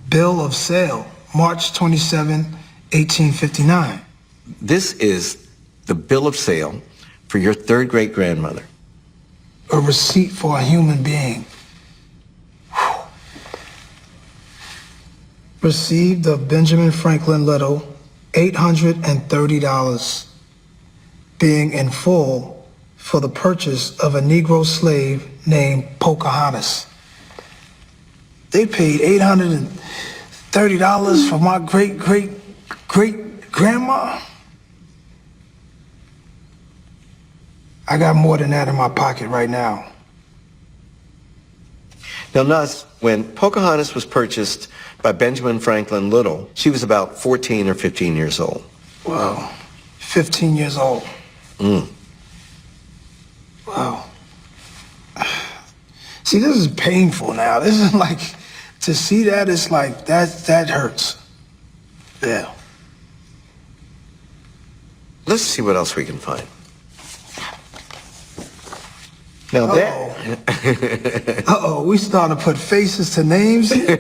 Bill of Sale, March 27, 1859. This is the bill of sale for your third great-grandmother. A receipt for a human being. Whew. Received of Benjamin Franklin Little, $830, being in full for the purchase of a Negro slave named Pocahontas. They paid $830 for my great-great-great-grandma? I got more than that in my pocket right now. Now, Nuz, when Pocahontas was purchased by Benjamin Franklin Little, she was about 14 or 15 years old. Wow, 15 years old. Wow. See, this is painful now. This is like, to see that, it's like, that hurts. Yeah. Let's see what else we can find. Now Uh-oh, we starting to put faces to names here?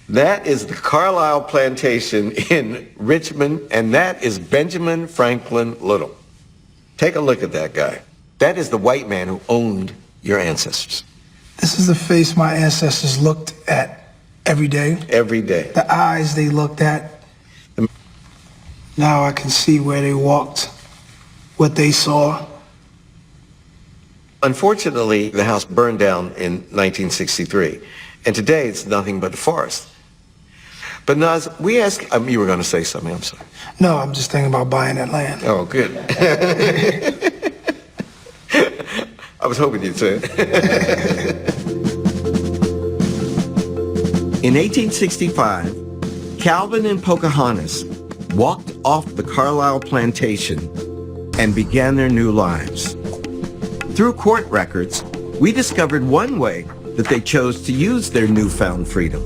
That is the Carlisle Plantation in Richmond, and that is Benjamin Franklin Little. Take a look at that guy. That is the white man who owned your ancestors. This is the face my ancestors looked at every day. Every day. The eyes they looked at. Now I can see where they walked, what they saw. Unfortunately, the house burned down in 1963, and today it's nothing but a forest. But Naz, we ask, you were going to say something, I'm sorry. No, I'm just thinking about buying that land. Oh, good. I was hoping you'd say it. In 1865, Calvin and Pocahontas walked off the Carlisle Plantation and began their new lives. Through court records, we discovered one way that they chose to use their newfound freedom.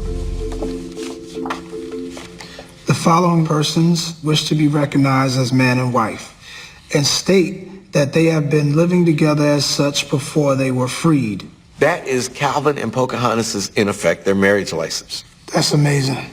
The following persons wish to be recognized as man and wife and state that they have been living together as such before they were freed. That is Calvin and Pocahontas' in effect, their marriage license. That's amazing.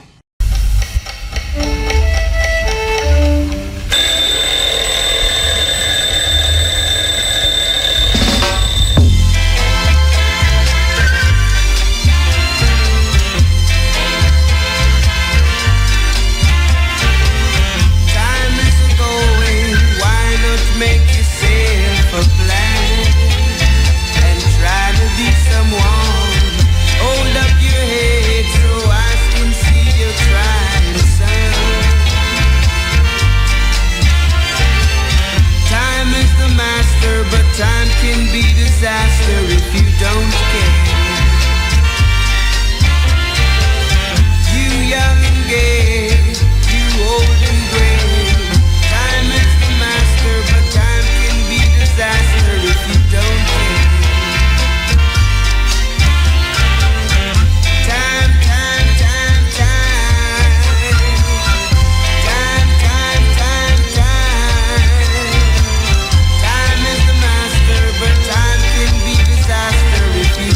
If you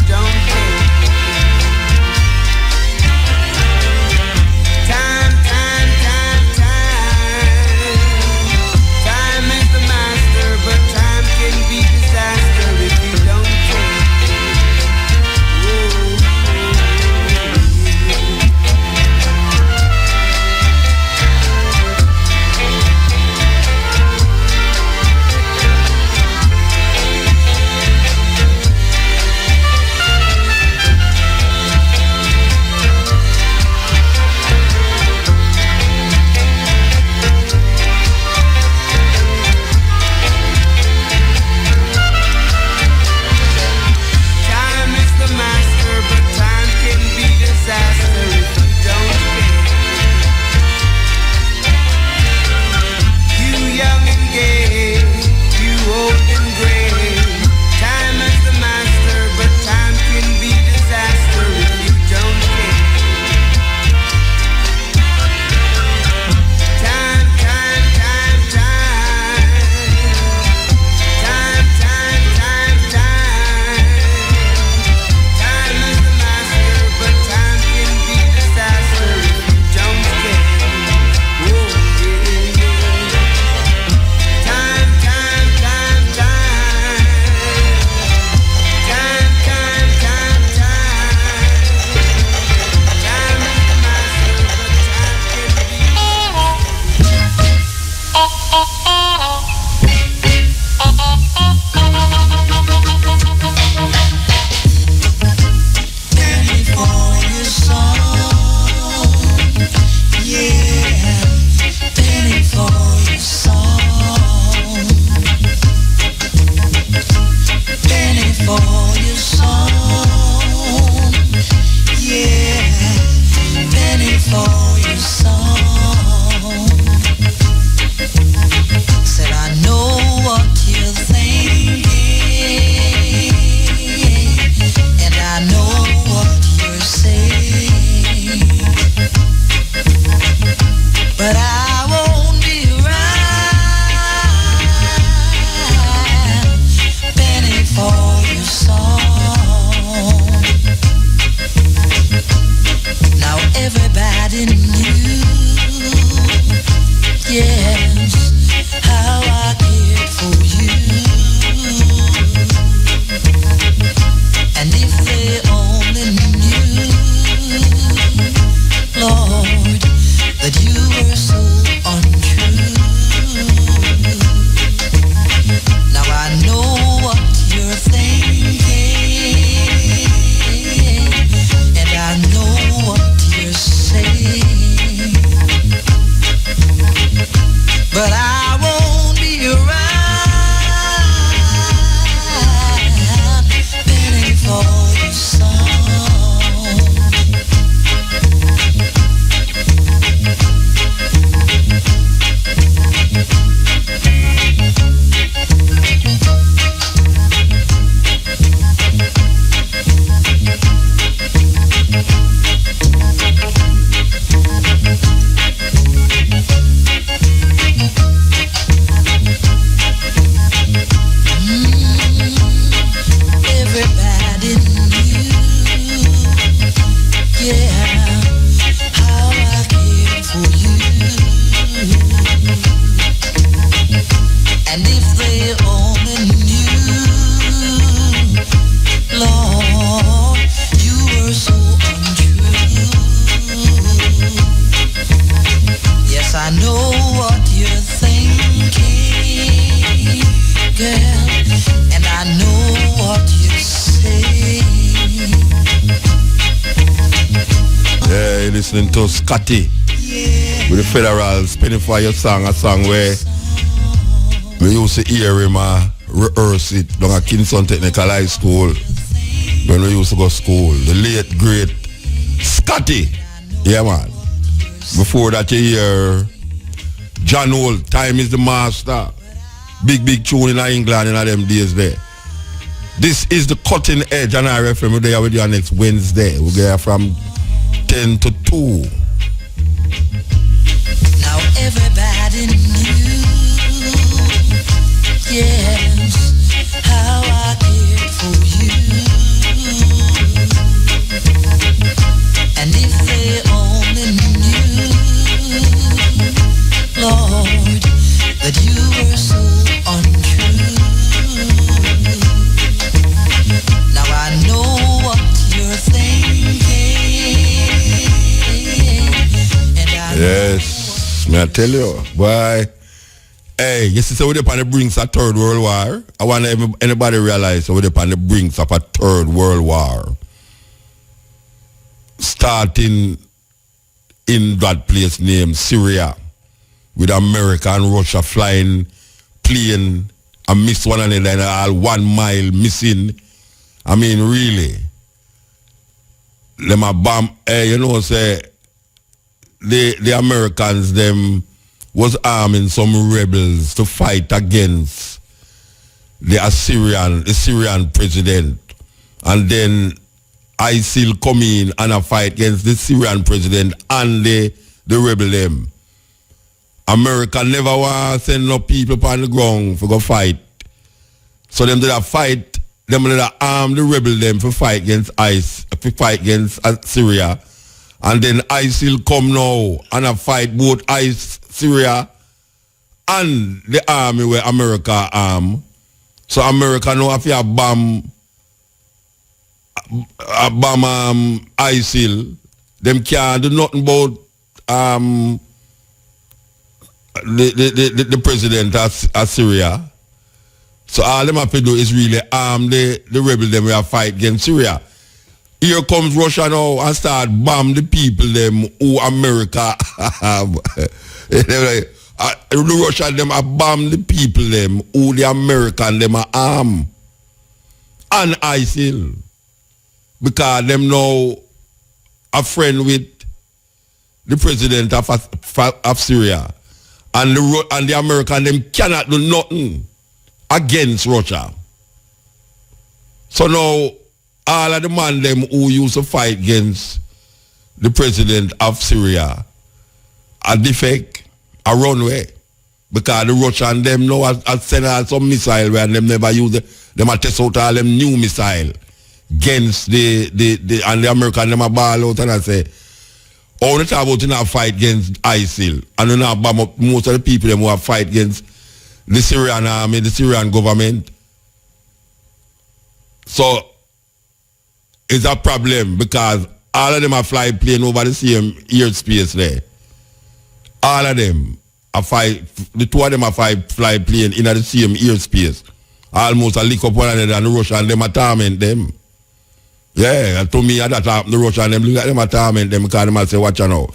they only knew, Lord, you were so untrue. Yes, I know what you're thinking, girl, and I know what you say. Yeah, you're listening to Scotty with the Federals, Spinning for Your Song, a song where we used to hear him rehearse it down at Kingston Technical High School when we used to go to school. The late, great Scotty. Yeah, man. Before that you hear John Holt, Time is the Master. Big tune in England in them days there. This is the Cutting Edge on RFM. We're there with you next Wednesday. We're there from 10 to 2. Now everybody knew, yes, how I cared for you. And if they only knew, Lord, that you were so untrue. Now I know what you're thinking, and I Yes, may I tell you, boy. Hey, you see, so we're on the brinks of Third World War. I want anybody realize we're on the brinks of a Third World War. Starting in that place named Syria, with America and Russia flying plane and miss one another and all 1 mile missing. I mean, really. Them a bomb, hey, you know, say, the Americans, them was arming some rebels to fight against the Syrian president. And then ISIL come in and a fight against the Syrian president and the rebel them. America never want to send no people on the ground for go fight. So them did a fight, them did a arm the rebel them for fight against Syria. And then ISIL come now and a fight both Syria and the army where America arm. So America now have to bomb ISIL. Them can't do nothing about the president of Syria. So all them have to do is really arm the rebel them who fight against Syria. Here comes Russia now and start bomb the people them who America have. The Russia them a bomb the people them who the American them a arm. And ISIL. Because them now a friend with the president of Syria. And the American them cannot do nothing against Russia. So now all of the man them who used to fight against the president of Syria are defect, a runway. Because the Russian them now have sent out some missile where them never use them a test out all them new missile against the and the American them a ball out and I say, all the time about you not fight against ISIL and you not bomb up most of the people them who have fight against the Syrian army, the Syrian government. So it's a problem because all of them are fly plane over the same airspace there. All of them are the two of them are fly plane in the same airspace. Almost a lick up one another and the Russian them a torment them. Yeah, and to me at that time the Russian them look at them a torment them because them a say, watch out now.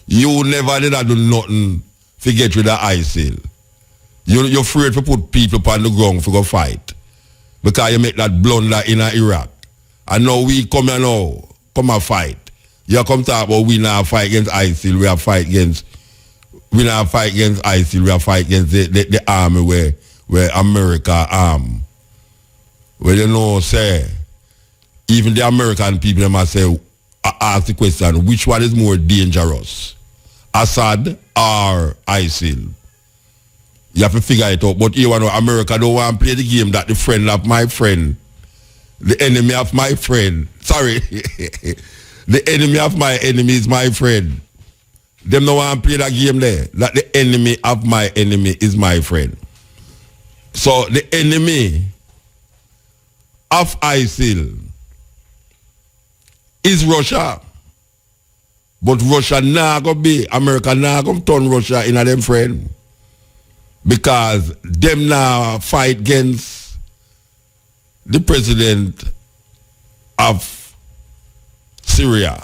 You never did do nothing to get rid of ISIL. You're afraid to put people on the ground for go fight. Because you make that blunder in Iraq. And now we come here now, come and fight. You come talk about we now fight against ISIL, we not fight against ISIL, we fight against the army where America arm. Well, you know, say, even the American people must say, ask the question, which one is more dangerous? Assad or ISIL? You have to figure it out. But you know, America don't want to play the game that the friend of my friend, the enemy of my friend, sorry, the enemy of my enemy is my friend. Them don't want to play that game there, that the enemy of my enemy is my friend. So the enemy of ISIL is Russia. But Russia now go be, America now go turn Russia in a them friend. Because them now fight against the president of Syria.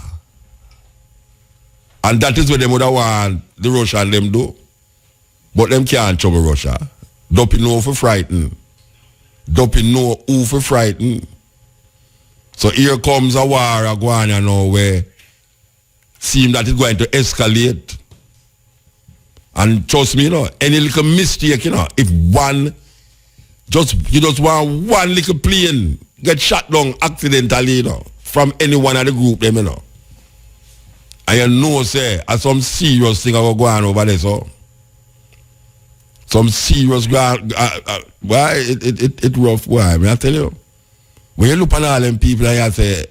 And that is what them would have want the Russian them do. But them can't trouble Russia. Don't know for frighten. Don't know who for frighten. So here comes a war going on now where seem that it's going to escalate. And trust me, any little mistake, if you just want one little plane get shot down accidentally, from any one of the group, them, and you know, say, some serious thing are going on over there, so. Some serious, why, it rough, why, I tell you. When you look at all them people and you say,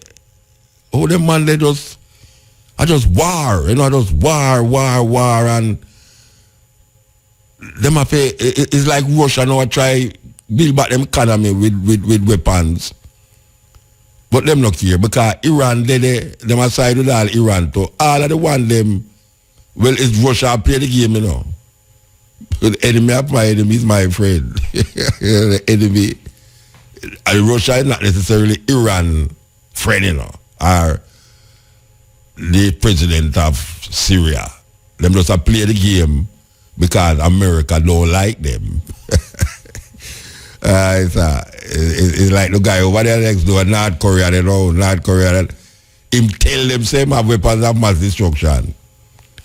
oh, them man, I just war, just war, and them have it's like Russia now try build back them economy with weapons. But them not care because Iran, them aside with all Iran too. All of the one them, well, it's Russia play the game, The enemy of my enemy is my friend. The enemy, and Russia is not necessarily Iran friend, or the president of Syria. Them just play the game because America don't like them. It's like the guy over there next door, North Korea, North Korea. Him tell them say him have weapons of mass destruction.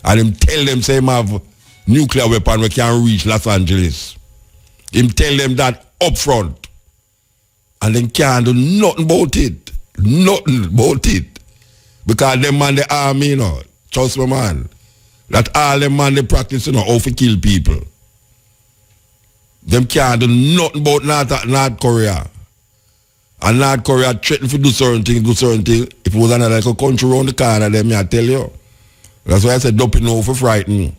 And him tell them say him have nuclear weapon we can reach Los Angeles. Him tell them that up front. And then can't do nothing about it. Nothing about it. Because them man the army, trust me, man. That all them man they practice, how to kill people. Them can't do nothing about North Korea. And North Korea threaten to do certain things. If it was another like a country around the corner, them I tell you. That's why I said don't know for frighten.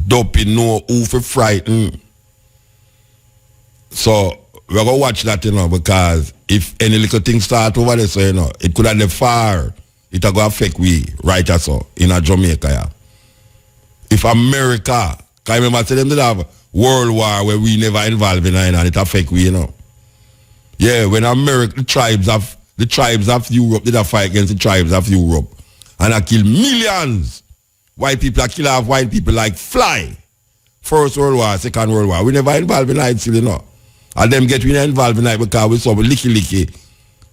Don't know who for frighten. So we're gonna watch that, because if any little thing start over there, so it could have the far. It will affect we right as so in a Jamaica. Yeah. If America, can you remember them did have World War where we never involved in it and it affect we, Yeah, when America, the tribes of Europe did a fight against the tribes of Europe and I kill millions. White people are kill off white people like fly. First World War, Second World War. We never involved in it still, And them get involved in it because we saw licky.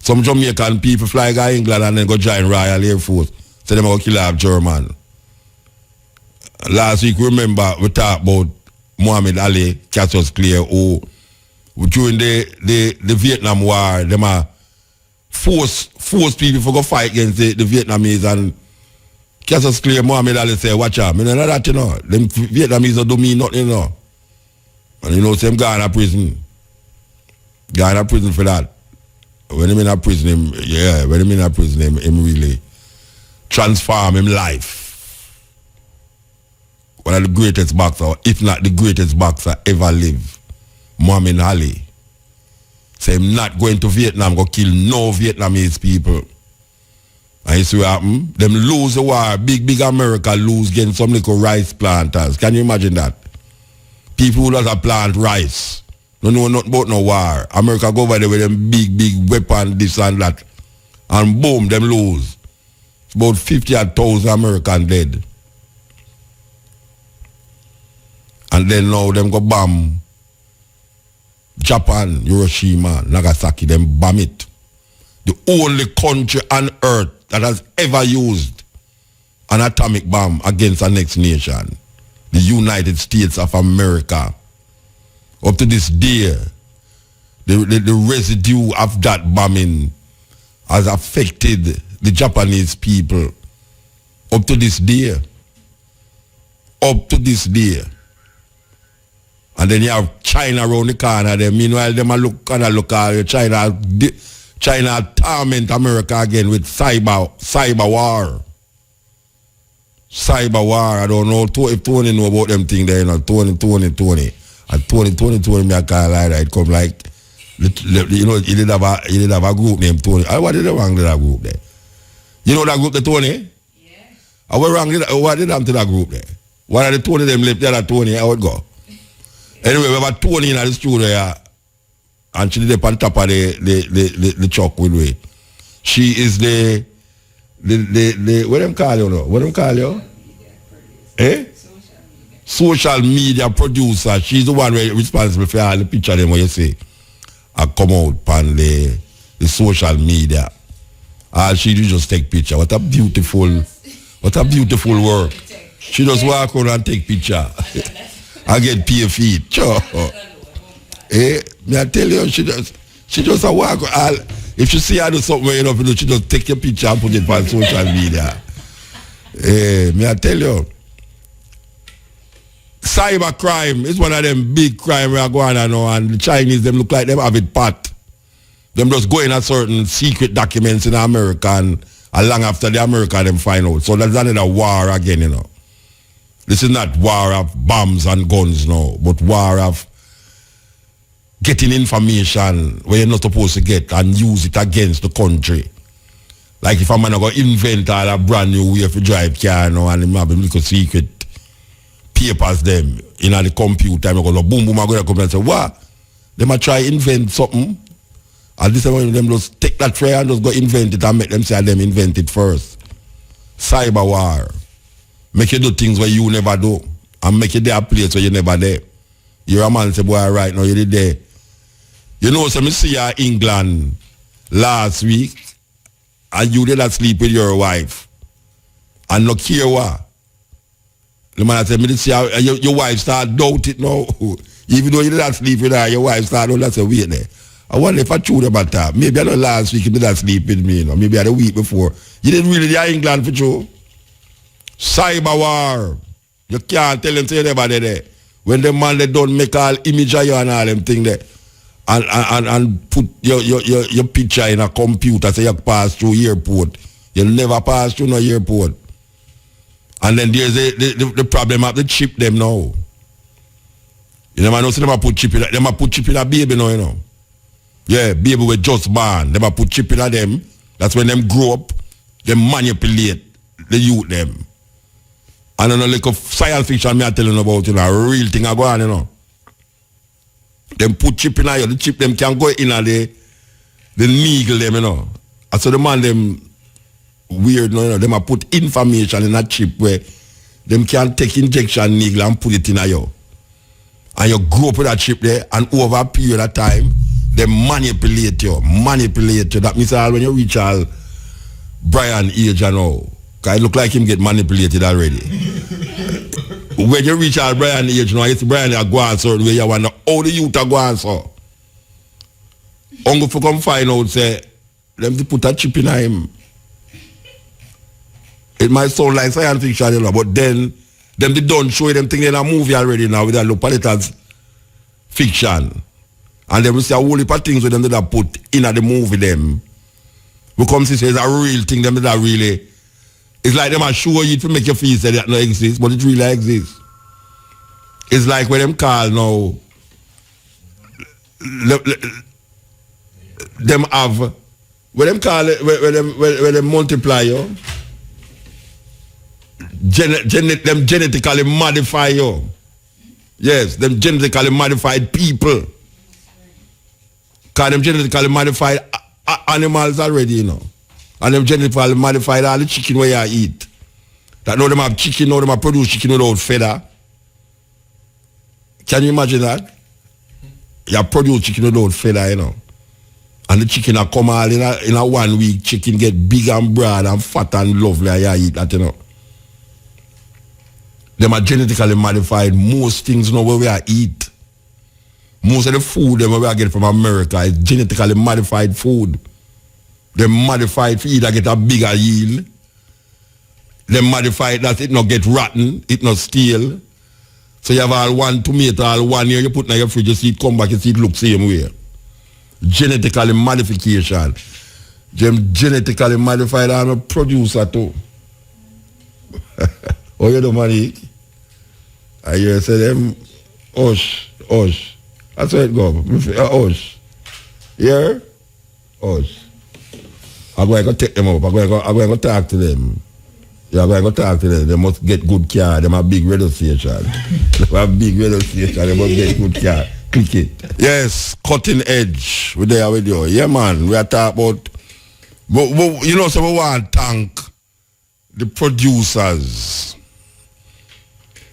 Some Jamaican people fly to England and then go join Royal Air Force. So them go kill off German. Last week, remember, we talked about Muhammad Ali, Cassius Clay, who during the Vietnam War, them are force people to go fight against the Vietnamese, and Cassius Clay, Muhammad Ali say, watch out, I know that, them Vietnamese don't do me nothing, And them gone to prison. Gone to prison for that. When him in a prison, him really transform him life. One of the greatest boxer, if not the greatest boxer ever live, Muhammad Ali. Say him not going to Vietnam, go kill no Vietnamese people. And you see what happen? Them lose the war, big America lose against some little rice planters. Can you imagine that? People who does plant rice. Don't know nothing about no war. America go over there with them big weapon, this and that. And boom, them lose. It's about 50,000 Americans dead. And then now them go bomb Japan, Hiroshima, Nagasaki, them bomb it. The only country on earth that has ever used an atomic bomb against the next nation. The United States of America. Up to this day, the residue of that bombing has affected the Japanese people. Up to this day. Up to this day. And then you have China around the corner there. Meanwhile, them look at China torment America again with cyber war. Cyber war. I don't know if Tony know about them thing there, Tony. And Tony me a call like that. It come like, you know, he did have a group named Tony. What did they wrong to that group there? You know that group, the Tony? Yeah. What wrong? What did happen to that group there? One of the Tony them left there, Tony, how it go? Anyway, we have a Tony in the studio here, and she did on top of the truck with me. She is the what them call you now? What them call you? Eh? Social media producer. She's the one responsible for all the picture them what you see. I come out on the social media. All she do just take picture. What a beautiful work. She just walk around and take picture. I get paid feet. Sure. Eh? Me I tell you, she just a walk. If you see her do something, you know, she just take your picture and put it on social media. Eh? Me I tell you. Cyber crime is one of them big crime we are going on now, and the Chinese them look like them have it pat. Them just go in a certain secret documents in America and long after the America them find out. So that's another war again, you know. This is not war of bombs and guns now, but war of getting information where you're not supposed to get and use it against the country. Like if a man go invent all a brand new way to drive car now and him have a little secret papers them in the computer, I'm going to boom, I'm going to come and say, what? They might try invent something, and this time them just take that tray and just go invent it and make them say them invent it first. Cyber war. Make you do things where you never do, and make you there a place where you never there. You're a man say, boy, right now, you're there. You know, so me see you in England last week, and you did not sleep with your wife, and no care what. The man said, me see your wife start doubt it now. Even though you did not sleep with her, your wife start doubt. I said, wait there. I wonder if I true about that. Maybe I know last week you did not sleep with me, you know. Maybe I the week before. You didn't really there in England for true. Cyber war. You can't tell them to anybody there. When the man they don't make all image of you and all them thing there. And put your picture in a computer so you pass through airport. You'll never pass through no airport. And then there's the problem of the chip them now. You know, so them put chip in a baby now, you know. Yeah, baby with just born. They put chip in a them. That's when them grow up, they manipulate the youth them. And then like a science fiction me are telling about, you know, a real thing I go on, you know. Them put chip in a you, the chip them can go in a the needle them, you know. And so the man them weird, you know, them a put information in a chip where them can take injection needle and put it in a you. And you grow up with that chip there, and over a period of time, they manipulate you. That means when you reach all Brian age and all, because it look like him get manipulated already. When you reach all Brian age now, it's Brian that go on certain way, you wonder how the youth are going so. Uncle for come find out, say, them to put a chip in him. It might sound like science fiction, you know, but then them they don't show them thing in a movie already now with a look at it as fiction. And then we see a whole heap of things with them that are put in the movie them. We come to say it's a real thing, them that are really, it's like them are show you to make you feel that it don't exist, but it really exists. It's like when them call now, them have, when them call it, when them multiply you, them genetically modify you. Yes, them genetically modified people. Because them genetically modified animals already, you know. And them genetically modified all the chicken where you eat. That now them have chicken, now them have produce chicken without feather. Can you imagine that? You produce chicken without feather, you know. And the chicken will come all in a 1 week, chicken get big and broad and fat and lovely and you eat that, you know. Them are genetically modified. Most things now where we are eat. Most of the food them we are get from America is genetically modified food. They modified for either get a bigger yield. They modified that it not get rotten, it not stale. So you have all one tomato, all 1 year, you put in your fridge, you see it come back, you see it look same way. Genetically modification. Them genetically modified, I'm a producer too. Oh, you know, Malik? I hear say them, Hush. That's how it go. Hush. Yeah? Hush. I'm going to take them up. I'm going to talk to them. Yeah, I'm going to talk to them. They must get good car. They have big radio station. They have big radio station. They must get good car. Click it. Yes, cutting edge. We're there with you. Yeah, man. We are talking about... you know, so we want to thank the producers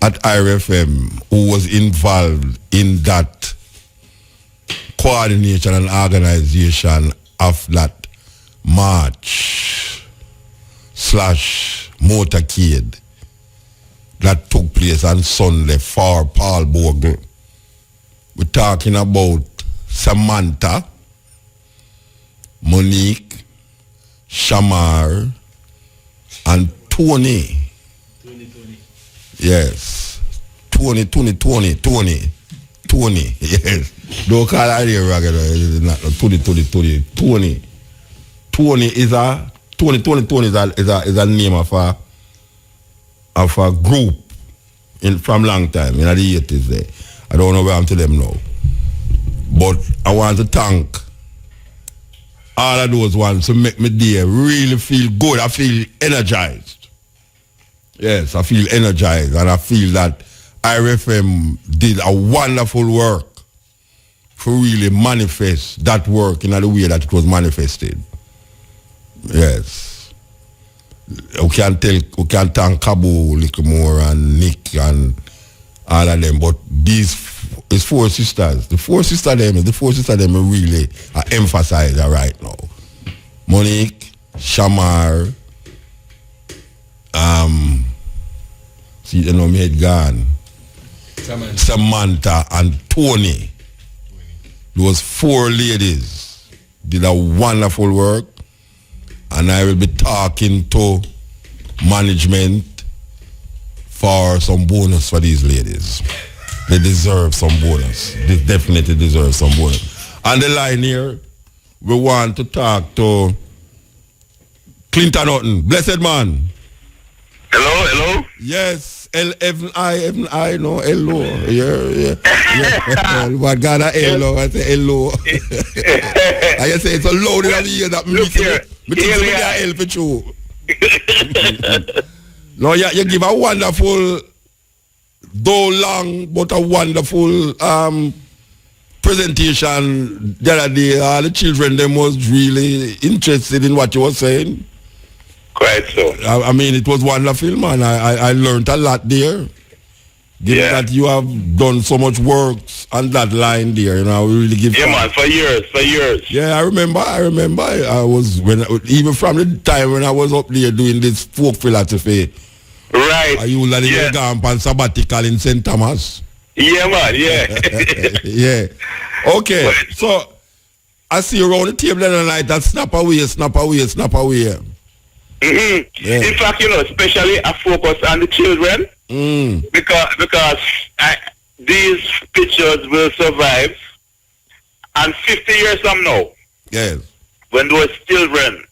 at IRFM who was involved in that coordination and organization of that march/motorcade that took place on Sunday for Paul Bogle. We're talking about Samantha, Monique, Shamar, and Tony. Yes. Tony. Yes. Don't call her here regular. It's not Tony. Tony is a name of a group from long time in the 80s there. I don't know where I'm telling them now. But I want to thank all of those ones to make me there really feel good. I feel energized. Yes, I feel energized, and I feel that IRFM did a wonderful work to really manifest that work in the way that it was manifested. Yes. We can thank Cabo a little more and Nick and all of them, but these is four sisters. The four sisters them are really emphasized right now. Monique, Shamar, see, you know, me head gone. Samantha and Tony. Those four ladies did a wonderful work, and I will be talking to management for some bonus for these ladies. They deserve some bonus. They definitely deserve some bonus. On the line here, we want to talk to Clinton Hutton. Blessed man. Hello? Yes. Evan I, no, hello. Yeah. What God, hello. I say hello. I just say it's so loud in the ear that me help it you. No, you give a wonderful, though long, but a wonderful presentation the other day. All the children, them was really interested in what you were saying. Quite so. I mean, it was wonderful, man. I learned a lot there. Given that you have done so much work on that line there, you know, I really give. Yeah, man, for years. Yeah, I remember. I was even from the time when I was up there doing this folk philosophy. Right. I used to go on sabbatical in St. Thomas. Yeah, man. Yeah. Yeah. Okay. So I see you around the table and like that snap away. Mm-hmm. Yeah. In fact, you know, especially I focus on the children because these pictures will survive, and 50 years from now, yes, when those children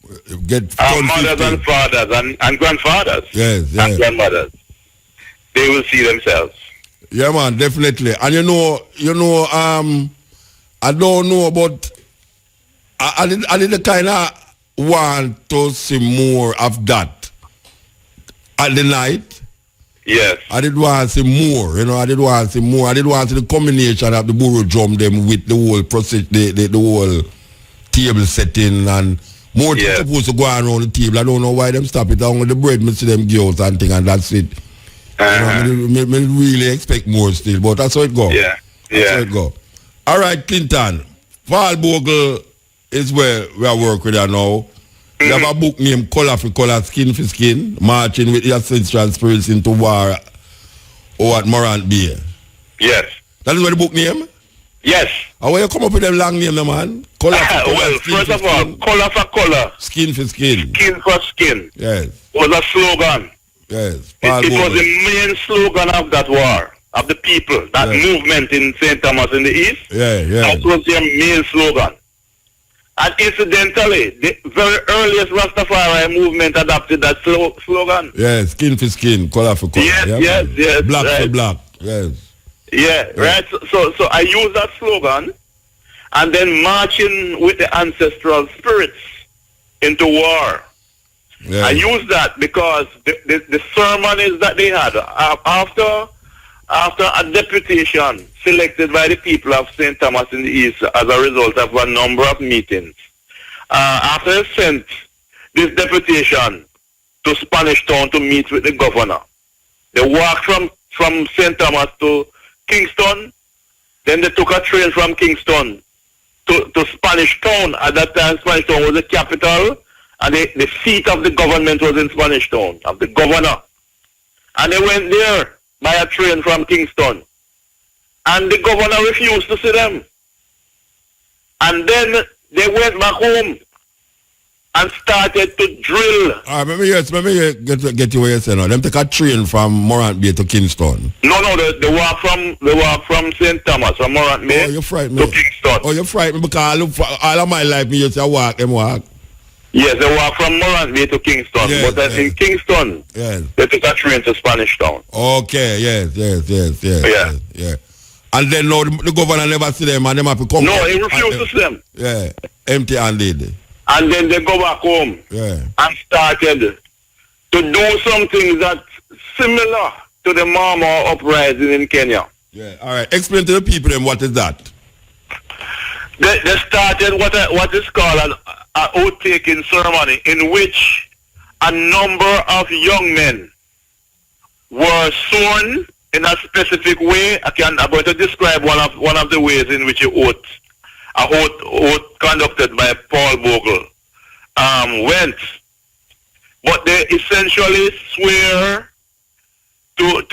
get mothers and fathers and grandfathers, yes, and grandmothers, they will see themselves. Yeah, man, definitely. And you know, I don't know, but I did kind of want to see more of that at the night. Yes. I did want to see more, you know. I did want to see the combination of the burro drum them with the whole process, the whole table setting, and more things supposed to go on around the table. I don't know why them stop it. Only the bread, me see them girls and thing, and that's it. You know, me really expect more still, but that's how it go. Yeah. That's how it go. All right, Clinton. Paul Bogle is where we are working with her now. We have a book named Color for Color, Skin for Skin, marching with your ancestral spirits into war or at Morant Bay. Yes. That is what the book name? Yes. And where you come up with them long name, man? Color for color, well, first of all, color for color. Skin for skin. Skin for skin. Yes. Was a slogan. Yes. It was the main slogan of that war, of the people, that movement in St. Thomas in the East. Yeah. That was their main slogan. And incidentally, the very earliest Rastafari movement adopted that slogan. Yes, skin for skin, color for color. Yes. Black right. for black. Yes. Yeah, right. So I use that slogan, and then marching with the ancestral spirits into war. Yeah. I use that because the ceremonies that they had after a deputation selected by the people of St. Thomas in the East as a result of a number of meetings. After they sent this deputation to Spanish Town to meet with the governor, they walked from St. Thomas to Kingston. Then they took a train from Kingston to Spanish Town. At that time, Spanish Town was the capital, and the seat of the government was in Spanish Town, of the governor. And they went there by a train from Kingston. And the governor refused to see them. And then they went back home and started to drill. Let me get you what you're saying now. Them take a train from Morant Bay to Kingston. No, they walk from St. Thomas, from Morant Bay you're frightened to me. Kingston. Oh, you're frightened because I look for all of my life me used to walk. Yes, they walk from Morant Bay to Kingston. Yes, but then in Kingston, Yes. they took a train to Spanish Town. Okay, yes. Yeah. And then now the governor never see them and them have to come. No, he refused to see them. Yeah, empty-handed. And then they go back home and started to do something that's similar to the Mama uprising in Kenya. Yeah, all right. Explain to the people then what is that. They started what is called an oath-taking ceremony, in which a number of young men were sworn in a specific way. I'm going to describe one of the ways in which oath conducted by Paul Bogle went. But they essentially swear to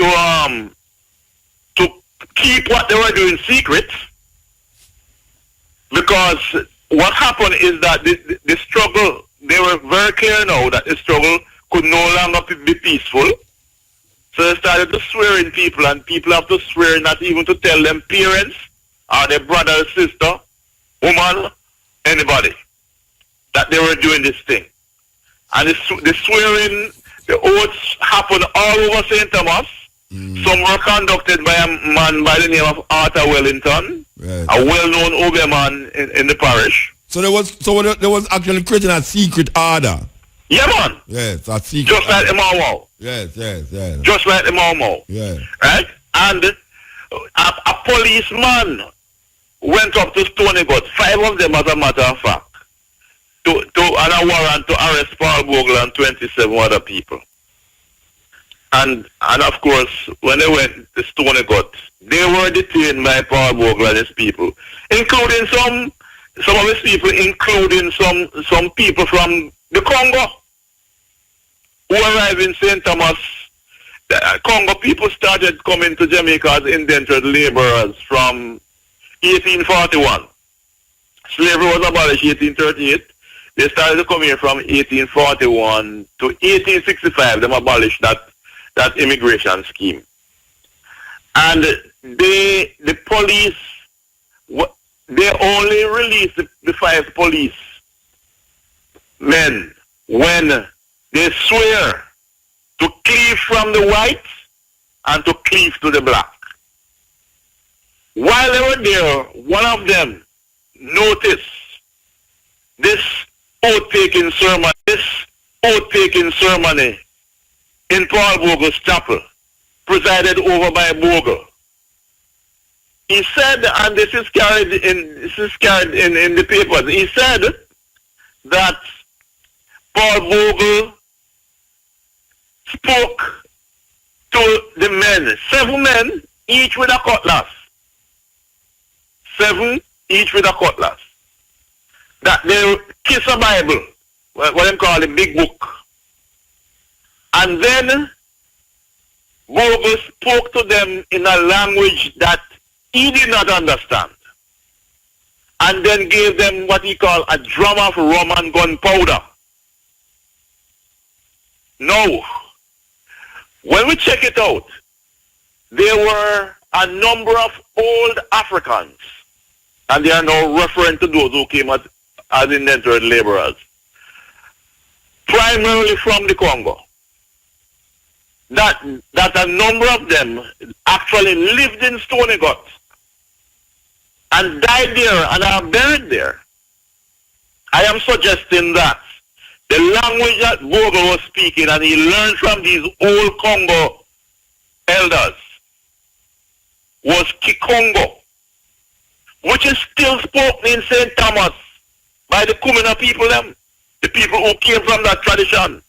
keep what they were doing secret, because what happened is that the struggle, they were very clear now that the struggle could no longer be peaceful. So they started to swear in people, and people have to swear not even to tell them parents or their brother or sister, woman, anybody, that they were doing this thing. And the swearing, the oaths happened all over St. Thomas. Some were conducted by a man by the name of Arthur Wellington, a well-known Obeah in the parish. So there was actually creating a secret order. Yeah, man. Yes, a secret Just like the Mau Mau. Yes. Just like the Mau Mau. Yeah. Right? And a policeman went up to Stony Gut, 5 of them as a matter of fact, on a warrant to arrest Paul Bogle and 27 other people. And of course, when they went to Stony Gut, they were detained by Paul Bogle and his people, including some of his people, including some people from the Congo who arrived in St. Thomas. The Congo people started coming to Jamaica as indentured laborers from 1841. Slavery was abolished 1838. They started to come here from 1841 to 1865. They abolished that immigration scheme. And the police, they only released the 5 police men when they swear to cleave from the white and to cleave to the black. While they were there, one of them noticed this oath-taking ceremony in Paul Bogle's chapel, presided over by Bogle. He said, and this is carried in the papers, he said that Paul Bogle spoke to the men, 7 men, each with a cutlass. 7 each with a cutlass. That they kiss a Bible, what they call the big book. And then Bogle spoke to them in a language that he did not understand. And then gave them what he called a drum of rum and gunpowder. No. When we check it out, there were a number of old Africans, and they are now referring to those who came as indentured laborers, primarily from the Congo. that a number of them actually lived in Stony Gut and died there and are buried there. I am suggesting that the language that Bogle was speaking and he learned from these old Congo elders was Kikongo, which is still spoken in St. Thomas by the Kumina people, the people who came from that tradition.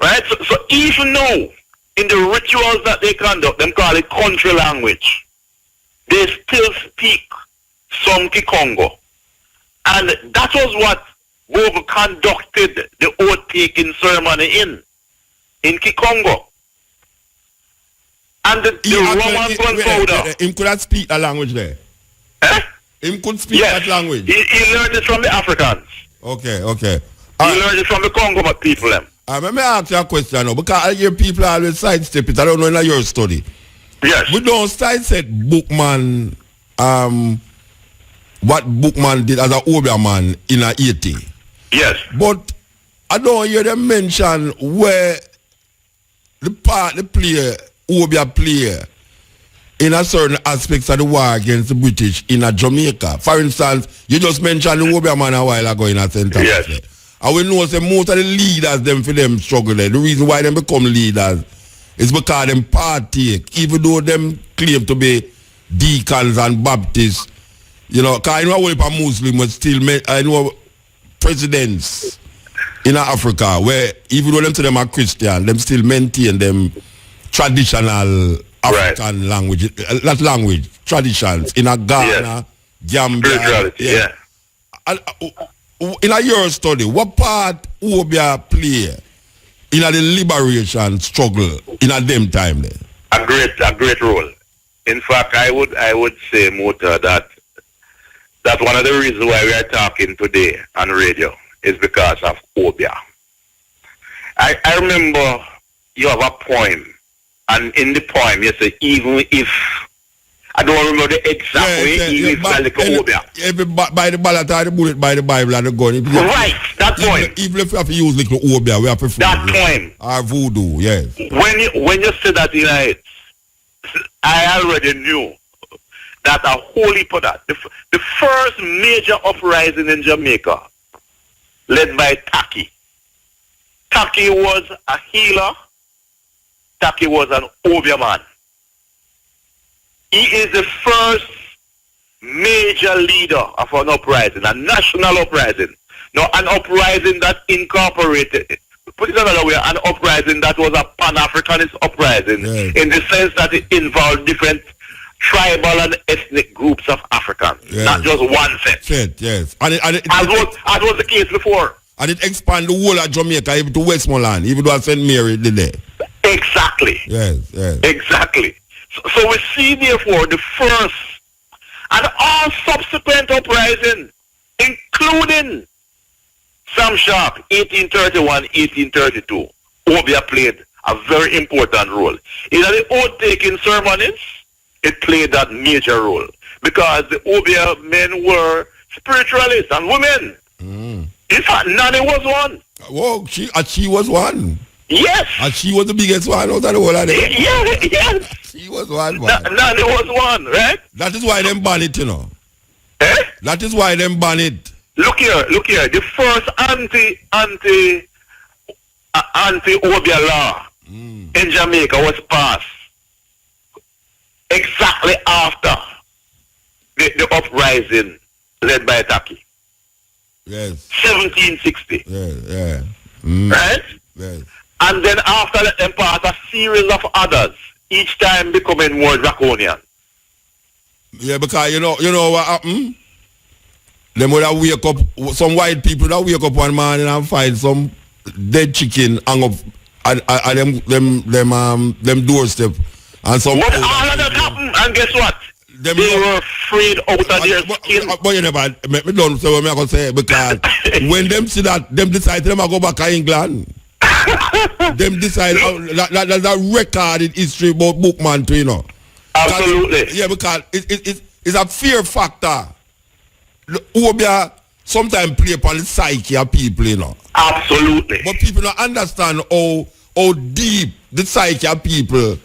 Right? So even now, in the rituals that they conduct, them call it country language, they still speak some Kikongo. And that was what Bogle conducted the oath-taking ceremony in Kikongo. And the Roman gunpowder. Him could not speak that language there. Eh? Him could speak that language. He learned it from the Africans. Okay. He learned it from the Congo people. Let me ask you a question now, because I hear people always sidestep it. I don't know in your study. Yes. We don't sidestep Bookman, what Bookman did as a Obia man in a 80. Yes. But I don't hear them mention where the part the player, Obia player, in a certain aspects of the war against the British in a Jamaica. For instance, you just mentioned the Obia man a while ago in a center. Yes. And we know that most of the leaders them for them struggle there. The reason why them become leaders is because them partake, even though them claim to be deacons and Baptists. You know, because I know a Muslim but still, I know presidents in Africa where even though them to them are Christian, them still maintain them traditional African language, not language, traditions in a Ghana, Gambia. Yeah. In a your study, what part Obia play in a the liberation struggle in a them time there? A great role. In fact, I would say, Mota, that one of the reasons why we are talking today on radio is because of Obia. I remember you have a poem, and in the poem you say, even if, I don't remember the exact way, even if it's like Obia. By the ballot or the bullet, by the Bible and the gun. Right, that poem. Even if we have to use little Obia, we have to that poem. Or voodoo, yes. When you say that, I already knew that a whole heap of that. The first major uprising in Jamaica, led by Taki. Taki was a healer. Taki was an Obia man. He is the first major leader of an uprising, a national uprising. Now, an uprising that incorporated, put it another way, an uprising that was a Pan-Africanist uprising, in the sense that it involved different tribal and ethnic groups of Africans, not just one set. Yes. As was the case before. And it expand the whole of Jamaica, even to Westmoreland, even though St. Mary did there. Exactly. Yes. Exactly. So we see, therefore, the first and all subsequent uprising, including Sam Sharp, 1831, 1832, Obia played a very important role. In the oath-taking ceremonies, it played that major role because the Obia men were spiritualists and women. In fact, Nani was one. Whoa, she was one. Yes. And she was the biggest one out of the whole of them. Yes. She was one. Nani was one, right? That is why them ban it, you know. Eh? That is why them ban it. Look here. The first anti-Obia law in Jamaica was passed exactly after the uprising led by Taki. Yes. 1760. Yeah. Right? Yes. And then after that, them pass a series of others, each time becoming more draconian. Yeah, because you know what happened? Them would have wake up, some white people that wake up one morning and find some dead chicken hang up at them doorstep. And some what all of that happened, and guess what? They were afraid out of their skin. But you never make me done say what I'm going to say, because when them see that, them decide them go back to England. Them decide there's a record in history about Bookman too, you know. Absolutely. Yeah, because it's a fear factor. Obia sometimes play upon the psyche of people, you know. Absolutely. But people don't understand how how deep the psyche of people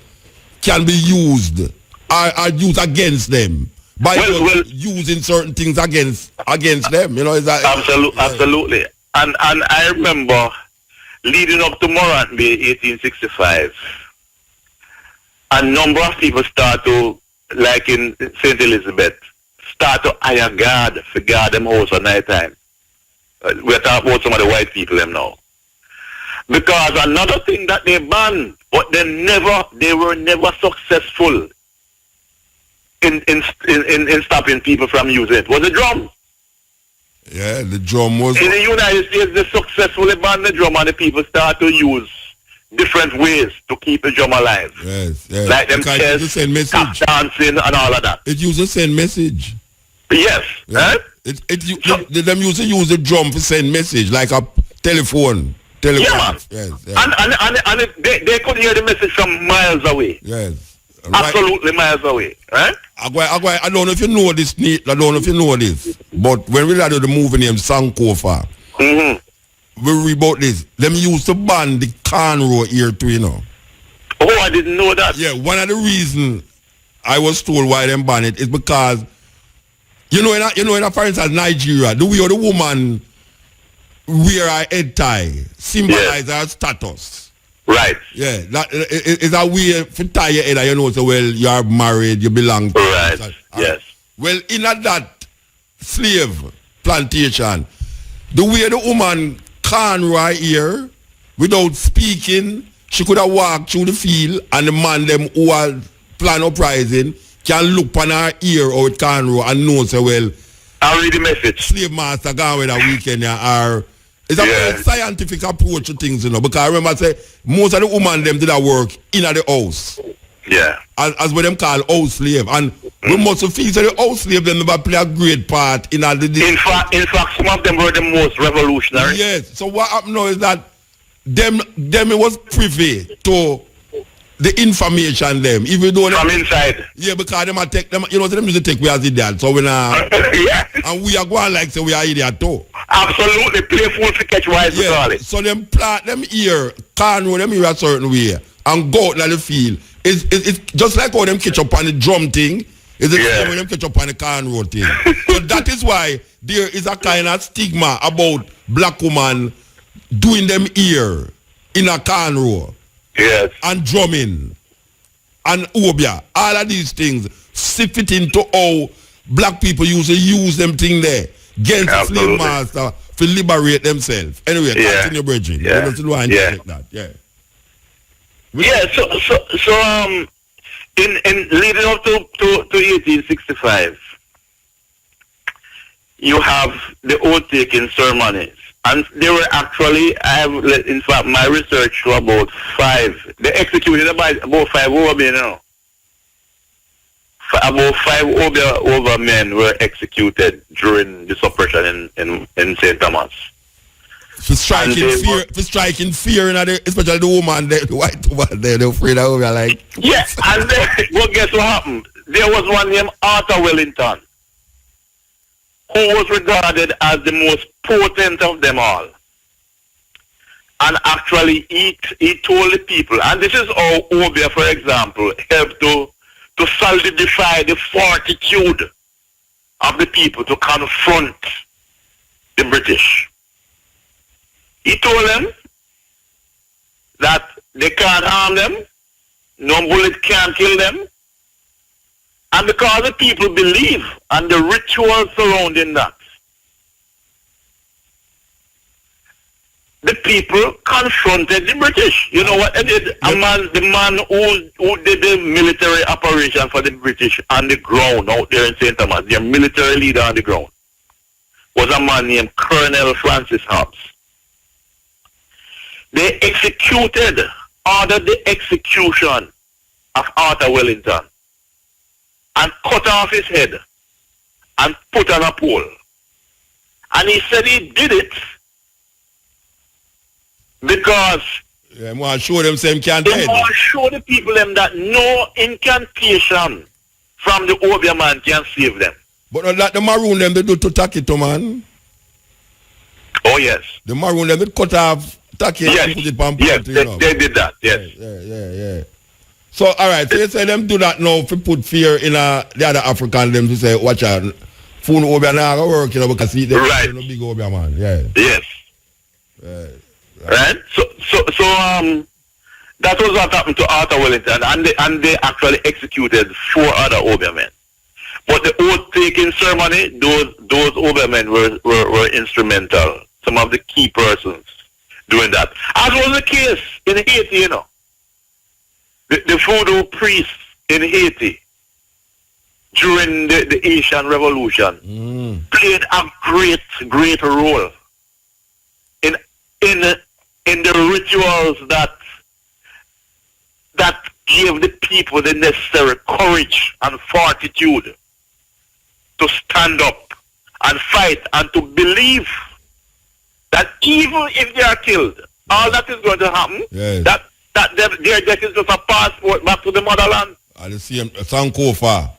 can be used or used against them by using certain things against them. You know, is that absolutely. And I remember leading up to Morant Bay 1865, a number of people start to, like in St. Elizabeth, start to hire guard for guard them house at night time. We're talking about some of the white people them now. Because another thing that they banned, but they were never successful in stopping people from using it, was the drum. Yeah, the drum was... In the United States, they successfully banned the drum and the people start to use different ways to keep the drum alive. Yes. Like them chess, tap dancing and all of that. It used to send message. Yes. Yeah. Them used to use the drum to send message, like a telephone. Yeah. Yes. And they could hear the message from miles away. Yes. Absolutely miles away. Right? I don't know if you know this, but when we had the movie named Sankofa, we read about this. Them used to ban the cornrow here too, you know. Oh, I didn't know that. Yeah, one of the reasons I was told why them ban it is because, in for instance, Nigeria, the way the woman wear her head tie symbolize her status. Right. Yeah, that is a way to tie your head, you know, so well, you are married, you belong to. Right, yes. Well, in that slave plantation, the way the woman can right here, without speaking, she could have walked through the field, and the man them who are plan uprising can look on her ear or it can roll and know, so well, I'll read the message. Slave master gone with a weekend or... It's a very scientific approach to things, you know, because I remember I say most of the women them did that work in the house. Yeah. As what them call house slave. And we must feel that the house slave them never play a great part in all the... In fact, some of them were the most revolutionary. Yes. So what happened now is that them was privy to the information them, even though from inside. Yeah, because them take them, you know, them used to take we as idiot. So we yeah. And we are going like say we are idiot too. Absolutely, playful to catch wise, yeah. call it. So them plant them ear, can't roll them ear a certain way and go out in the field. It's just like how them catch up on the drum thing. It's the same when them catch up on the can roll thing. So that is why there is a kind of stigma about black woman doing them ear in a can roll. Yes. And drumming and obia, all of these things fit into how black people used to use them thing there against the slave master to liberate themselves. Anyway, continue, bridging. Yeah. So in leading up to 1865, you have the oath taking ceremonies. And they were actually, in fact, my research showed about 5. They executed about 5 over men now. About 5 over men were executed during the suppression in St. Thomas. For striking fear, especially the woman, the white woman, they're afraid of her, like. Yeah, and then, well, guess what happened? There was one named Arthur Wellington, who was regarded as the most potent of them all. And actually, he told the people, and this is how Obia, for example, helped to solidify the fortitude of the people to confront the British. He told them that they can't harm them, no bullet can kill them, and because the people believe and the rituals surrounding that, the people confronted the British. You know what they did? The man who did the military operation for the British on the ground out there in St. Thomas, their military leader on the ground, was a man named Colonel Francis Hobbs. They ordered the execution of Arthur Wellington and cut off his head and put on a pole. And he said he did it because they want to show them same can they want to show the people them that no incantation from the Obia man can save them. But like the maroon them, they do to take it to man. Oh yes. The maroon them, they cut off Take it Yes, and put it on yes, you know. they did that. Yes. Yeah. So, all right, so you say them do that now to put fear in the other African, them to say, watch out, phone over now go work, you know, because see, they Right. no big over, man. Yeah. Yes. Right. So that was what happened to Arthur Wellington, and they actually executed 4 other Obeah. But the oath-taking ceremony, those Obeah were instrumental. Some of the key persons doing that, as was the case in Haiti. You know, the voodoo priests in Haiti during the Haitian Revolution played a great role in the rituals that gave the people the necessary courage and fortitude to stand up and fight and to believe that even if they are killed, all that is going to happen, that their death is just a passport back to the motherland. And the same Sankofa.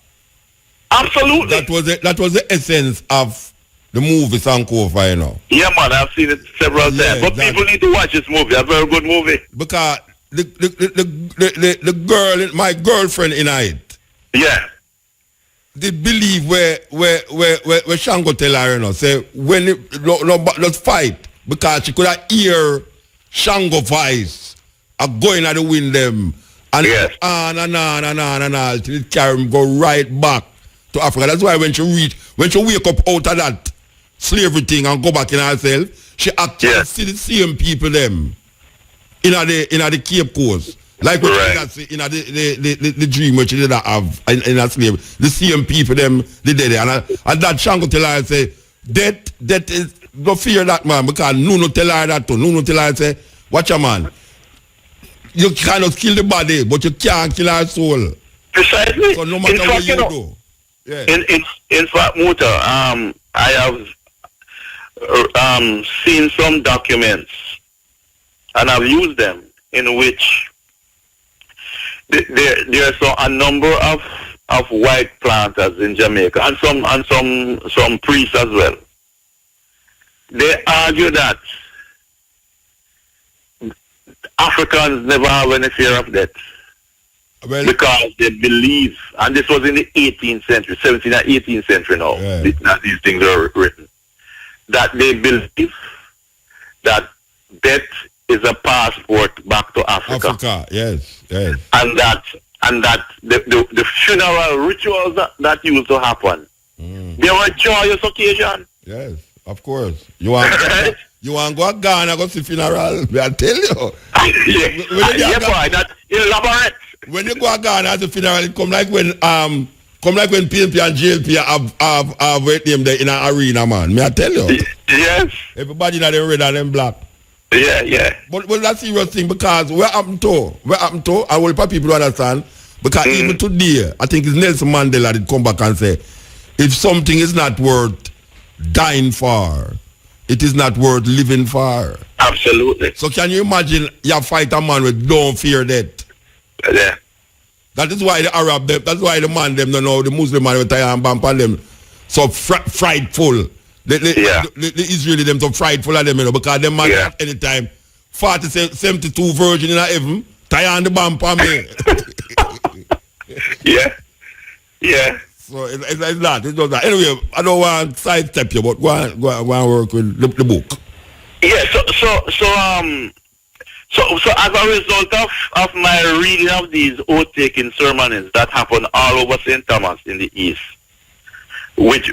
Absolutely. That was the essence of the movie Sankofa, you know. Yeah, man, I've seen it several times. But people need to watch this movie. A very good movie. Because the girl, my girlfriend in it, did believe where Shango tell her, you know, say when let's fight, because she could hear Shango voice going at the wind them and on till it carry him go right back to Africa. That's why when she wake up out of that slavery thing and go back in herself, she actually see the same people them in the Cape Coast. Like what you see in the dream which you did have in a slave. The same people them they did it. And that Shango tell her say that is don't fear that man, because no tell her that too. No tell her say, watch a man. You cannot kill the body, but you can't kill her soul. Precisely. So no matter what you do. Yeah. In fact, Muta, I have seen some documents and I've used them in which there's a number of white planters in Jamaica and some priests as well. They argue that Africans never have any fear of death, because they believe, and this was in the 18th century, 17th and 18th century now, that these things are written, that they believe that death is a passport back to Africa. Yes. And that the funeral rituals that used to happen, they were a joyous occasion. Yes, of course. You want to go to Ghana, go see funeral? I tell you. Boy, that elaborate. When you go to Ghana at the funeral, it come like when PNP and JLP have wait them there in an arena, man. May I tell you? Yes. Everybody that they red and them black. Yeah. But that's a serious thing, because where happened to, I will let people understand, because even today, I think it's Nelson Mandela that come back and say, if something is not worth dying for, it is not worth living for. Absolutely. So can you imagine you fight a man with don't fear death? Yeah. That is why the Arab, that's why the man them don't know, the Muslim man with tie and bump on them so frightful. The Israeli them so frightful of them, you know, because them man at any time 72 virgin in heaven, tie on the bump on me. Yeah. So it's that. It's just that. Anyway, I don't want to sidestep you, but go and work with the book. Yeah. So as a result of my reading of these oath-taking ceremonies that happen all over St. Thomas in the East, which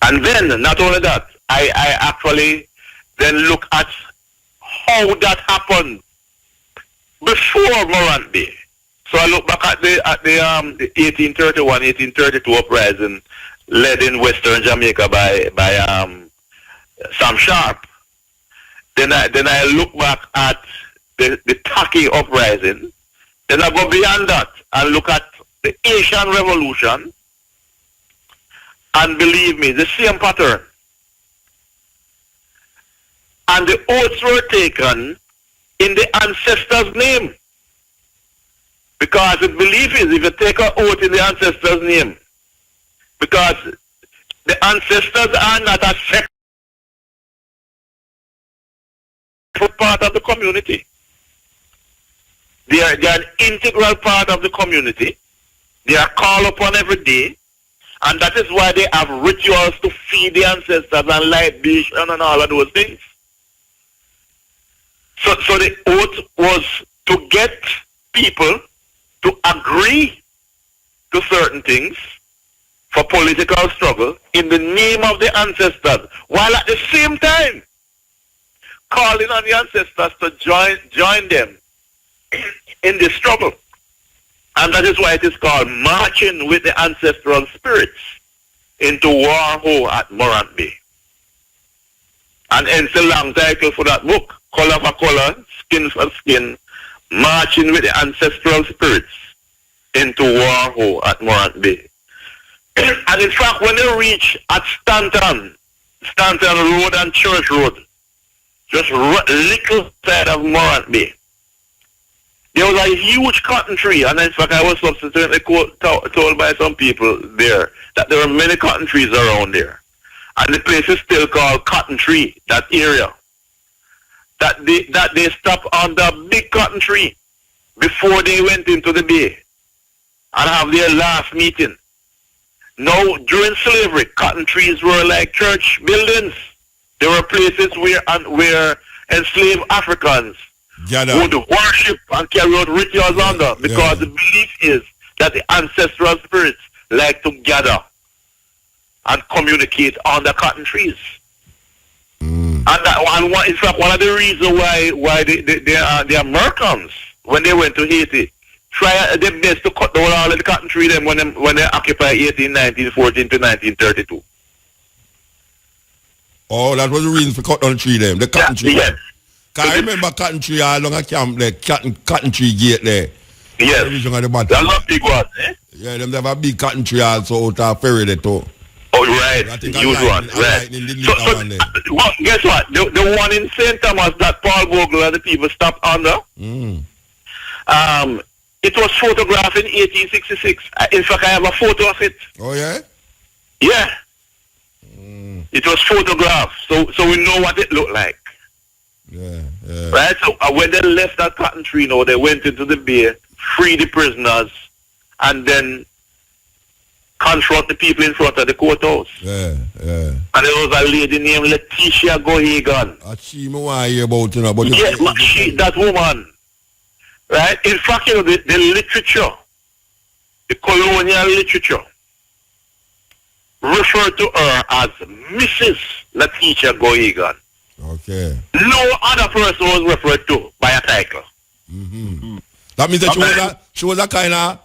and then not only that, I actually then look at how that happened before Morant Bay. So I look back at the 1831-1832 uprising led in Western Jamaica by Sam Sharp. Then I look back at the Taki uprising. Then I go beyond that and look at the Haitian Revolution. And believe me, the same pattern. And the oaths were taken in the ancestor's name. Because the belief is, if you take an oath in the ancestor's name, because the ancestors are not a separate part of the community. They are an integral part of the community. They are called upon every day. And that is why they have rituals to feed the ancestors and libation and all of those things. So the oath was to get people to agree to certain things for political struggle in the name of the ancestors, while at the same time calling on the ancestors to join them in the struggle. And that is why it is called marching with the ancestral spirits into war at Morant Bay. And hence the long title for that book, Color for Color, Skin for Skin, marching with the ancestral spirits into war at Morant Bay. And in fact, when they reach at Stanton Road and Church Road, just little side of Morant Bay, there was a huge cotton tree, and in fact I was subsequently told by some people there that there are many cotton trees around there. And the place is still called Cotton Tree, that area. That they stopped on the big cotton tree before they went into the bay and have their last meeting. Now, during slavery, cotton trees were like church buildings. There were places where enslaved Africans would worship and carry out rituals under, because the belief is that the ancestral spirits like to gather and communicate on the cotton trees. In fact, one of the reasons why the Americans, when they went to Haiti, try their best to cut down all of the cotton trees when they occupied Haiti in 1914 to 1932. Oh, that was the reason for cut down the tree them, the cotton tree. Yes. Cause I remember cotton tree along a camp there, cotton tree gate there. Yes. That's a big one, eh? Yeah, them have a big cotton tree also out of ferry there too. Oh, right. Huge one, right. Well, guess what? The one in St. Thomas that Paul Bogle and the people stopped under, it was photographed in 1866. In fact, I have a photo of it. Oh, yeah? Yeah. It was photographed, so we know what it looked like. Yeah. Right? So when they left that cotton tree, they went into the bay, free the prisoners, and then confront the people in front of the courthouse. Yeah. And there was a lady named Letitia Gohagan. She want to hear about, but that woman. Right? In fact, the literature, the colonial literature, referred to her as Mrs. Letitia Gohagan. Okay. No other person was referred to by a title. That means that she was a kind of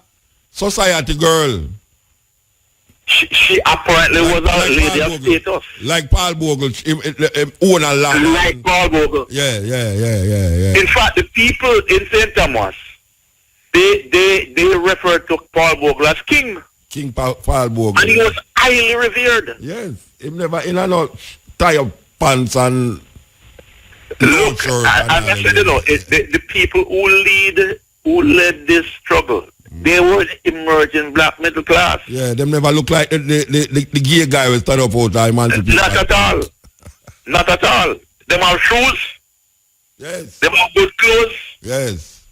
society girl. She apparently was a lady of status. Like Paul Bogle, own a land. Like Paul Bogle. Yeah. In fact, the people in St. Thomas, they referred to Paul Bogle as King. King Paul Bogle. And he was highly revered. Yes. He never in and out tie up pants and look. And I said, the people who led this struggle, they were the emerging black middle class. Yeah, them never look like the gay guy will stand up out of emancipation. Not at all. Not at all. Them have shoes. Yes. Them have good clothes. Yes.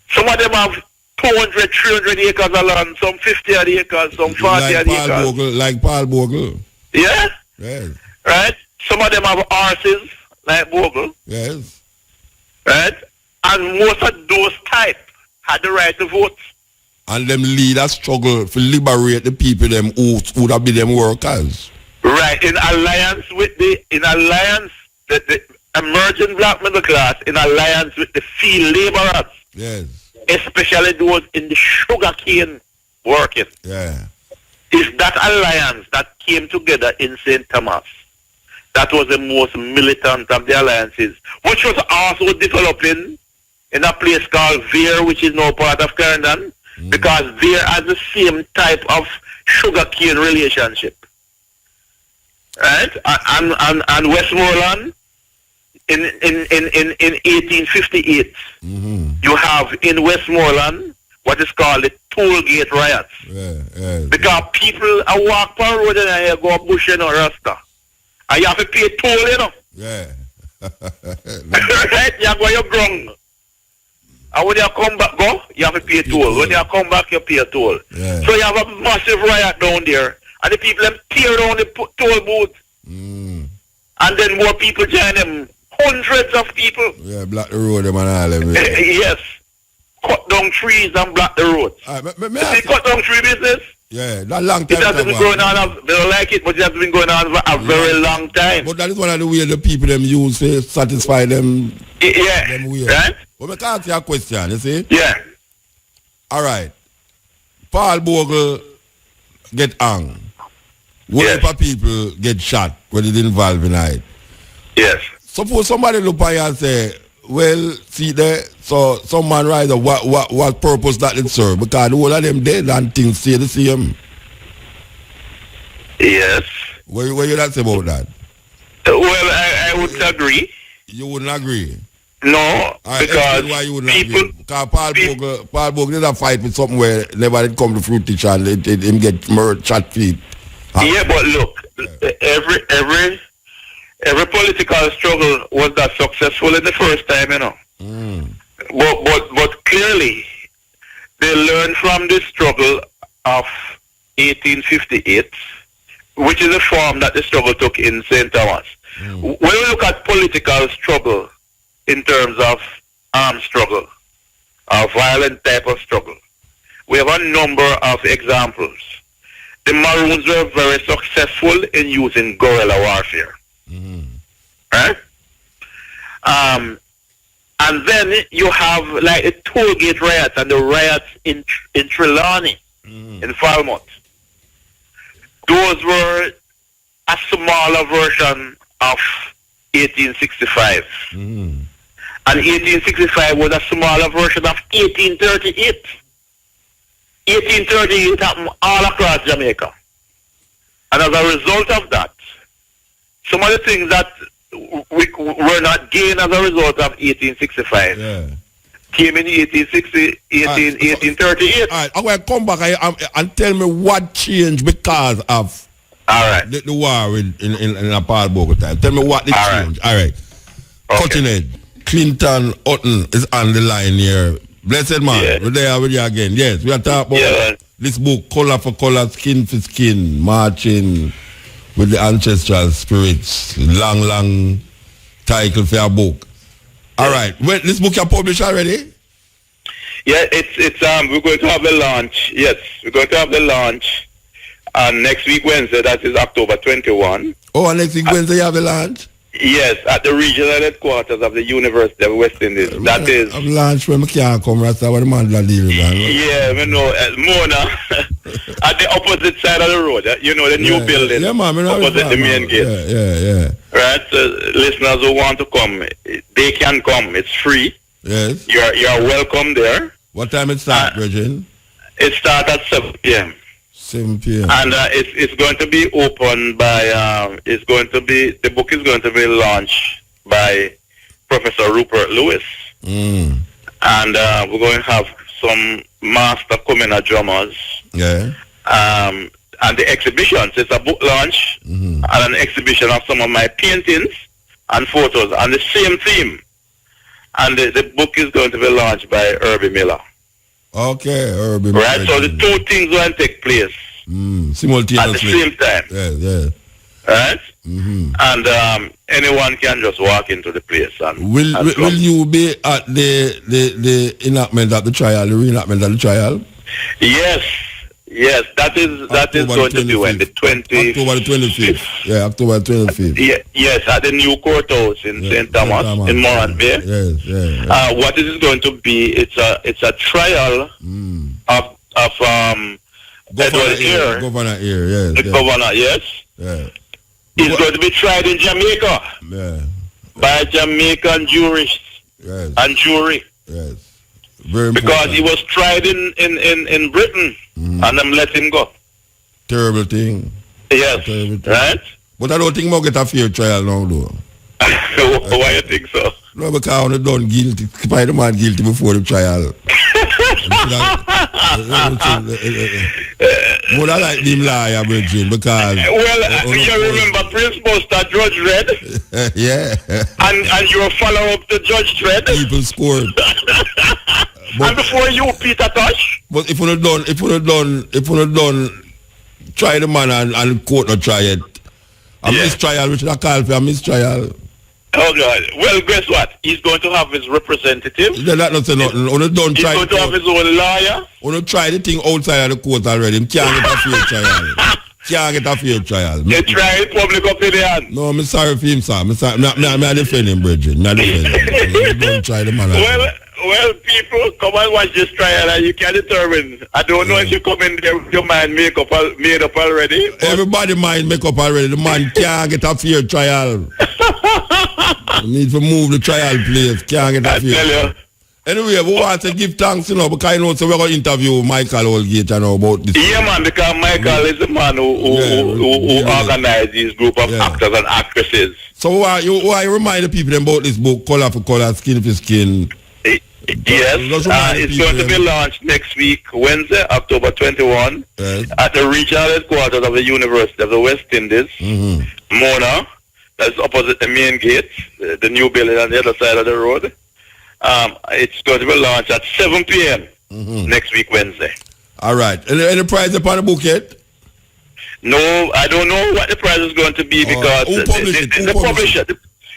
Some of them have 200, 300 acres of land, some 50 acres, some 40 acres. Like Paul Bogle. Yeah? Yes. Right? Some of them have horses, like Bogle. Yes. Right? And most of those type had the right to vote. And them lead a struggle to liberate the people them who would have been them workers. Right, in alliance with the emerging black middle class, in alliance with the field laborers. Yes. Especially those in the sugarcane working. Yeah. It's that alliance that came together in St. Thomas that was the most militant of the alliances, which was also developing in a place called Veer, which is now part of Clarendon, because Veer has the same type of sugarcane relationship. Right? And Westmoreland, in 1858, you have in Westmoreland what is called the toll gate riots. Yeah. Because people walk on the road and you go bush or Rasta. And you have to pay toll, Yeah. Right? You go your ground. And when you come back, you have to pay toll. When you come back, you pay a toll. Yeah. So you have a massive riot down there. And the people them tear down the toll booth. And then more people join them. Hundreds of people. Yeah, block the road them and all them. Yeah. Yes. Cut down trees and block the roads. Right, See, cut down tree business? yeah, that long time. It has been going on, they don't like it, but it has been going on for a very long time. But that is one of the ways the people them use to satisfy them. Yeah, them way. right? But I can ask you a question, you see? Yeah. All right. Paul Bogle get hung. What Yes. type of people get shot when it involved in it? Yes. Suppose somebody look at you and say, well, see there, so some man rise up, what purpose that it serve? Because all of them dead and things stay the same. Yes. What you not say about that? Well, I would agree. You wouldn't agree? No, All right, because explain why you wouldn't people, agree. Because Paul Bogle did a fight with something where never did come to fruit teacher and him get murdered, shot feet. yeah, but look, every political struggle was not successful in the first time, you know. But clearly, they learned from the struggle of 1858, which is the form that the struggle took in St. Thomas. When we look at political struggle in terms of armed struggle, a violent type of struggle, we have a number of examples. The Maroons were very successful in using guerrilla warfare. Right? And then you have like the toll gate riots and the riots in Trelawney, in Falmouth. Those were a smaller version of 1865. And 1865 was a smaller version of 1838. 1838 happened all across Jamaica. And as a result of that, some of the things that we were not gained as a result of 1865 came in 1860, 1838. All right, I'm going to come back and tell me what changed because of the war in Paul Bogle time. Tell me what changed. All right. Okay. Cutting Edge. Clinton Hutton is on the line here. Blessed man, we're there with you again. Yes, we are talking about this book, Color for Color, Skin for Skin, marching with the ancestral spirits. Long title for your book. All right, well, this book you published already? Yeah, it's we're going to have the launch. Yes, we're going to have the launch next week Wednesday. That is October 21. Oh, and next week Wednesday you have the launch? Yes, at the regional headquarters of the University of West Indies. That is. I'm launch when I can't come. That's what the man that deal with that. Yeah, we know. Mona, at the opposite side of the road. You know, the new building. Yeah, man. Opposite the main gate. Yeah. Right, so listeners who want to come, they can come. It's free. Yes. You're welcome there. What time it starts, Bridget? It starts at 7 p.m. 7 p.m. And it's going to be opened by, the book is going to be launched by Professor Rupert Lewis. And we're going to have some master Kumina drummers. Yeah. And the exhibitions, it's a book launch and an exhibition of some of my paintings and photos on the same theme. And the book is going to be launched by Herbie Miller. Okay, Herbie Miller. Right, so the two things will take place simultaneously at the same time. Yeah. Right? And anyone can just walk into the place. And will you be at the enactment of the trial, the reenactment of the trial? Yes, that is going to be when the 20th. October the 25th. Yeah, October the 25th. Yes, at the new courthouse in St. Thomas, in Morant Bay. Yes. What it is going to be, it's a trial of Governor Ear, yes. The governor, yes. Yeah. He's going to be tried in Jamaica. Yeah. By Jamaican jurists and jury. Yes. Very important. Because he was tried in Britain and them let him go. Terrible thing. Yes. Terrible thing. Right? But I don't think we'll get a fair trial now, though. Why you think so? No, because I done guilty. Spider-Man guilty before the trial. Would I like him liar, Bridget, because... Well, you remember Prince Buster, Judge Red? Yeah. And you follow up the Judge Red? People scored. And before you, Peter Tosh? But if we done, try the man and court not try it. A mistrial, which I call for a mistrial. Oh God! Well, guess what? He's going to have his representative. Yeah, that not say nothing. Don't He's try. going to have his own lawyer. Don't try the thing outside of the court already. Him can't get a fair trial. Can't get a fair trial. They try public opinion. No, I'm sorry for him, sir. I'm defend him, Bridget. I'm defend him. Don't try the man. Well, people, come and watch this trial and you can determine. I don't know if you come in there with your mind made up already. Everybody mind make up already. The man can't get a fair trial. You need to move the trial place. Can't get a fair trial. Anyway, we want to give thanks, because I know so we're going to interview Michael Holgate about this. Yeah, man, because Michael is the man who organized this group of actors and actresses. So why you remind the people about this book, Color for Color, Skin for Skin? Yes, it's going to be launched next week, Wednesday, October 21, at the regional headquarters of the University of the West Indies, Mona. That's opposite the main gate, the new building on the other side of the road. It's going to be launched at 7 p.m. Next week, Wednesday. All right. Any price upon the book yet? No, I don't know what the price is going to be because the publisher,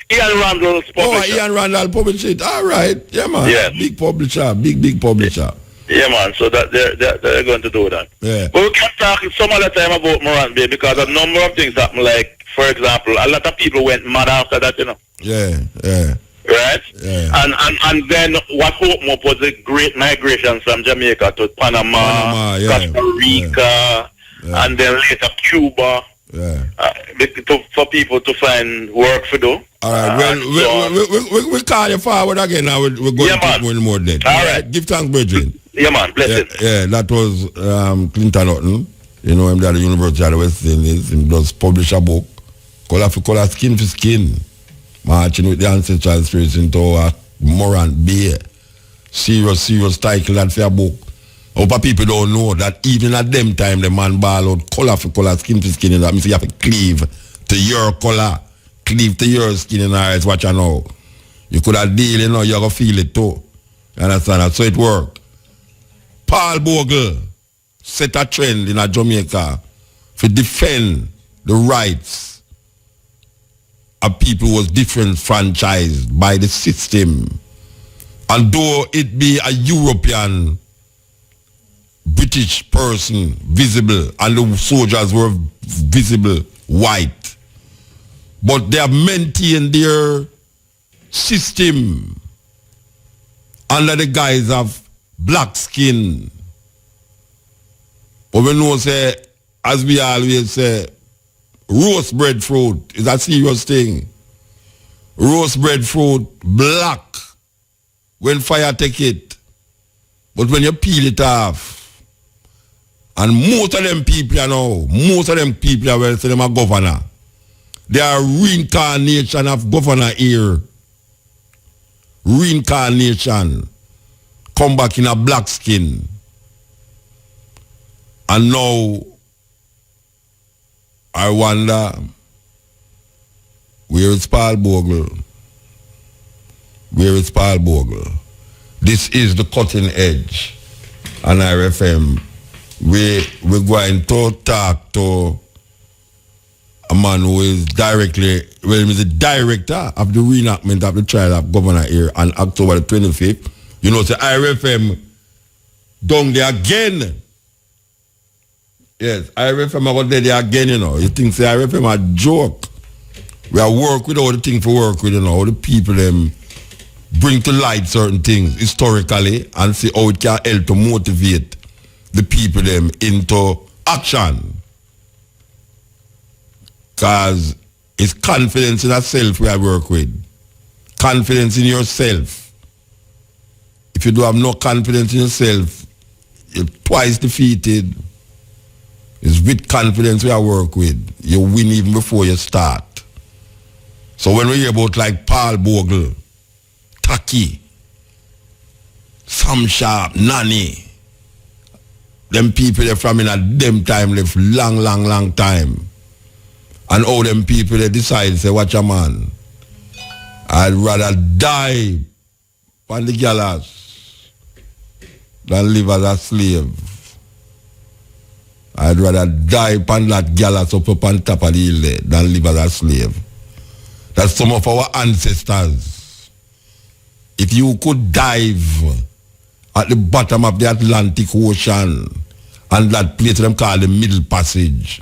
Ian Randall's publisher. Oh, Ian Randall published it. All right. Yeah, man. Yeah. Big publisher. Big publisher. Yeah, man. So that they're going to do that. Yeah. But we can talk some other time about Morant because a number of things happen. Like, for example, a lot of people went mad after that, Yeah. Right? Yeah. And then what opened up was the great migration from Jamaica to Panama, Costa Rica, and then later Cuba. Yeah. For people to find work to do. All right. We call you forward again now. We're going to take more dead. All right. Give thanks, Bridget. Yeah, man. Bless it. Yeah, that was Clinton Hutton. Him at the University of the West Indies. He does publish a book, Color for Color, Skin for Skin. Marching with the ancestral spirits into a Morant Bay. Serious title that for a book. Hope people don't know that even at them time the man ball out color for color, skin for skin, and that means you have to cleave to your color, cleave to your skin and eyes. Watch you know. You could have deal, you're gonna feel it too. You understand that? So it worked. Paul Bogle set a trend in Jamaica to defend the rights of people who was disenfranchised by the system. And though it be a European British person visible and the soldiers were visible white, but they have maintained their system under the guise of black skin. But we know, say, as we always say, roast breadfruit is a serious thing. Roast breadfruit black when fire take it, but when you peel it off. And most of them people are well, say them are governor. They are reincarnation of governor here. Reincarnation. Come back in a black skin. And now, I wonder, where is Paul Bogle? Where is Paul Bogle? This is the cutting edge on RFM. We're going to talk to a man who is he's the director of the reenactment of the trial of Governor here on October the 25th. You know, the IRFM down there again. Yes, IRFM are there again, You think the IRFM are a joke. We are work with all the things for work with, all the people them bring to light certain things historically and see how it can help to motivate the people them into action. Because it's confidence in yourself we work with. Confidence in yourself. If you don't have no confidence in yourself, you're twice defeated. It's with confidence we work with. You win even before you start. So when we hear about like Paul Bogle, Taki, Sam Sharp, Nani, them people they from in a them time live long time. And all them people they decide say, watch a man, I'd rather die on the gallows than live as a slave. I'd rather die upon that gallows up on top of the hill there than live as a slave. That's some of our ancestors. If you could dive at the bottom of the Atlantic Ocean and that place them call the Middle Passage,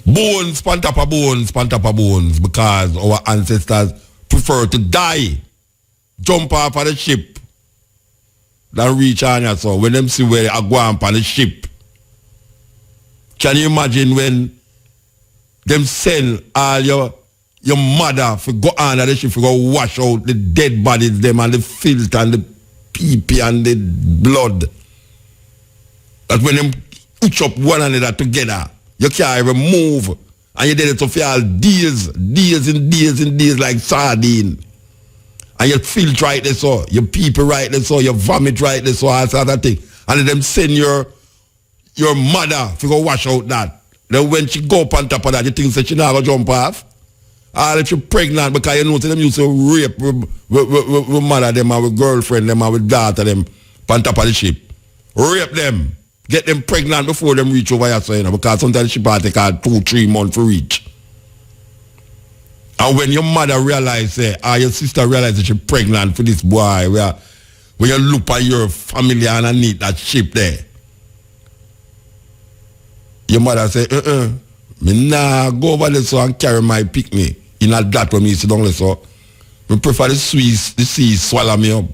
bones, pan top of bones, because our ancestors prefer to die, jump off of the ship, than reach on your so when them see where they are going on the ship. Can you imagine when them send all your mother for go on the ship for go wash out the dead bodies them and the filth and the pee and the blood? That when them each up one another together, you can't even move. And you did it to feel days like sardine. And you feel right there so, you people right there so, you vomit right there so, all sort of thing. And then them send your mother to go wash out that. Then when she go up on top of that, you think that she not going to jump off? Or if she's pregnant, because you know them used to rape with mother them and with girlfriend them and with daughter them on top of the ship. Rape them. Get them pregnant before them reach over here, so, you know, because sometimes the ship take 2-3 months to reach. And when your mother realizes, or your sister realizes she's pregnant for this boy, when you look at your family underneath that ship there, your mother say, me nah go over there so and carry my picnic. In that when me sit down there so. Me prefer the sea swallow me up.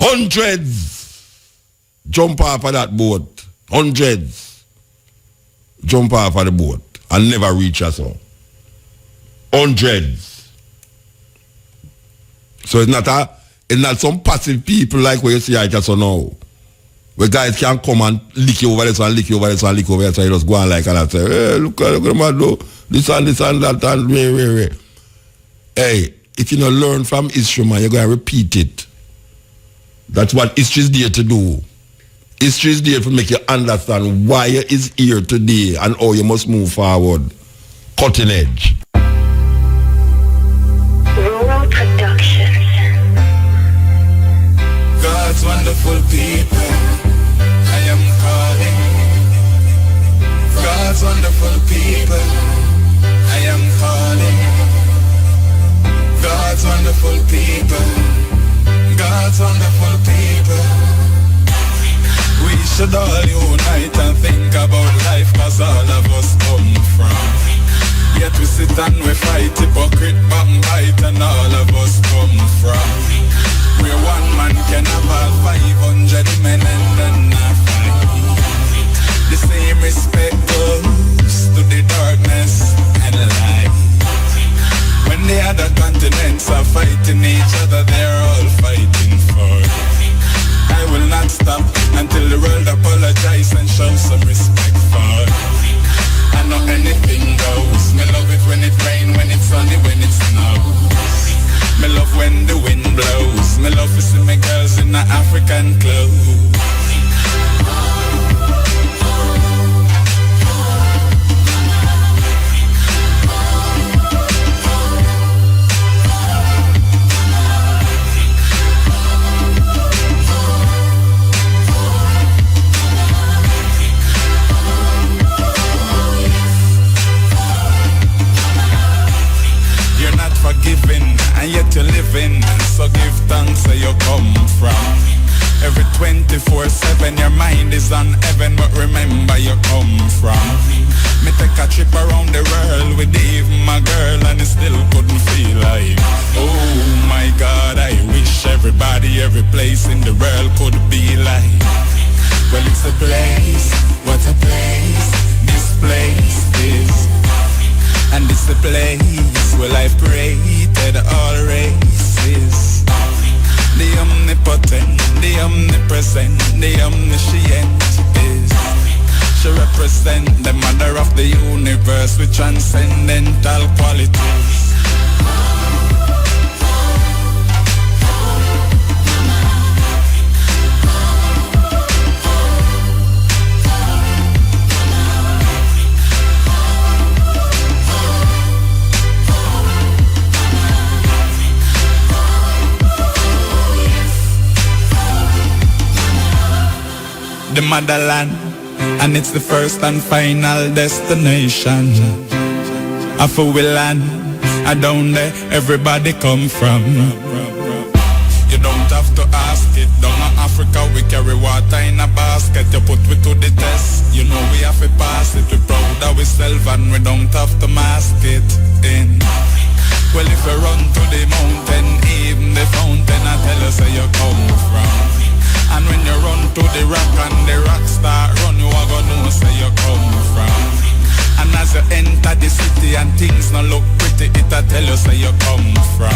Hundreds jump off of that boat. Hundreds jump off of the boat and never reach us all. Hundreds. So it's not some passive people like what you see I just now. Where guys can come and lick you over this and lick you over this and lick over this and you just go on like and say, hey, look at man do this and that and where. Hey, if you don't learn from history, man, you're going to repeat it. That's what history is there to do. History is there to make you understand why you is here today and how you must move forward. Cutting edge. Rural Productions. God's wonderful people, I am calling. God's wonderful people, I am calling. God's wonderful people, God's wonderful people. We should all unite and think about life, cause all of us come from. Yet we sit and we fight, hypocrite, backbite, and all of us come from. Where one man can have all 500 men and then a fight. The same respect goes to the darkness and light. When the other continents are fighting each other, they're all fighting for. I will not stop until the world apologize and show some respect for. I know anything goes. Me love it when it rain, when it's sunny, when it snows. Me love when the wind blows. Me love to see my girls in the African clothes. Forgiven and yet you're living, so give thanks where you come from. Every 24/7 your mind is on heaven, but remember you come from. Me take a trip around the world with even my girl and it still couldn't feel like. Oh my God, I wish everybody, every place in the world could be like. Well, it's a place, what a place, this place is. And it's the place where life created all races. The omnipotent, the omnipresent, the omniscient is. She represent the mother of the universe with transcendental qualities. the motherland, and it's the first and final destination. I for we land, I down there everybody come from. You don't have to ask it. Down in Africa we carry water in a basket. You put we to the test. You know we have to pass it. We proud of ourselves and we don't have to mask it in. Well, if you run to the mountain, even the fountain, I tell us where you come from. And when you run to the rock and the rock start run, you are gonna know where you come from. And as you enter the city and things not look pretty, it'll tell us where you come from.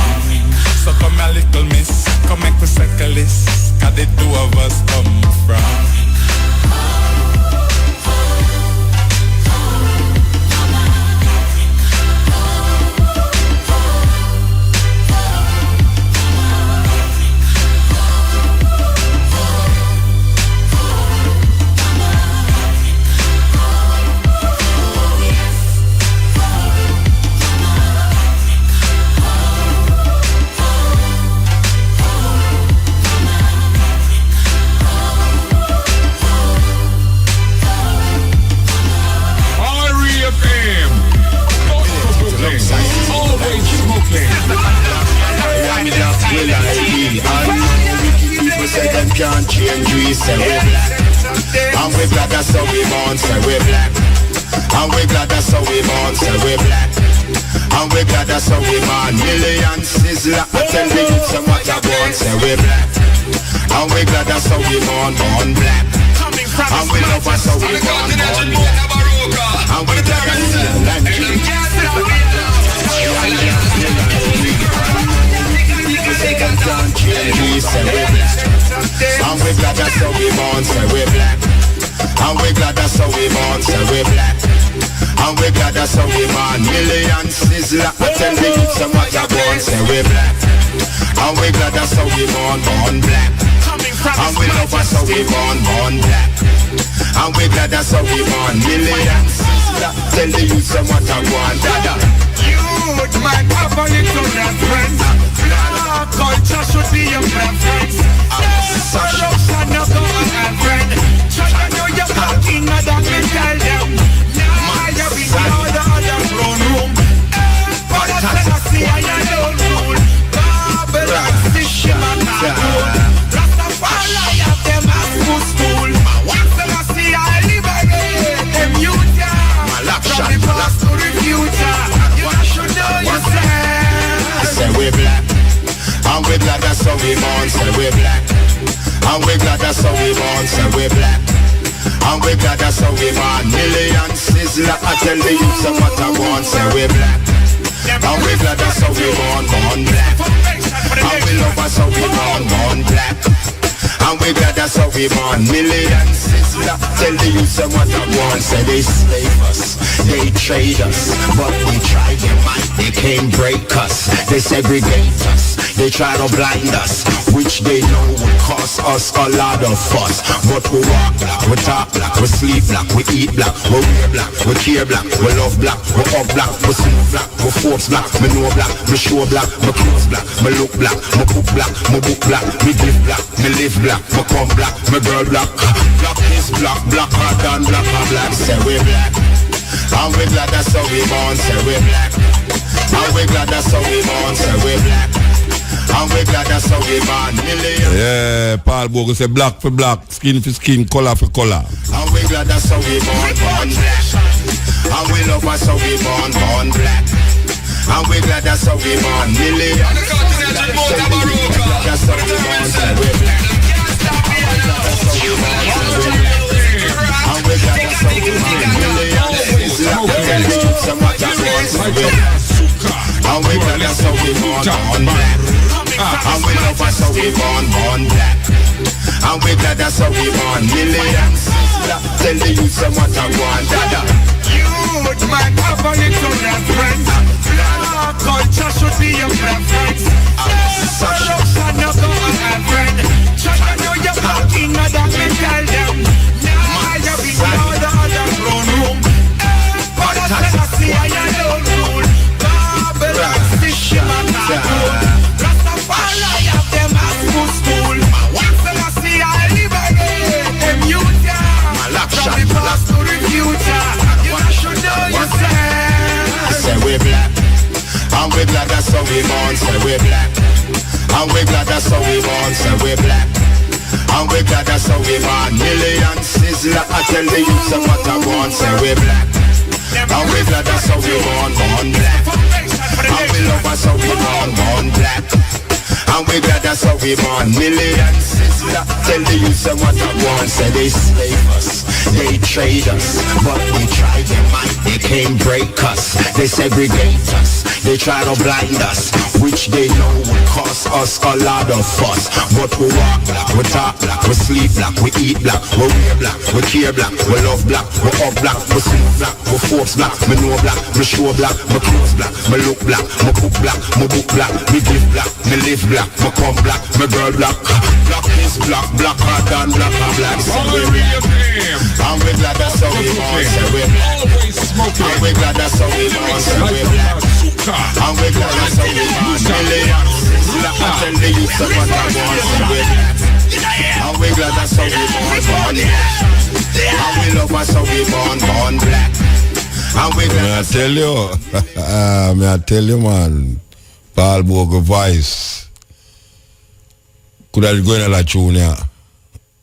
So come a little miss, come make me circle this, 'cause the two of us come from. Can't change, we say we're black. And we're glad that's how we born, say we're black. And we're glad that's how we born, say we're black. And we're glad that's how we born. Millions sizzler, I tell the youth some what I born, say we're black. And we're glad that's how we born black. And we love us how we born black. And we're glad that's how we can't change, we say we're black. And we're glad that's how we born, say we're black. And we're glad that's how we born, say we're black. And we're glad that's how we born. Millions sizzler, I tell the youth some what I born, say we're black. And we're glad that's how we born black. And we love us how we born black. And we're glad that's how we born. Millions sizzler, tell the youth some what I want, dada. Youth might have a little reference. Culture should be your preference. Corruption no go on, friend. I know you're talking, other men tell them. Now you're in the other throne room. But I see I don't rule. Babylon, system and control. Rastafari have them as school. I see I liberate them youth. From the past to the future. You should know yourself. I say we're black. And we're glad that's how we born, say we're black. And we're glad that's how we born, say we're black. And we're glad that's how we born. Millions sizzler, I tell the youth some what I want, say we're black. And we're glad that's how we born black. And we love us how we born black. And we're glad that's how we born. Millions sizzler, tell the youth some what I want, say they slave us, they trade us, but we try them, they can't break us, they segregate us. They try to blind us, which they know will cost us a lot of fuss. But we walk black, we talk black, we sleep black, we eat black, we wear black, we care black, we love black, we up black, we smoke black, we force black, me know black, me show black, me close black, me look black, me cook black, me book black, me give black, me live black, me come black, me girl black. Black is black, blacker than black and black, say we black. And we glad that's how we born, say we black. And we glad that's how we born, say we black. And we glad that's how we born. Yeah, Paul Bogle say black for black, skin for skin, color for color. And we glad that's how we born black. And we love us how we born black. And we glad that's how we born millions. That's how we born, say we black. And we glad that's how we born millions. And we glad that's how we born black. And we love us how we born black. And we glad that's how we born millions. Tell the youth some what I want, dada. Youth might have a little reference. Culture should be your preference. Corruption no go on, friend. I know you're talking, other men tell them. Now you're in the other throne room. But I see I don't rule. Babylon, system and control. Rastafari have them as school. I see I liberate them youth. black. And we glad that's how we born, say we black. And we glad that's how we born, say we black. And we glad that's how we born. Million sizzler, I tell the youth of what I want, say we black. And we glad that's how we born black. And we love us how we born black. And we glad that's how we born. Million sizzler, tell the youth of what I want, say they slave us, they trade us, but we try them and they can't break us. They segregate us, they try to blind us, which they know will cost us a lot of fuss. But we walk black, we talk black, we sleep black, we eat black, we wear black, we care black, we love black, we up black, we smoke black, we force black, me know black, me show black, me close black, me look black, me cook black, me book black, me give black, me live black, me come black, me girl black. Black is black, blacker than black and black. So we and we glad that's how we born, say we black. And we glad that's how we born, say we black. And we glad that's how we born. Millions, like I tell the youth of what I want, say we black. And we glad that's how we born black. And we love us how we born black. And we glad. I tell you, man, Paul Bogle voice could have gone in a tune, yeah.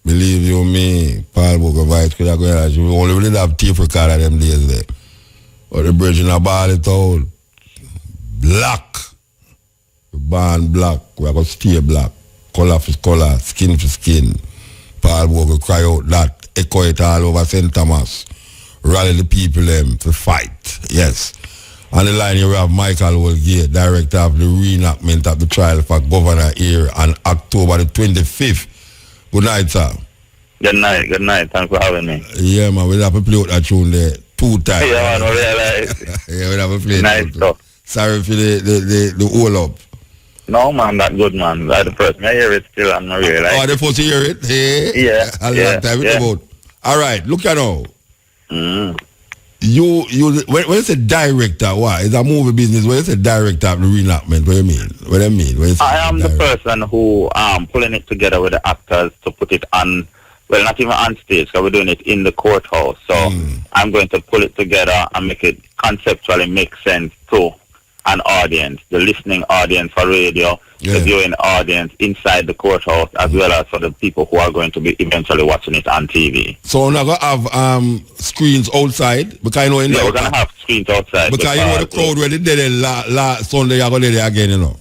Believe you me, Paul Bogle voice could have gone in a tune. We only really have tape recorder them days there. But the bridge in a ball it all. Black. Born black. We are going to stay black. Color for color. Skin for skin. Paul Bogle cry out that. Echo it all over St. Thomas. Rally the people them to fight. Yes. On the line here we have Michael Wolgate, director of the reenactment of the trial for governor here on October the 25th. Good night, sir. Good night. Thanks for having me. Yeah, man, we'll have to play out that tune there 2 times. Yeah, man, I realize. Yeah, we'll have to play nice it. Stuff. Sorry for the hold up. No, man, that good, man. That's the first. I hear it still, I'm not really like. Oh, the first you hear it? Hey? Yeah. A long time about. All right, look at now. You when you say director, what? It's a movie business. When you say director of the reenactment, what do you mean? What do you mean? I am the person who pulling it together with the actors to put it on, well, not even on stage, because we're doing it in the courthouse. So I'm going to pull it together and make it conceptually make sense to an audience, the listening audience for radio, the viewing audience inside the courthouse, as well as for the people who are going to be eventually watching it on TV. So we're not going to have screens outside? Because I know in we're going to have screens outside. Because you know the crowd where they did it last Sunday, you're going to do it again, you know?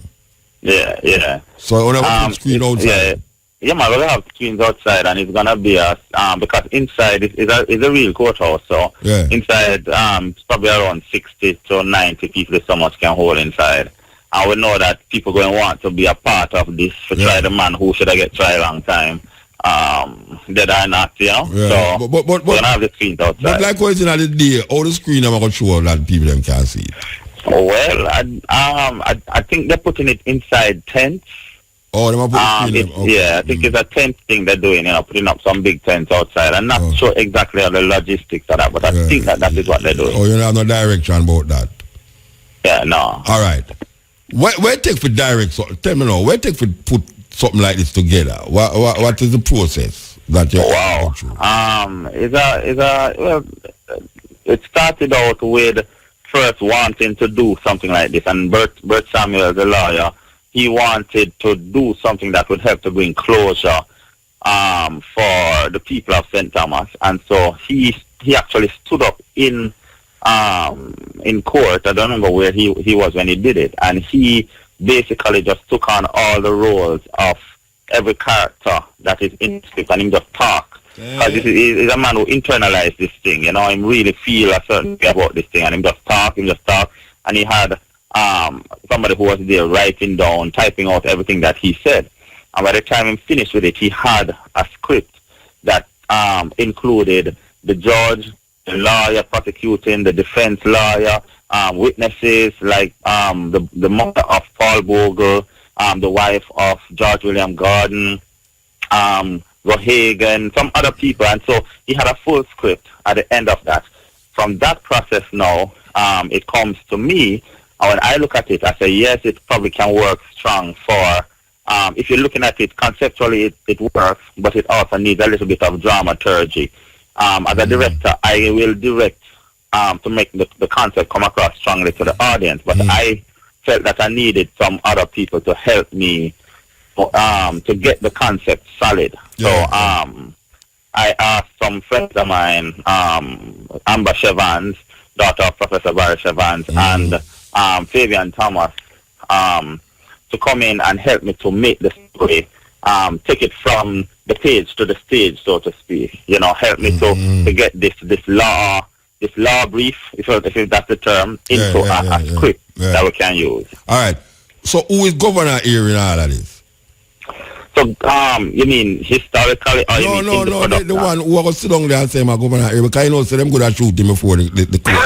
Yeah. So we're not going to have screen outside? Yeah, man, we're going to have screens outside, and it's going to be because inside is a real courthouse, so inside it's probably around 60 to 90 people so much can hold inside. And we know that people going to want to be a part of this to try the man who should have get tried a long time. Dead or not, you know? Yeah. So but we're going to have the screens outside. But like what is in the day, all the screen I'm going to show that people them can't see it? Well, I think they're putting it inside tents. Oh, they might put screen them. Okay. Yeah, I think it's a tent thing they're doing, you know, putting up some big tents outside. I'm not sure exactly how the logistics of that, but I think that is what they're doing. Oh, you don't have no direction about that? Yeah, no. All right. Where take for direct? So, tell me now. Where take for put something like this together? What is the process that you're going through? Well, it started out with first wanting to do something like this, and Bert Samuel, the lawyer, he wanted to do something that would help to bring closure for the people of St. Thomas, and so he actually stood up in court. I don't remember where he was when he did it, and he basically just took on all the roles of every character that is in the script, and him just talk. Because he's a man who internalized this thing, you know, him really feel a certain way about this thing, and him just talk, and he had somebody who was there writing down, typing out everything that he said. And by the time he finished with it, he had a script that included the judge, the lawyer prosecuting, the defense lawyer, witnesses like the mother of Paul Bogle, the wife of George William Gordon, Rohagan, some other people. And so he had a full script at the end of that. From that process now, it comes to me, and when I look at it, I say, yes, it probably can work strong for, if you're looking at it conceptually, it works, but it also needs a little bit of dramaturgy. As a director, I will direct to make the concept come across strongly to the audience. But I felt that I needed some other people to help me to get the concept solid. So I asked some friends of mine, Amber Chevans, daughter of Professor Barry Chevans, and Fabian Thomas, to come in and help me to make the story, take it from the page to the stage, so to speak. You know, help me to get this law brief, if that's the term, into a script that we can use. All right. So who is governor here in all of this? So, you mean historically, or you mean in the production? The one who was sit down there and say my governor here, because I know so them good at shooting before the court.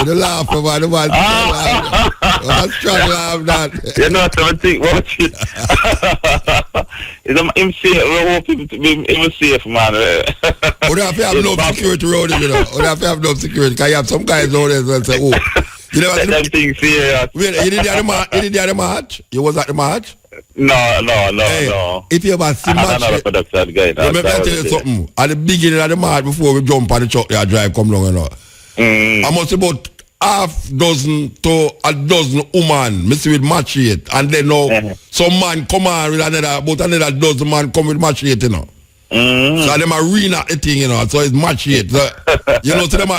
You laugh about the one. I'm trying to laugh that. You know something, watch it. I'm safe. We hope him to be safe, man. Would have to have no security around him, you know. Would have to have no security. Because you have some guys out there that say, oh, you never see them things serious. Wait, you did the match? You was at the match? No. If you ever see match, another production guy. Let me tell you something. At the beginning of the match, before we jump on the truck, you drive come along and all. I must about half dozen to a dozen women miss with match rate, and then now some man come on with another dozen man come with match rate, you know. So them arena the thing, you know, so it's match rate. So, you know, so them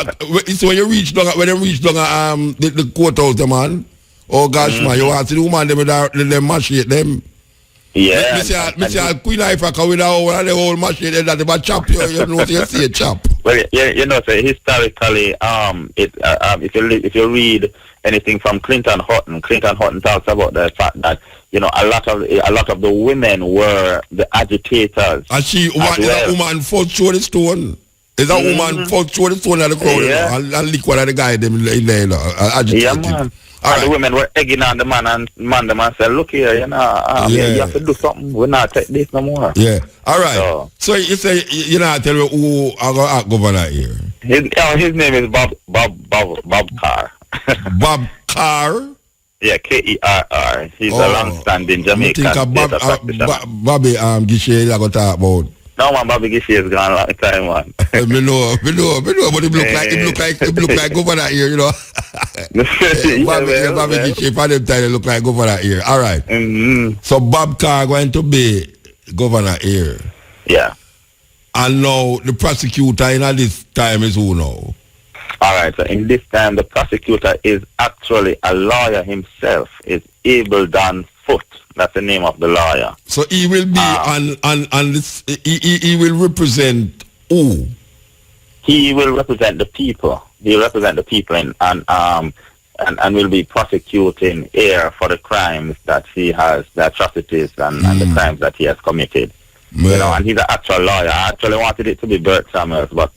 it's when you reach down the courthouse, the man. Oh gosh, man, you want to see the woman them with them match rate them. Yeah. Me say Queen Ifaka with the whole match rate that they chop you know, so you see a chop. Well, you know, so historically, if you read anything from Clinton Hutton talks about the fact that, you know, a lot of the women were the agitators. And is a woman first throw the stone. Is a woman first throw the stone at the crowd, you know, and lick one of the guy them in there, you know, agitating. Yeah, man. And the women were egging on the man and the man said, look here, you know, you have to do something. We're not take this no more. Yeah. All right. So you say, you know, tell me who are governor here. His name is Bob Carr. Bob Carr? Yeah, Kerr. He's a long-standing Jamaican. I think Bobby Gishe I got to talk about. No, man, Bobby Gishe is gone a long time, man. Me know, but it look like governor here, you know. Bobby Gishe, for them time, look like governor here. All right. So Bob Carr going to be governor here. Yeah. And now the prosecutor in this time is who now? All right, so in this time, the prosecutor is actually a lawyer himself. It's Abel Dan Foote. That's the name of the lawyer. So he will be on this. He will represent who? He will represent the people. He will represent the people and will be prosecuting Air for the crimes that he has, the atrocities and the crimes that he has committed. Yeah. You know, and he's an actual lawyer. I actually wanted it to be Bert Samuels, but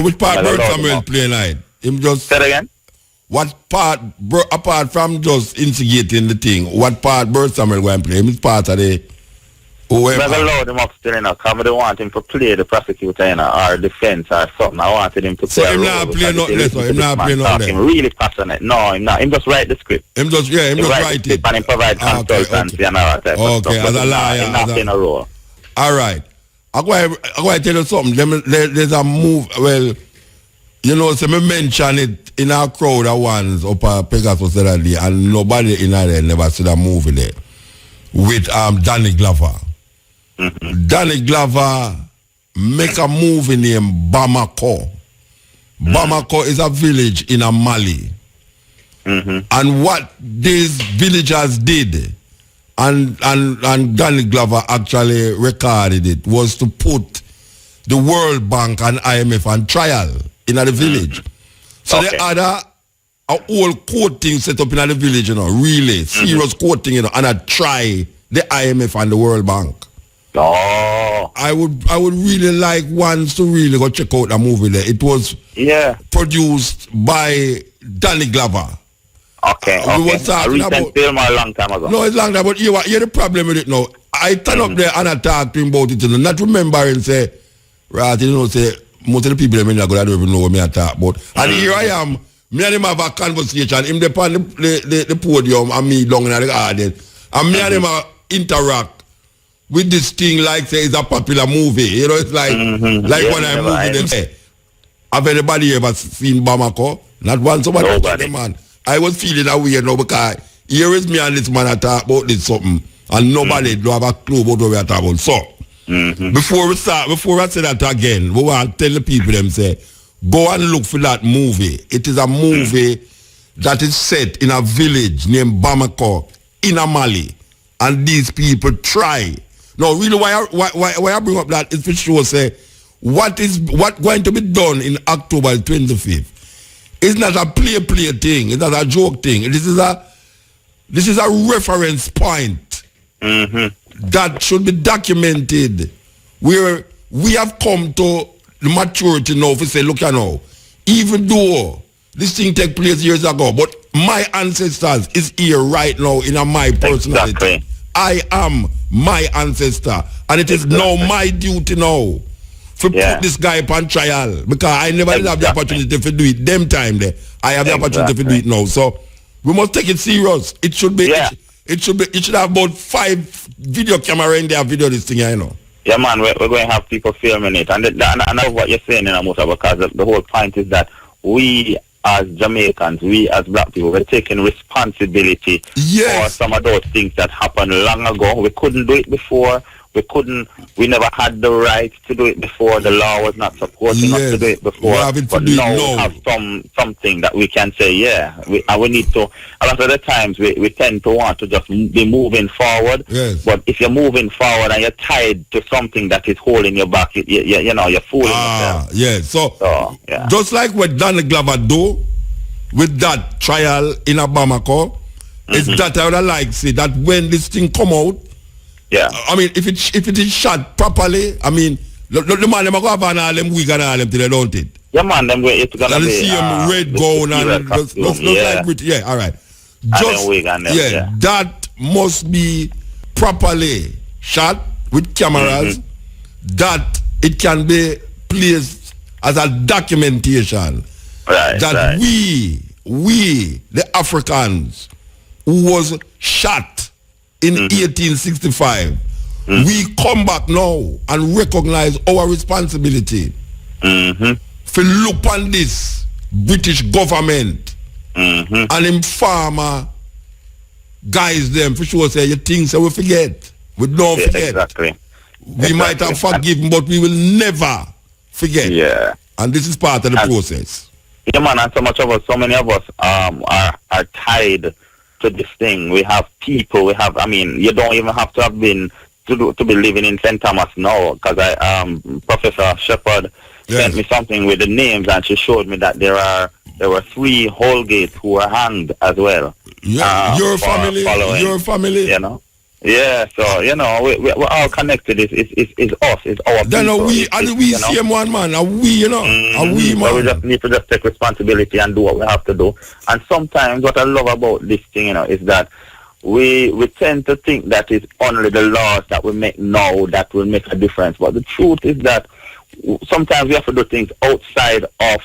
which part Bert Samuels play like? Him just say it again. What part, apart from just instigating the thing, what part Bert Samuel going to play? Him is part of the whoever. Never load him up still, you know, because I don't want him to play the prosecutor, you know, or defense or something. I wanted him to play. So him not play nothing less, him not play nothing. Really passionate. No, him not. Him just write the script. Him just write it. And him provide consultancy and all that type of stuff. As a lawyer. Him not playing a role. All right. I'm going to tell you something. There's a move, well, you know, so me mention it in our crowd at once up at Pegasus and nobody in there never see that movie there with Danny Glover. Danny Glover make a movie named Bamako. Bamako is a village in Mali. And what these villagers did, and Danny Glover actually recorded it, was to put the World Bank and IMF on trial in the village. So they had a whole court thing set up in the village, you know, really serious court thing, you know, and I try the IMF and the World Bank. I would really like ones to really go check out the movie there. It was produced by Danny Glover. We were talking about film a long time ago. No, it's long time, but hear the problem with it now. I turn up there and I talk to him about it, and not remembering say, right, you know, say most of the people I don't even know what me I talk about. And here I am, me and him have a conversation, him up on the podium and me down in the garden. And me and him interact with this thing like say it's a popular movie. You know, it's like when I movie them say. Have anybody ever seen Bamako? Not one. Somebody tell them, man. I was feeling that way now because here is me and this man I talk about this something and nobody do have a clue about what we are talking about. So before I say that again, we want to tell the people them say, go and look for that movie. It is a movie that is set in a village named Bamako in a Mali. And these people try. Now, really, why I bring up that is for sure say, what going to be done in October 25th? It's not a play thing. It's not a joke thing. This is a reference point that should be documented. Where we have come to the maturity now to say, look, even though this thing took place years ago, but my ancestors is here right now in my personality. Exactly. I am my ancestor, and it is now my duty now to put this guy upon trial because I never did have the opportunity to do it them time there. I have the opportunity to do it now. So we must take it serious. It should be it should have about 5 video camera in there video this thing, Yeah, man, we're going to have people filming it. And I know what you're saying, Musa, because the whole point is that we as Jamaicans, we as black people, we're taking responsibility for some of those things that happened long ago. We couldn't do it before. We never had the right to do it before. The law was not supporting us to do it before. But now we have something that we can say, we need to. A lot of the times we tend to want to just be moving forward. Yes. But if you're moving forward and you're tied to something that is holding you back, you're fooling yourself. Yeah. So just like what Danny Glover do with that trial in Bamako, is that I would like to say that when this thing come out, I mean, if it is shot properly, I mean, the man them go have on all them wig and all them till they don't it. Yeah, man, them it's gonna be see him red gown and like British. All right. Just that must be properly shot with cameras. That it can be placed as a documentation. That we the Africans who was shot in 1865, we come back now and recognize our responsibility for look on this British government and in farmer guys them for sure say you things we forget. We don't forget. We might have forgiven, but we will never forget. And this is part of the process. Yeah, man, and so many of us are tied to this thing. We have people, I mean, you don't even have to have been to be living in St. Thomas now, because Professor Shepherd sent me something with the names, and she showed me that there were 3 Holgates who were hanged as well. Your family, Yeah, so we're all connected. It's us, it's our then people. We same one man, we man. So we just need to just take responsibility and do what we have to do. And sometimes what I love about this thing, is that we tend to think that it's only the laws that we make now that will make a difference. But the truth is that sometimes we have to do things outside of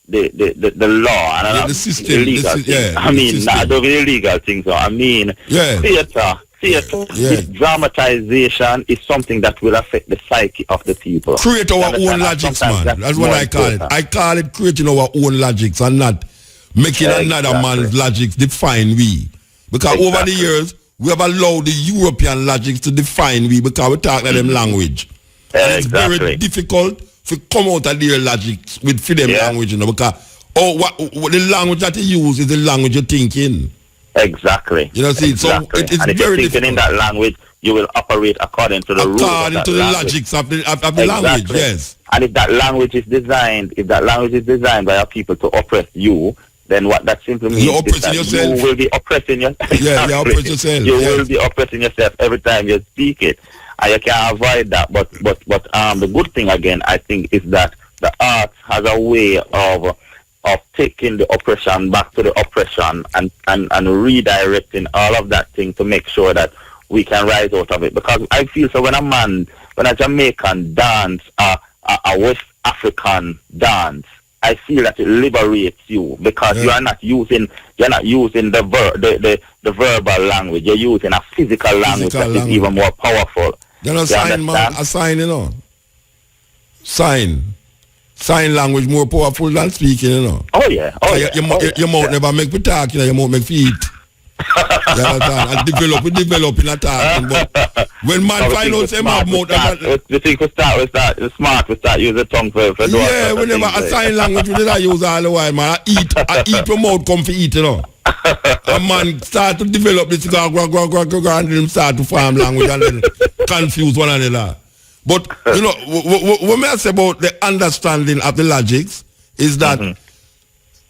the law and the system, illegal things. I mean, not the illegal things. I mean, theater. This dramatization is something that will affect the psyche of the people. Create our own logics, man. That's what I call it. I call it creating our own logics and not making another man's logics define we. Because over the years, we have allowed the European logics to define we because we talk them language. And it's very difficult to come out of their logic with them language, because what the language that you use is the language you're thinking. Exactly. So it's and very if you're thinking in that language, you will operate according to the rules. According to the logics of the language, yes. And if that language is designed by our people to oppress you, then what that simply means is that yourself. You will be oppressing yourself. Yeah, you oppress yourself. You will be oppressing yourself every time you speak it. And you can't avoid that. But the good thing again, I think, is that the art has a way of taking the oppression back to the oppression and redirecting all of that thing to make sure that we can rise out of it. Because I feel so when a Jamaican dance, a West African dance, I feel that it liberates you because you're not using the verbal language. You're using a physical language that is even more powerful. Then a sign, man. A sign, Sign. sign language more powerful than speaking, you know. Oh yeah. Oh yeah. Your mouth never make me talk, you know, your mouth make me eat. You understand? And develop in a talking. But when man find out say my mouth, we think we start smart, we start using tongue for yeah, we never a sign language we did use all the while, man. I eat your mouth come for eat, you know. A man start to develop this and then start to form language and then confuse one another. But you know, what may I say about the understanding of the logics is that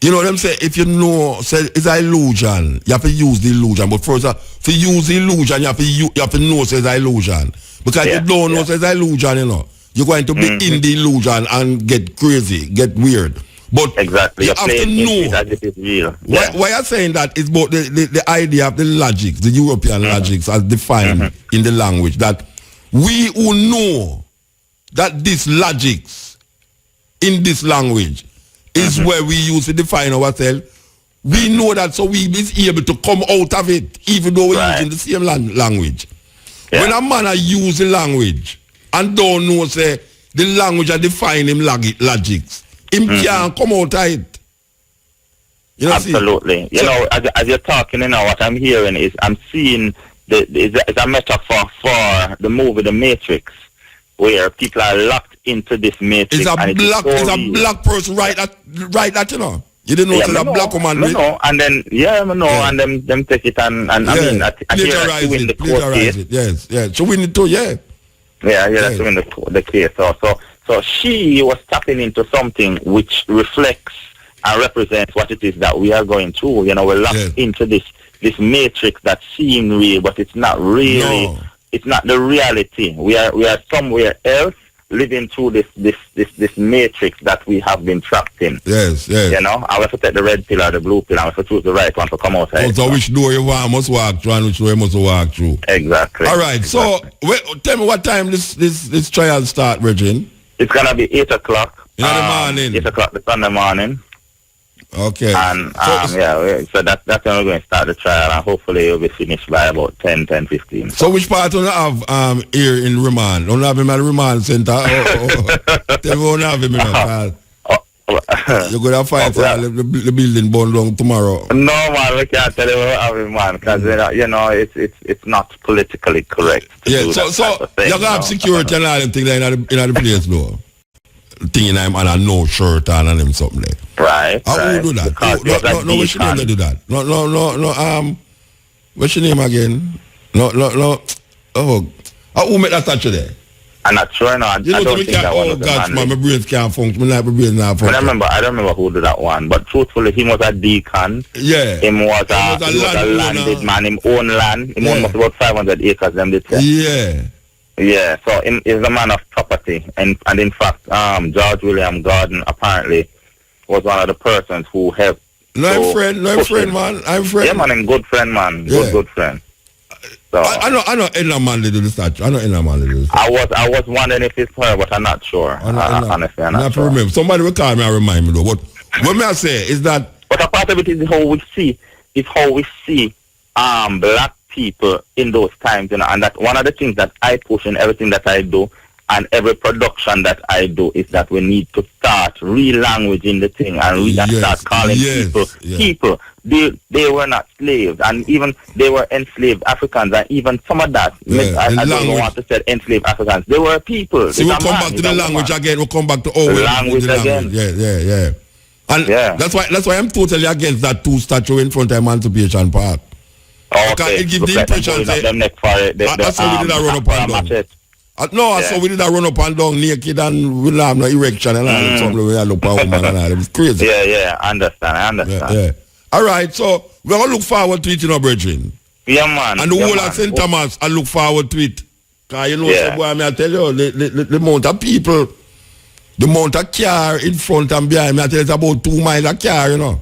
you know them say if you know say it's an illusion, you have to use the illusion. But first to use the illusion, you have to know say it's an illusion. Because you don't know say it's an illusion, you know, you're going to be in the illusion and get crazy, get weird. But exactly, you have to know that it is real. why I'm saying that is about the idea of the logics, the European logics as defined in the language, that we who know that this logics in this language is where we use to define ourselves, we know that, so we be able to come out of it even though we're using the same language. When a man use the language and don't know say the language that define him logics, him can't come out of it. You know, absolutely. You know, as you're talking, you know, what I'm hearing is I'm seeing it's a metaphor for the movie The Matrix, where people are locked into this matrix. It's a black person right that, you know. You didn't know it's a black woman. No, and then and them take it and I mean I hear the court case. Yes. So we need to that's in the case. So she was tapping into something which reflects and represents what it is that we are going through. You know, we're locked into this matrix that seems real, but it's not really. No. It's not the reality. We are somewhere else, living through this matrix that we have been trapped in. Yes. You know, I have to take the red pill or the blue pill, I have to choose the right one to come outside. So which door you want must walk through and which door you must walk through. Exactly. All right. Exactly. So tell me what time this trial start, Virgin? It's gonna be 8 o'clock. In the morning. 8 o'clock the Sunday morning. Okay. And so that's when we're going to start the trial, and hopefully it'll be finished by about 10:15. So which part do you have here in Remand? Don't have him at the Remand Center? Tell me don't have him in you're going to fight the building burn down tomorrow. No, man, we can't tell you we have him, man, because you know it's not politically correct. Yeah, so you're going to have security and all them things in the place, though. Thing in him and a no shirt on and him something there. Right. Who do that? No, what's your name that do that? No, what's your name again? No. Oh, who made that statue there? I'm not sure, no. I don't think that one was the man. My brain can't function. My brain not function. I don't remember who did that one, but truthfully, he was a deacon. Yeah. He was a landed man. Him own land. He owned about 500 acres, them did say. Yeah. Yeah, so he's a man of property, and in fact, George William Gordon apparently was one of the persons who helped. I'm friend, man. I'm friend. Yeah, man, and good friend, man. Yeah. Good friend. So I know any man they do the statue. I was wondering if it's her, but I'm not sure. Honestly, I'm not sure. Remember. Somebody will call me and remind me though. But what may I say is that. But a part of it is how we see black people in those times, you know, and that one of the things that I push in everything that I do and every production that I do is that we need to start re-languaging the thing and start calling people. They were not slaves, and even they were enslaved Africans, and even some of that, I don't want to say enslaved Africans, they were people. So we'll come back to the language again, we'll come back to language again. Yeah. And that's why I'm totally against that two statue in front of Emancipation Park. Okay. It gives the impression that's how we did a run up and down. I saw we did a run up and down naked and we have no erection and all something we look for a woman and all. It was crazy. Yeah, I understand. Yeah. All right, so we're going to look forward to it, you know, brethren. Yeah, man. And the whole of St. Thomas, I look forward to it. Because you know, boy, I tell you, the amount of people, the amount of car in front and behind me, I tell you, it's about 2 miles of car, you know.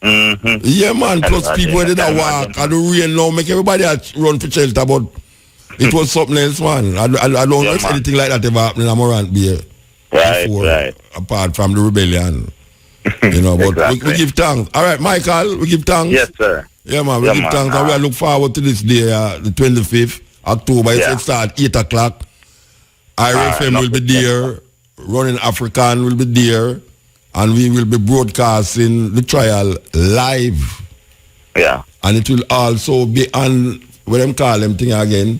Mm-hmm. Yeah, man, plus people did that walk and the rain now make everybody run for shelter, but it was something else, man. I don't know if anything like that ever happened in Morant Bay before, apart from the rebellion. You know, but we give thanks. All right, Michael, we give thanks. Yes, sir. Yeah, man, we give thanks. And we look forward to this day, the 25th October. It starts 8 o'clock. IRFM will be there. running African will be there, and we will be broadcasting the trial live. Yeah. And it will also be on, what them call them thing again,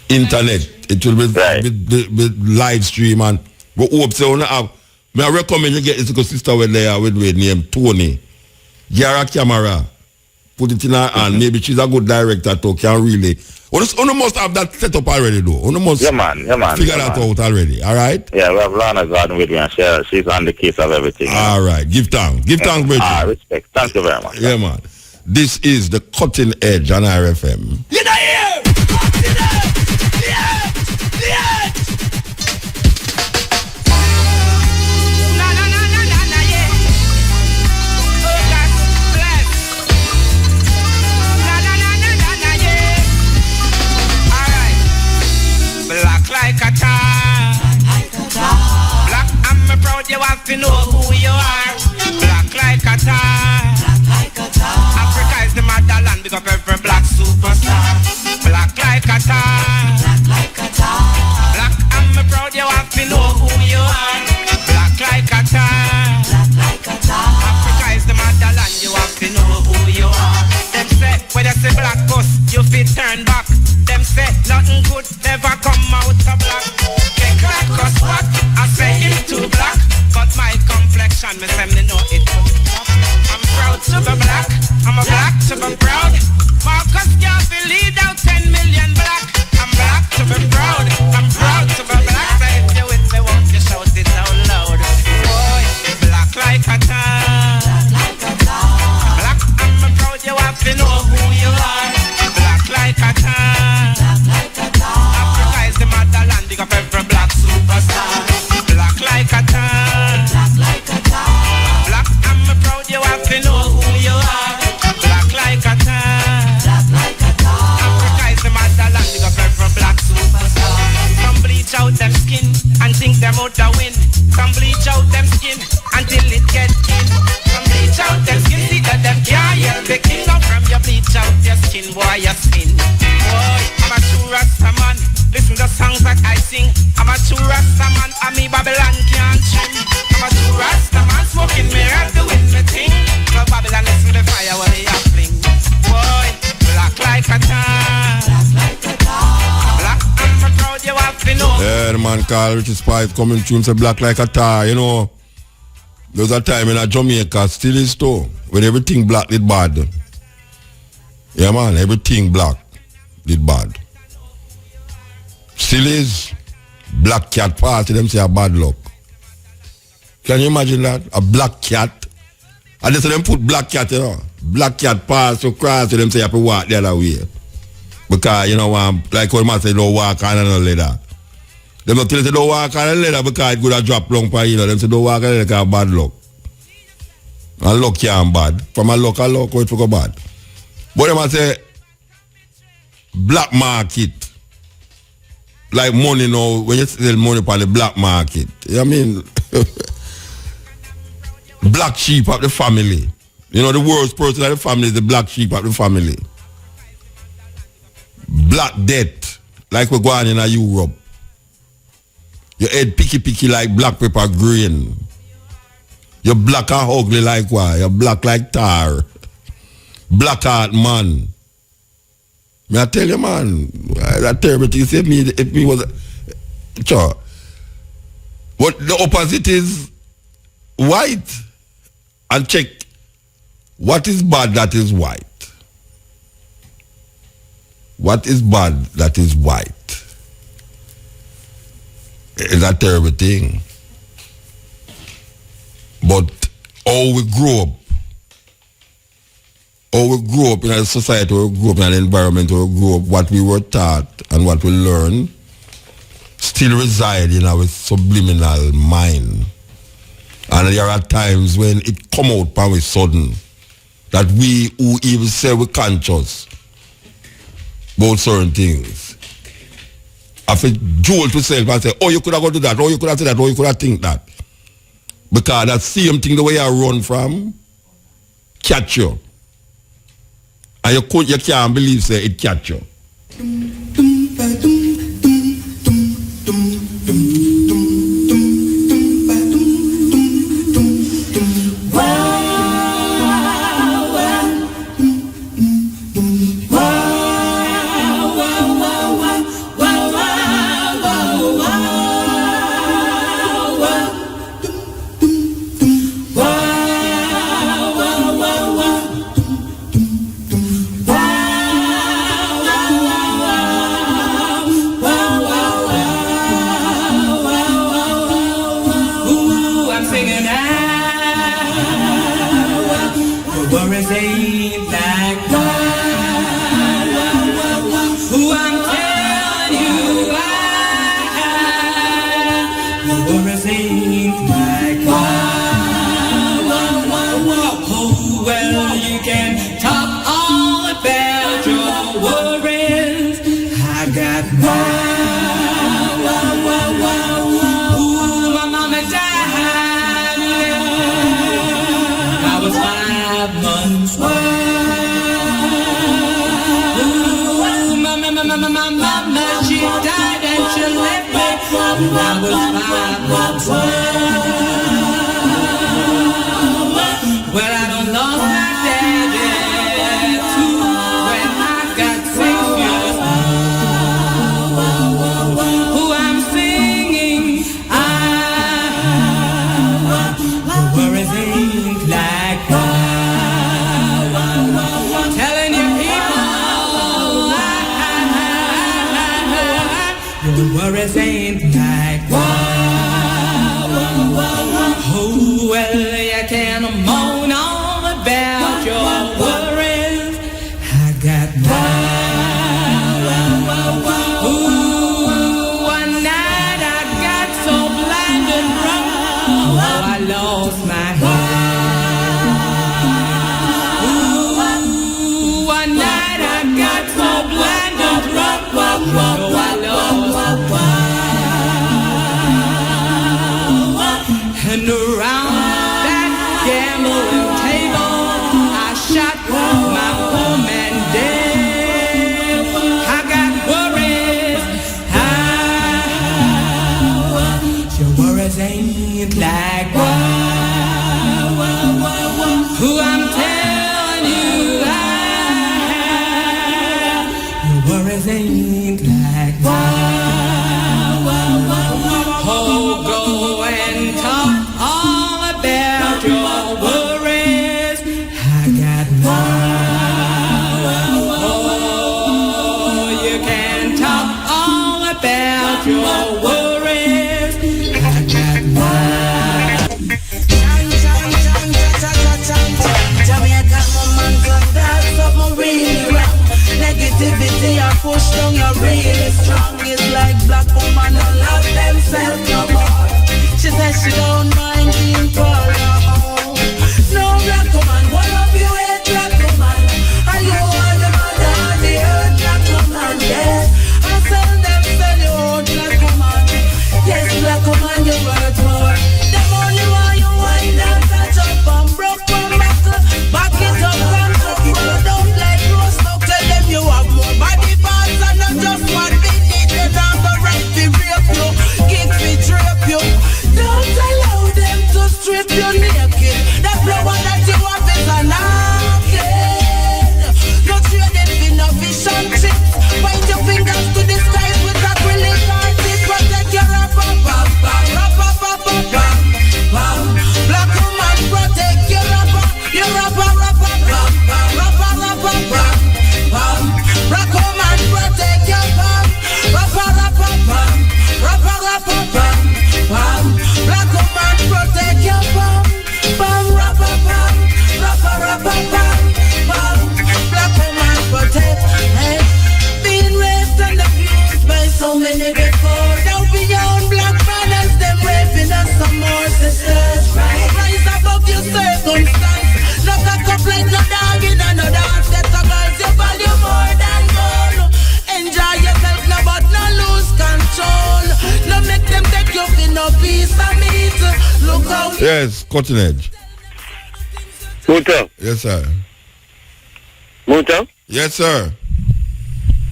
internet. It will be, Right. be live stream, and we hope so. I recommend you get this sister with there with name Tony. Get her a camera, put it in her hand. Maybe she's a good director too, can really. You must have that set up already though. You must figure that out already, all right? Yeah, we have Lana Garden with me, and she's on the case of everything. All right, give thanks. Give thanks, Bridget. Respect. Thank you very much. Yeah, man. This is the Cutting Edge on RFM. You know here! Like a tar. Black, I'm proud you have to know who you are. Black like a tar. Africa is the motherland, big up every black superstar. Black like a tar. Black, I'm proud you have to know who you are. Black like a tar. Africa is the motherland, you have to know who you are. Them say, when you say black bus, you fit turn back. Them say, nothing good never come out of black. They crack us what? I say him too black. But my complexion, me say me know it. I'm proud to be black. I'm a black to be proud. Marcus can't be lead out 10 million black. I'm black to be proud. I'm proud to be black. Say if you with me, won't you shout it out loud? Boy, black like a tar. Black, I'm proud you have to know who you are. Black like a tar. Africa is the motherland, big up every black superstar. Black like a tar. Black, I'm proud you have to know who you are. Black like a tar. Africa is the motherland, big up every black superstar. Some bleach out them skin and think them out the win. Some bleach out them skin until it get in. Some bleach out them skin, see that them can't hear the king. Now from your bleach out your skin, boy, your skin. Boy, I'm a true Rasta man. Listen to songs that I sing. I'm a true Rasta man, and me Babylon can't trim. I'm a true Rasta man, smoking me right doing me thing. So Babylon listen to the fire where they are fling. Boy, black like a tar. Black, I'm proud you have to know. Yeah, the man called Richie Spice coming through and say black like a tar, you know. There was a time in Jamaica, still is too, when everything black did bad. Yeah, man, everything black did bad. Still is. Black cat party, them say a bad luck. Can you imagine that? A black cat. And they say them put black cat, you know. Black cat pass to cross, so them say you have to walk the other way. Because, you know, like what man say, don't walk on another leather. Them not tell you say don't walk on a leather because it could have dropped long for you know. Them say don't walk on a leather because bad luck. And luck can't bad. From a luck, it go bad. But them say black market. Like money now, when you sell money upon the black market. You know what I mean? Black sheep of the family. You know, the worst person of the family is the black sheep of the family. Black death, like we're going in Europe. Your head picky like black pepper green. You're black and ugly like what? You're black like tar. Black heart man. May I tell you, man, that terrible thing. If me was sure. But the opposite is white. And check what is bad that is white. What is bad that is white? It's a terrible thing. But how we grow up in a society, or we grow up in an environment, or we grow up, what we were taught and what we learn still reside in our subliminal mind. And there are times when it come out by sudden that we who even say we're conscious about certain things have to jolt to self and say, oh, you could have gone to that, oh, you could have said that, oh, you could have think that. Because that same thing, the way I run from, catch you. And you can't believe say it catch you. worries ain't like who I'm telling you, the worries ain't like oh, well, you can talk all about your worries. I got mine. Ooh, my mama died. I was 5 months old. Ooh, my mama, she died and she left me when I was 5 months old. Well, I done lost my daddy too when I got 6 years old. Who I'm singing, the worries ain't like telling you people, the worries ain't like oh, well, you can moan all about your worries. I got mine. Ooh, one night I got so blind and drunk, oh, I lost my head. Ooh, one night I got so blind and drunk, oh, I lost my head. And around that gambling table, I shot my poor man dead. I got worries. Your worries ain't like who I'm telling you. Your worries ain't like oh, go and talk all about your worries. I got mine. Oh, you can talk all about your worries. I got mine. Jamaica woman, cause that's something really wrong. Negativity I push down, you're really strong. It's like black woman don't love themselves no more. She says she don't mind being poor no. No black woman, what up you hate black woman? And you are the mother of the earth black woman, yes. I sell you out black woman. Yes, black woman, you worth more. The money why you wind up, touch up and broke from back it up and up. Roll down like rose smoke. Tell them you have more body parts and not just one minute. They don't go right to rape you, kick me, drape you. Don't allow them to strip you naked. The flower that you have is an arcade. No trading for no fish and chips. Point your fingers to the skies with acrylic artists. Protect your rapper, bam, bam, rapper, bam, bam, bam, bam. Black woman, protect your rapper, rapper, bam, bam, rapper, rapper, bam, bam. Black woman, protect your bam, rapper, rapper, bam, rapper, rapper, bam, bam. Black woman, protect your bam, bam, rapper, bam, rapper, rapper, bam, bam. Black woman, protect. Hey, being raped and abused by so many before. Now beyond black banners, them raping us some more sisters. Rise above your circumstance. Knock a cup like no dog in no dance. Get a girls, you value more than gold. Enjoy yourself, no but no lose control. No make them take you for no piece of meat. Look out. Yes, cutting edge. Muta. Yes, sir. Muta. Yes, sir.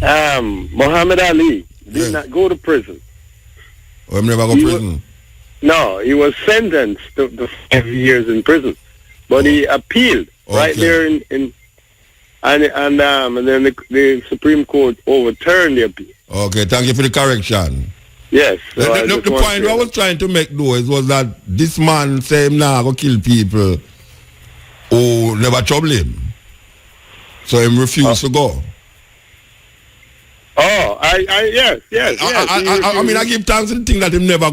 Muhammad Ali did not go to prison. Oh, him never go to prison? No, he was sentenced to 5 years in prison. But he appealed right there and then the Supreme Court overturned the appeal. Okay, thank you for the correction. Yes. So the point I was trying to make though was that this man say him now go kill people who never trouble him. So him refused to go. Oh, yes. I mean, I give thanks to the thing that him never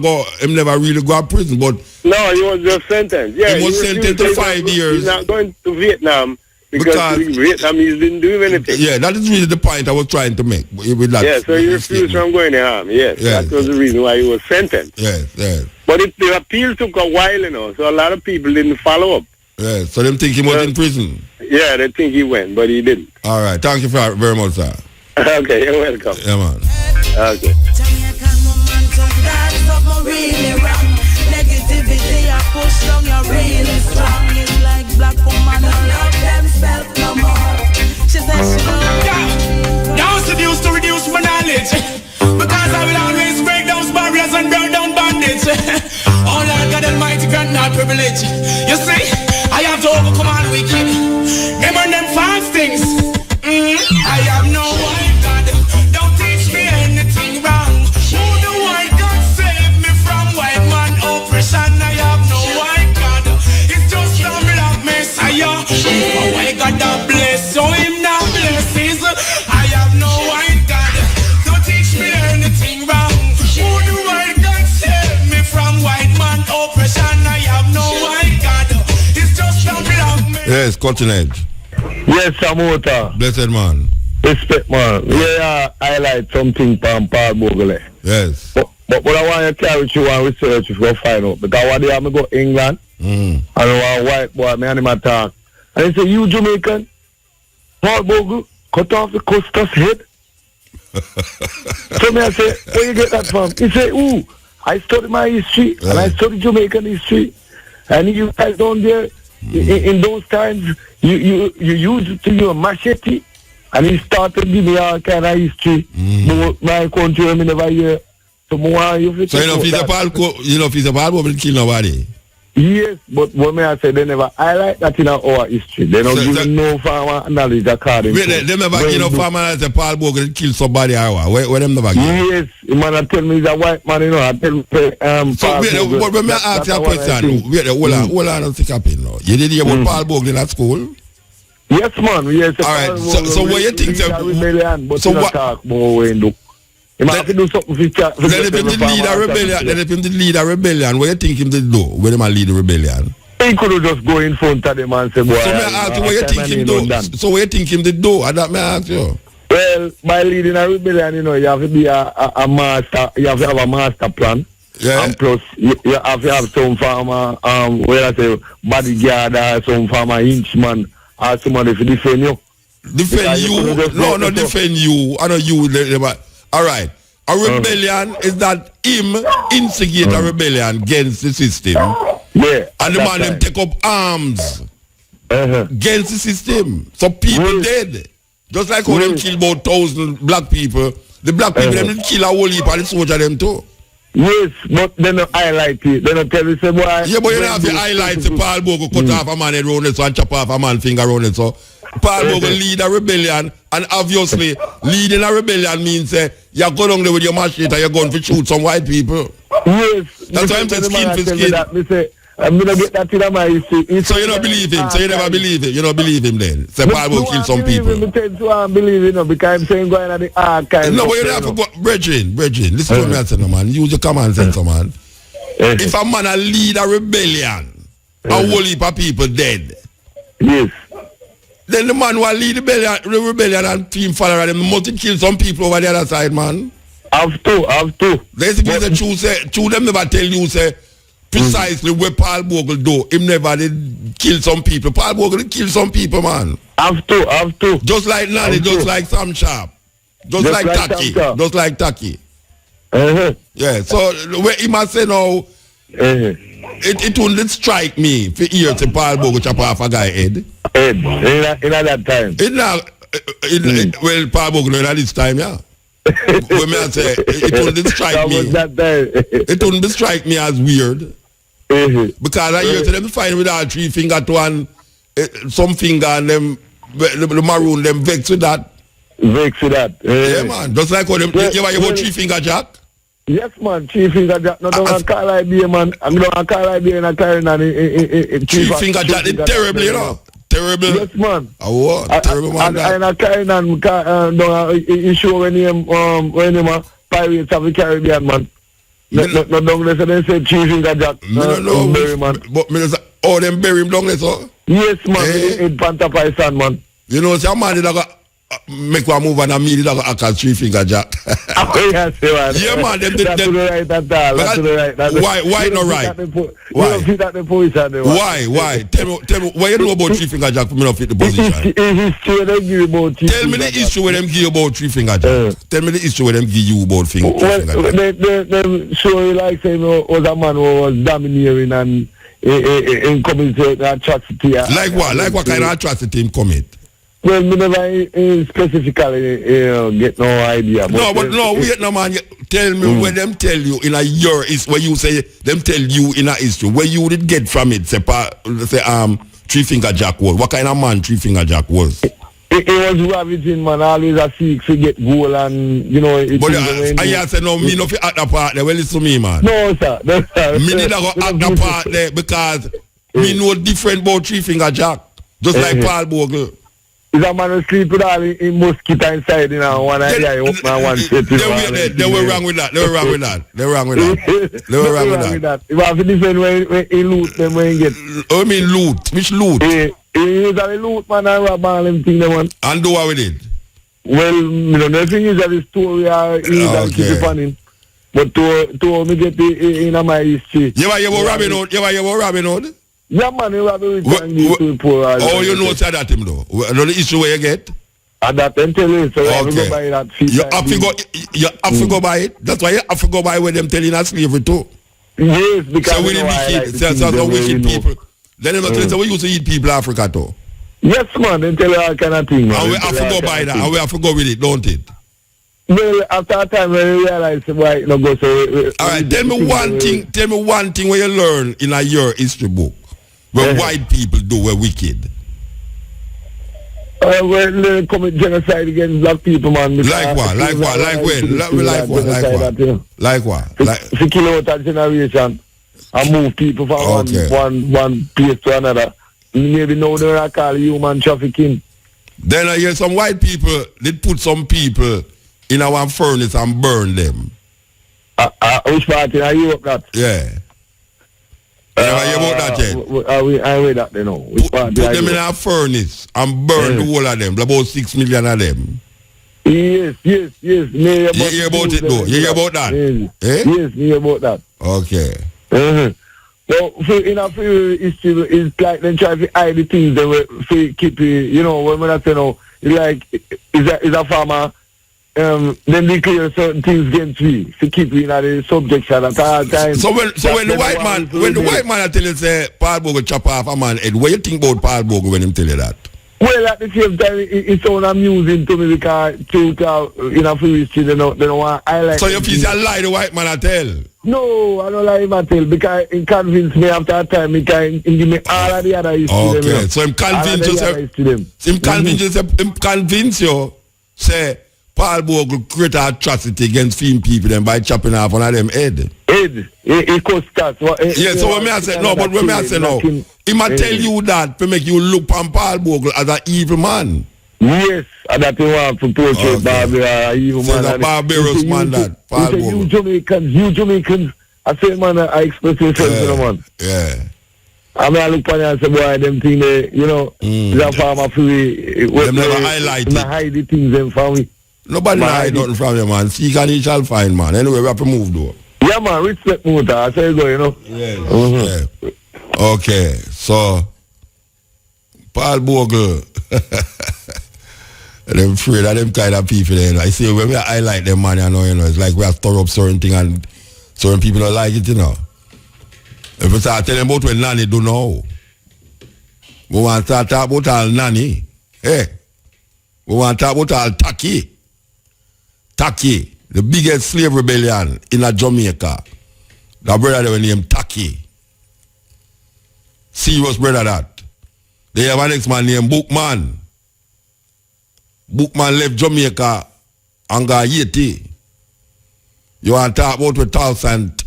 really go to prison, but No, he was just sentenced. Yeah, he was sentenced to 5 years. He's not going to Vietnam because Vietnamese didn't do him anything. Yeah, that is really the point I was trying to make. With that, yeah, so he refused from going to harm. Yes, that was the reason why he was sentenced. Yes, yes. But the appeal took a while, so a lot of people didn't follow up. Yeah, so them think he was in prison. Yeah, they think he went, but he didn't. All right, thank you very much, sir. Okay, you're welcome. Yeah, man. Okay. Jamaican woman, that's something really wrong. Negativity, I push down, you're really strong. It's like black woman, I love themselves no more. She says she don't. Now seduce to reduce my knowledge, because I will always break those barriers and burn down bandits. Oh Lord God Almighty, grant not privilege. You see, I have to overcome all wicked. Them and them fast things. I have no white God. Don't teach me anything wrong. Who the white God save me from white man oppression? I have no white God. It's just a black messiah. If a white God that bless, so him now blesses. I have no white God. Don't teach me anything wrong. Who the white God save me from white man oppression? I have no white God. It's just a black messiah. Yes, Cotton Edge. Yes, Samota. Blessed man. Respect, man. Yeah, highlight something from Paul Bogle. Yes. But I want to carry you and research if you find out. Because one day I'm going to go to England, and one white boy, me and him attack. And he say, you Jamaican? Paul Bogle, cut off the Costas head. So me I say, where you get that from? He say, ooh, I study my history, and I study Jamaican history. And you guys down there, in those times, you used it to your machete, and he started giving me all kind of history. But my country, I never hear. So if he's a Paul will kill nobody. Yes, but what may I say, they never highlight that in our history. They don't give no farmer knowledge according to. They never give no farmer as a Paul Bogle kill somebody. Where them never give? Yes, man, tell me he's a white man, I tell me, so, but when I ask you a question, hold on, what's happening now? You did hear about Paul Bogle at school? Yes, man, yes. All right, so what you think? So what? Talk more when do. Let him lead a rebellion. Let him lead a rebellion. What you think him to do? When him lead a rebellion? He could have just go in front of them and say, boy. So may I ask you what you think him do? So what you think him to do? And that may I ask you. Well, by leading a rebellion, you have to be a master. You have to have a master plan. Yeah. And plus, you have to have some farmer, where I say bodyguard or some farmer henchman or somebody to defend you. Defend you? No, not defend you. I know you. All right. A rebellion is that him instigate a rebellion against the system. Yeah. And the man them take up arms against the system. So people dead. Just like how them kill about 1,000 black people. The black people them kill a whole heap of the soldier them too. Yes, but they don't highlight it. They don't tell you, say, boy. Yeah, but you don't have to highlight the Paul Bogle cut off a man head round it so and chop off a man finger round it so. Paul Bogle lead a rebellion, and obviously leading a rebellion means you go down there with your machete and you're going to shoot some white people. Yes. That's why I'm saying skin for skin. I'm going to get that in my history. So you don't believe him? So you never believe him? You don't believe him then? Say Paul Bogle kill some people. I believe him, because I'm saying going at the archive. No, but you don't have to go. Brethren, listen to me, I say, no, man. Use your common sense, man. If a man lead a rebellion, a whole heap of people dead. Yes. Then the man who lead the rebellion and team follower them must kill some people over the other side, man. Have to. There's the truth, say, two them never tell you, say, precisely what Paul Bogle do. Him never did kill some people. Paul Bogle did kill some people, man. Have to. Just like Nanny, just like Sam Sharp. Just like Taki. Just like Taki. Yeah, so where he must say now, it wouldn't strike me for hear to Paul Bogle chop off a guy head. In that time. Well, Paul Bogle in this time, yeah. When I say it wouldn't strike me. It wouldn't strike me as weird. Because I hear to them find with all 3 finger to one some finger and them the maroon them vex with that. Yeah, man. Just like how them you ever about 3 finger jack? Yes, man, 3 finger jack. No, don't call idea, man. I'm gonna call idea in a carrying on 3 finger jack. It's terrible, you know. Terrible. Yes, man. Oh, what? Terrible, man. And I carrying on you show when him Pirates of the Caribbean, man. No, down there, so they say Chief Finger Jack. No, bury, man. But me say, oh, them bury him down there, so? Yes, man, in Pantapay Sand, man. You know, some man did make one move and immediately did act as 3 Finger Jack. Oh, yes, man. Yeah, man. That's to the right at all. That's to the right. Why not right? Why? You don't fit at the position. Why? Tell me, what you know about 3 Finger Jack for me not fit the position? History they give you about 3 Tell me the issue where them give you about 3 Finger Jack. Tell me the issue where them give you about 3 Finger Jack. They show you like saying was a man who was domineering and in committing atrocity. Like what? Like what kind of atrocity him commit? Well, me never specifically get no idea. No, but no, wait, no man. Tell me where them tell you in a year is where you say them tell you in a history where you did get from it. Say 3 Finger Jack was. What kind of man 3 Finger Jack was? It was ravaging, man. Always a seek to get goal and you know. But I said no, me no fi act the part there. Well, listen to me, man. No, sir. No, sir. Me did not go act the part there because me know different about 3 Finger Jack. Just like Paul Bogle. Is a man who sleep with all in mosquito inside, you know, one idea, one set. They were wrong with that. They were wrong with that. They were wrong with that. They were wrong with that. You have to defend when he loot them when he get. I mean loot. Which loot? He usually loot, man, and rob all them things, man. And do what with it? Well, you know, the thing is that the story he usually keep it on him. But to me get in my history. You were Robin Hood? You were Robin Hood? Yeah, man, you have to poor. Oh, you know say that him though. Know the issue where you get? And that them tell you, so you have to go buy that. You have to go buy it. That's why you have to go buy where them telling us slavery too. Yes, because so we wicked. So wicked people. Then them tell us we used to eat people in Africa too. Yes, man. They tell you all kind of things. And we have to go buy that. And we have to go with it, don't it? Well, after a time when you realize why you not go so. All right, tell me one thing. Tell me one thing where you learn in a year history book. Where white people do were wicked. When they commit genocide against black people, man. Like what? Like what? Like when? Like what? Like what? Like to kill out a generation and move people from one place to another. Maybe now they call human trafficking. Then I hear some white people, they put some people in our furnace and burn them. Which party are you up that? Yeah. You hear about that yet? I read that, you know. Put them in a furnace and burn the whole of them, about 6 million of them. Yes. You hear about it though? You hear about that? Yes, you hear about that. Okay. Well, in a few history, it's like they try to hide the things they will keep, you know, when I say no, it's like, is a farmer, then declare certain things against me to keep you in the subjection at all times. So when the white man tell you say Paul Bogle chop off a man head, what you think about Paul Bogle when him tell you that? Well, at the same time, it's so amusing to me because in a few history they don't want to highlight. So you feel a lie the white man tell? No, I don't lie him tell because he convinced me after a time he can give me all of the other history. Okay, so him convince you say Paul Bogle create an atrocity against film people then by chopping off one of them head. He cost that. Yeah, so when I say no, but when I say no, he might tell you that to make you look on Paul Bogle as an evil man. Yes, and that he want to portray Barbara an evil man. So the barbarous man that Paul Bogle. You Jamaicans, I say man, I express yourself to the man. Yeah. I mean, I look on you and say, boy, them things, you know, that farmer free. Them never highlight it. Hide the things them from me. Nobody hide nothing from you, man. Seek and he shall find, man. Anyway, we have to move, though. Yeah, man. Respect motor. I say go, you know. Yeah. Okay. So, Paul Bogle. I'm afraid of them kind of people there. I see when we highlight them, man, you know, it's like we have to stir up certain things and certain people don't like it, you know. If we start telling about what Nanny do now, we want to start talking about all Nanny. Hey. We want to talk about all Taki. Taki, the biggest slave rebellion in Jamaica. That brother they were named Taki. Serious brother that. They have a next man named Bookman. Bookman left Jamaica and got Haiti. You want to talk about what thousand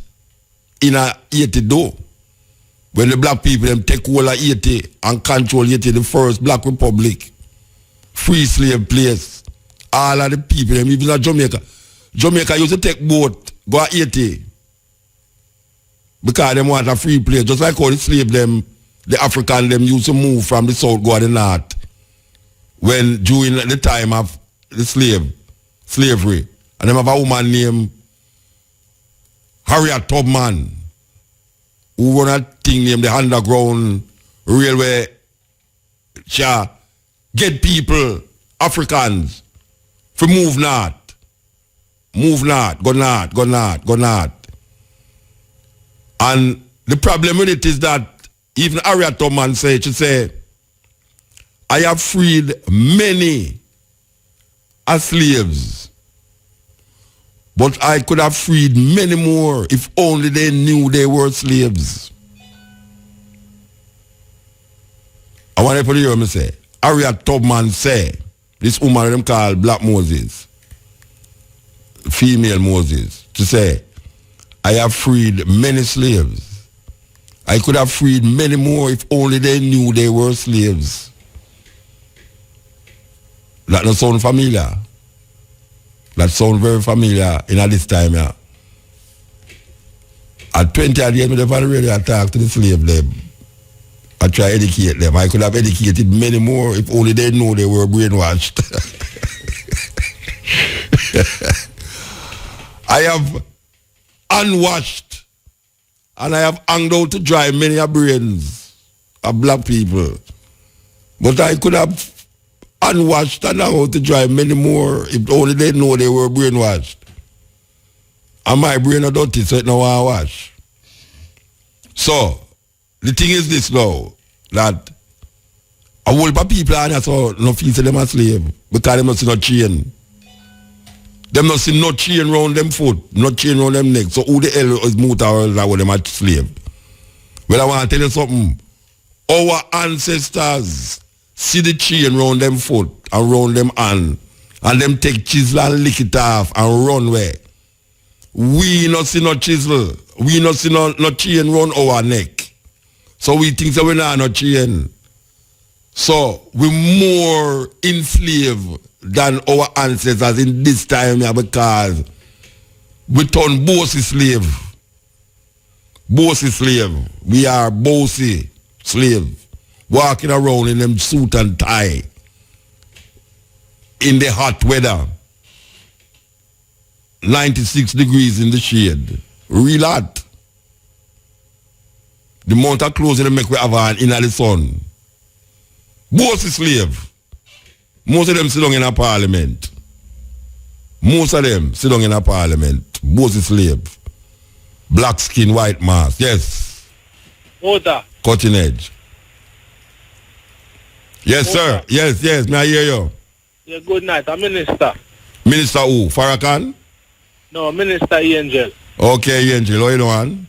in a Haiti do? When the black people them take hold of Haiti and control Haiti, the first black republic. Free slave place. All of the people, even in Jamaica. Jamaica used to take boat, go to Haiti, because them want a free place. Just like how the slave them, the African them used to move from the south go to the north when during the time of the slavery. And them have a woman named Harriet Tubman who run a thing named the Underground Railway. Get people, Africans, to move north. Move north, go north, go north, go north. And the problem with it is that even Harriet Tubman said, she said, I have freed many as slaves, but I could have freed many more if only they knew they were slaves. I want to hear me say, Harriet Tubman say, this woman them called Black Moses, female Moses, to say, I have freed many slaves. I could have freed many more if only they knew they were slaves. That don't sound familiar. That sound very familiar in this time, yeah. At 20 years, I never really talk to the slave them. I try to educate them. I could have educated many more if only they knew they were brainwashed. I have unwashed and I have hanged out to dry many a brains of black people. But I could have unwashed and hung out to dry many more if only they know they were brainwashed. And my brain are dirty, so it no want to wash. So, the thing is this now, that a whole lot of people are so no feel say them a slave because them not see no chain. Them not see no chain round them foot, no chain round them neck. So who the hell is Muta or that with them a slave? Well, I want to tell you something. Our ancestors see the chain round them foot and round them hand, and them take chisel and lick it off and run away. We not see no chisel. We not see no chain round our neck. So we think that we're not no chain. So we're more enslaved than our ancestors in this time here because we turn bossy slave. Bossy slave. We are bossy slave. Walking around in them suit and tie. In the hot weather. 96 degrees in the shade. Real hot. The amount of clothes they make we have on in the sun. Both is slave. Most of them sit down in a parliament. Most of them sit down in a parliament. Both is slave. Black skin, white mask. Yes. Water. Cutting edge. Yes, Water. sir. Yes. May I hear you? Yeah, good night. I'm Minister. Minister who? Farrakhan? No, Minister Angel. Okay, Angel. How you doing?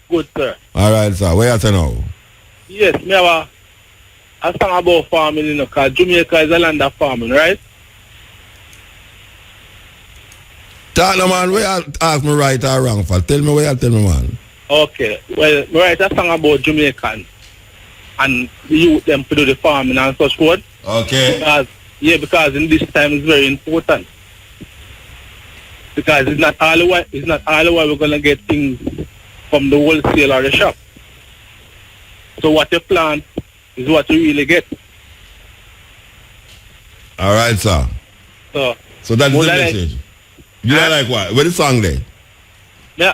Good, sir. All right, sir. Where are you now? Yes, me have a song about farming, you know, because Jamaica is a land of farming, right? Talk no, man. Where you ask me right or wrong for? Tell me where you tell me, man. Okay. Well, me write a song about Jamaicans and the youth them to do the farming and such forth. Okay. Because in this time it's very important. Because it's not all the way we're gonna get things from the wholesale or the shop. So what you plant is what you really get. All right, sir. So that's the message. You don't like what? Where the song there? Yeah.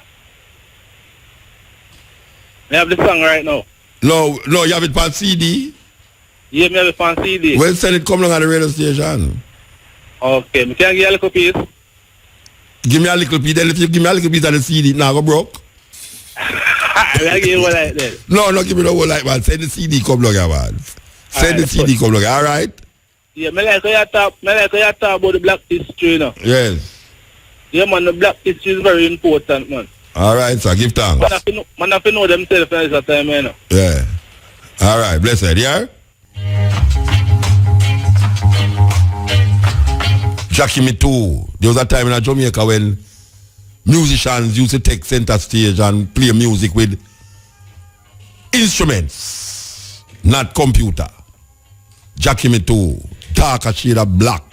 I have the song right now. No, you have it on CD? Yeah, me have it on CD. Well, send it come along at the radio station. Okay, me can give you a little piece. Give me a little piece, then if you give me a little piece of the CD, now go broke. I give you one like that. No, give me the whole like man. Send the CD come along, man. Send the CD come along, all right? Yeah, me like how you talk about the black history, you know. Yes. Yeah, man, the black history is very important, man. All right, sir, give thanks. Man have to know themselves at this time, you know. Yeah. All right, blessed, yeah? Jackie me too. There was a time in Jamaica when musicians used to take center stage and play music with instruments, not computer. Jackie me too. Darker shade of black.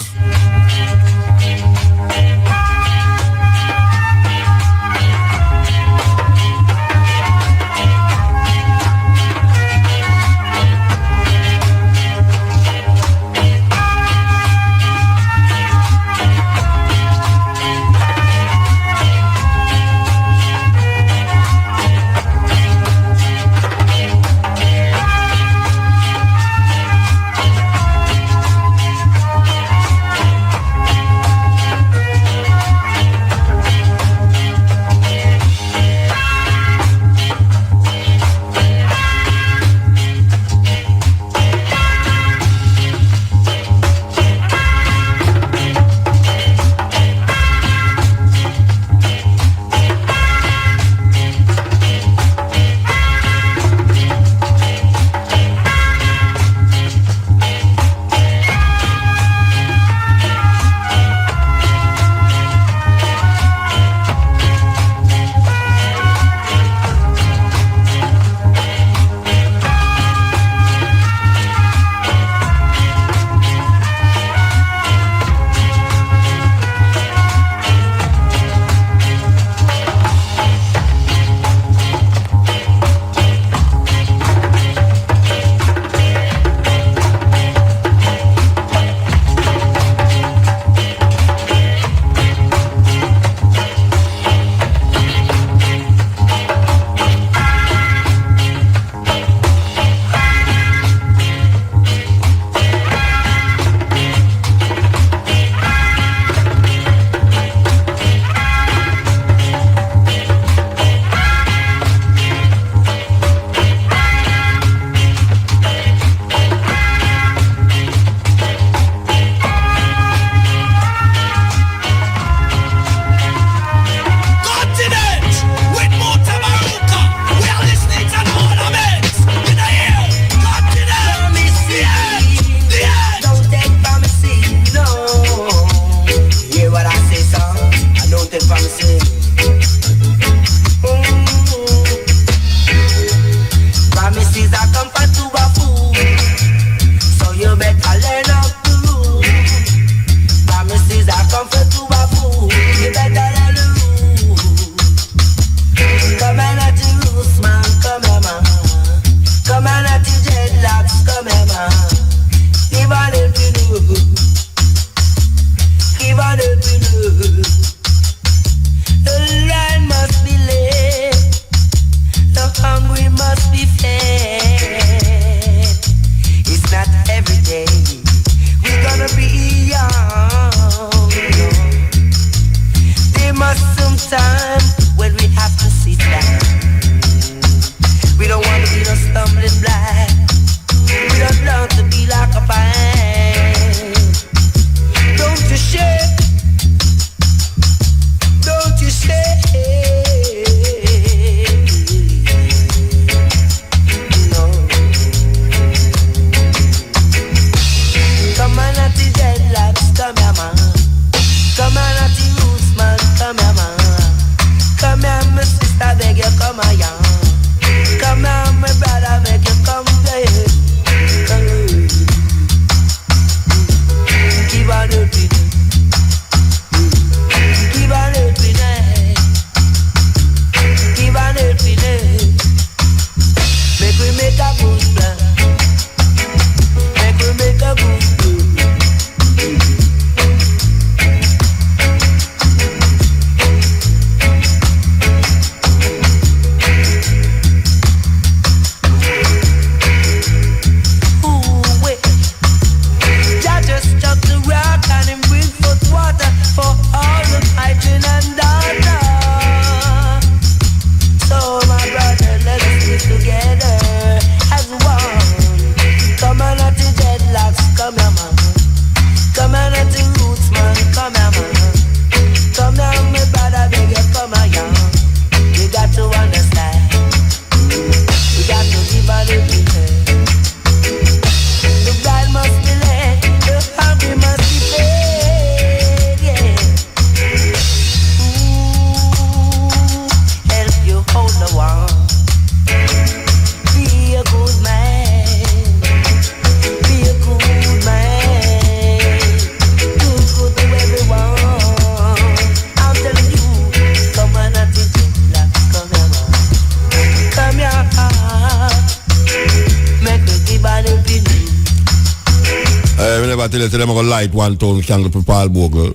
I never tell you, so I'm going to light 1,000 candles for Paul Bogle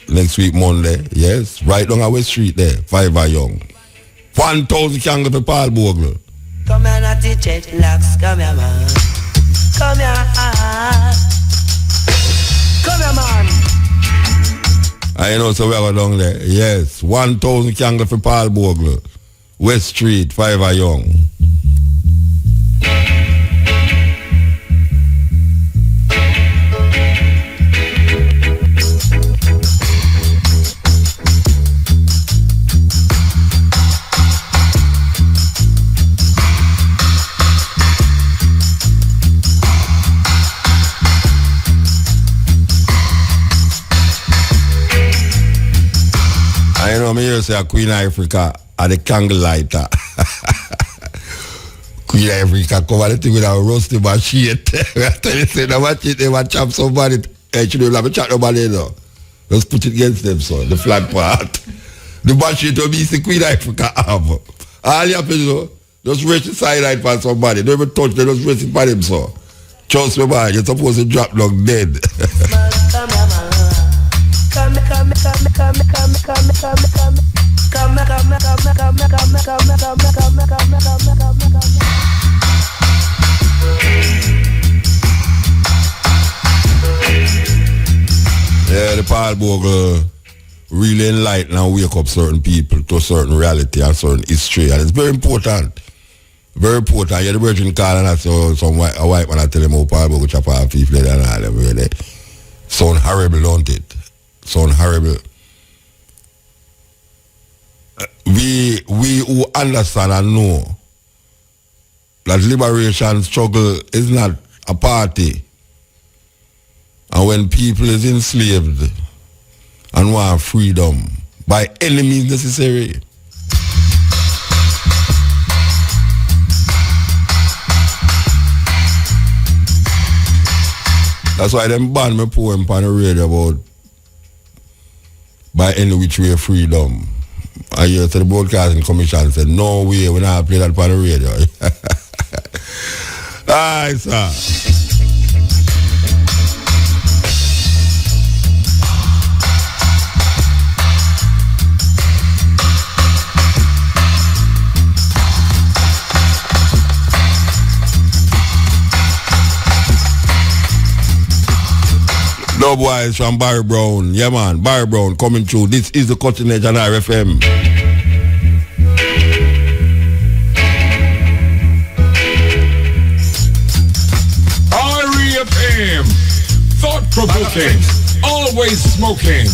next week, Monday. Yes, right down our West Street there, 5 Young. 1,000 candles for Paul Bogle. Come here, naughty dreadlocks, come here, man. Come here, man. I know, so we are down there. Yes, 1,000 candles for Paul Bogle. West Street, 5 Young. I know me here say Queen Africa at the candle lighter. Queen Africa cover the thing with a rusty machine. I tell you, say the machine they want chop somebody. Actually, you have to chat nobody now. Just put it against them, so the flat part. The machine to be the Queen Africa have. All you have to do, just rest the side right for somebody. Don't even touch them, just rest it for them, so. Trust me, man, you're supposed to drop down dead. Yeah, the Paul Bogle really enlighten and wake up certain people to a certain reality and certain history, and it's very important. Very important. Yeah, the Virgin call and I saw a white man I tell him how Paul Bogle chop off people and all them really. Sound horrible, don't it? Sound horrible. We who understand and know that liberation struggle is not a party. And when people is enslaved and want freedom by any means necessary. That's why them ban me poem on the radio about by any which way freedom. I hear to the broadcasting commission said, no way, we're not play that on the radio. Aye, sir. No boys from Barry Brown. Yeah, man. Barry Brown coming through. This is the Cutting Edge on RFM. RFM. Thought-provoking. Always smoking.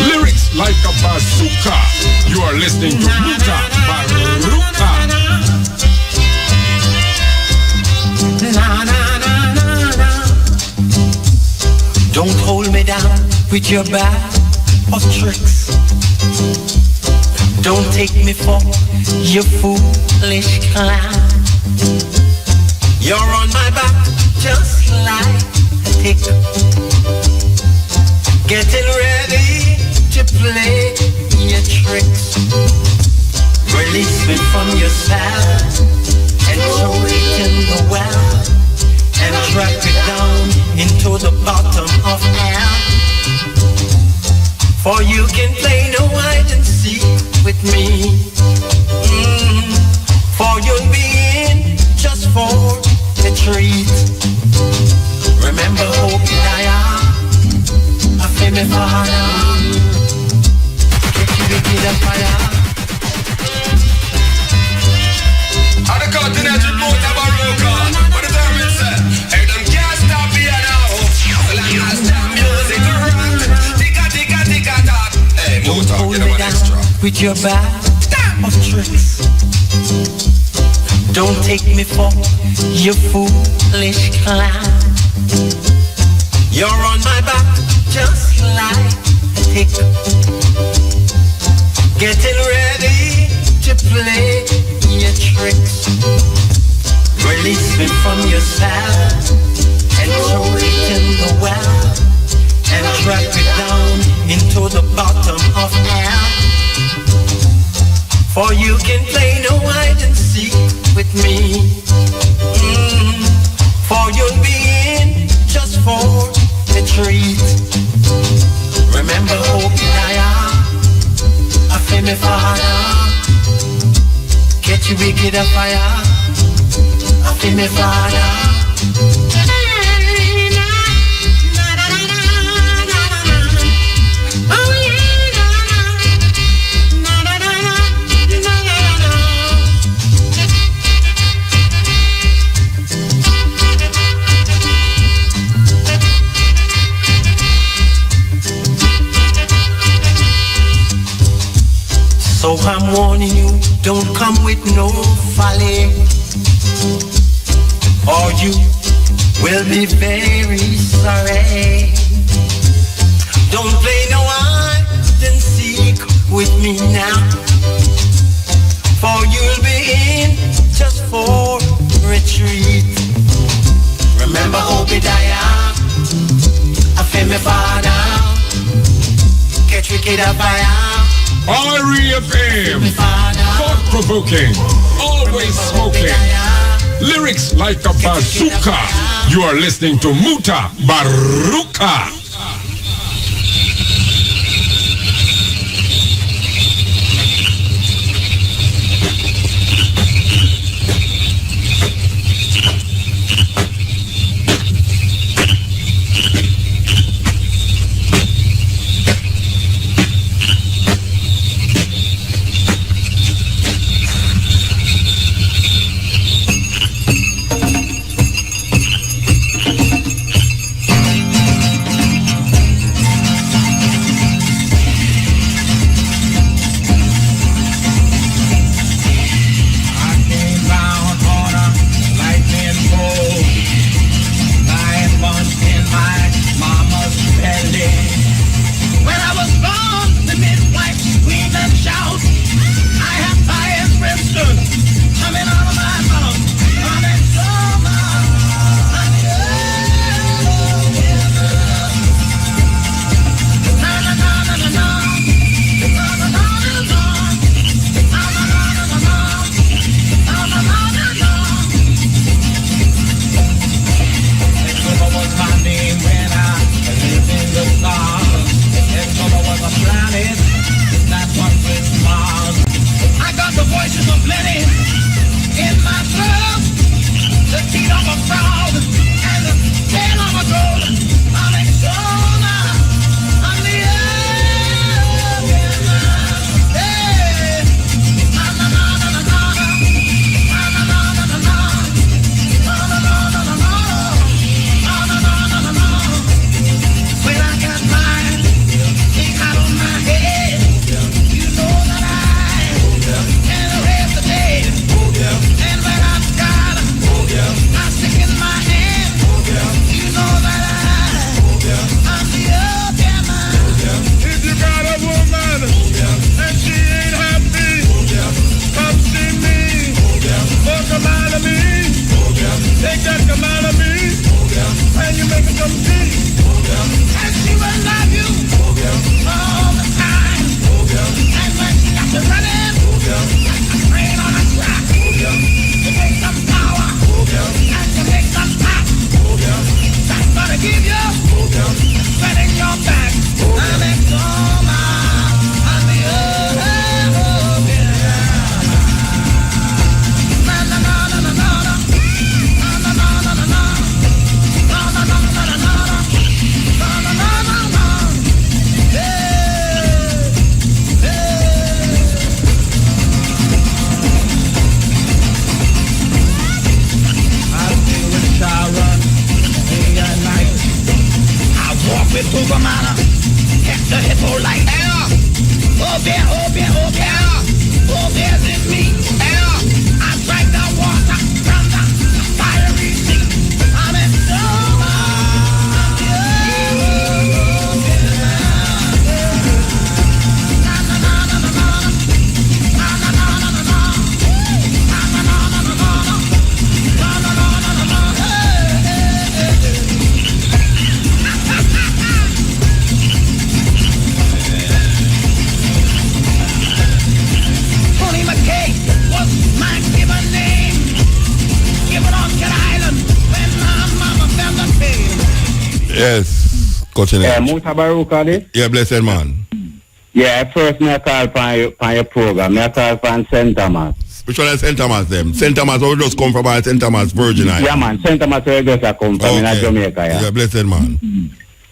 Lyrics like a bazooka. You are listening to Ruka by Ruka. Don't hold me down with your bag of tricks. Don't take me for your foolish clown. You're on my back just like a tick, getting ready to play your tricks. Release me from yourself and throw it in the well, and drag it down into the bottom of hell. For you can play no hide and seek with me. For you'll be in just for the treat. Remember hope I feel me fire. Get you to the fire. On the continent report about Ruka. What the term is said? Hey, them can't stop me now. Well, I can't stop music to rock. Ticka, ticka, ticka, tock. Hey, don't hold me down with your bag of tricks. Don't take me for your foolish clown. You're on my back just like a tick, getting ready to play your tricks. Release me from yourself and throw it in the well, and drag me down into the bottom of hell. For you can play no hide and seek with me. For you'll be in just for a fire. I feel me father. So I'm warning you, don't come with no folly, or you will be very sorry. Don't play no hide and seek with me now, for you'll be in just for retreat. Remember Obadiah, I feel me father, catch wicked a fire. R.E.F.M. Thought-provoking, always smoking. Lyrics like a bazooka. You are listening to Muta Baruka. Yes, continue. Yeah, Muta Baruka this? Yeah, blessed man. Yeah, first me I call for your program. Me I call for Center, man. Which one is St. Thomas them? St. Thomas, we just come from St. Thomas Virgin Islands. Yeah, man. St. Thomas, we just come from in Jamaica, yeah. Yeah, blessed man.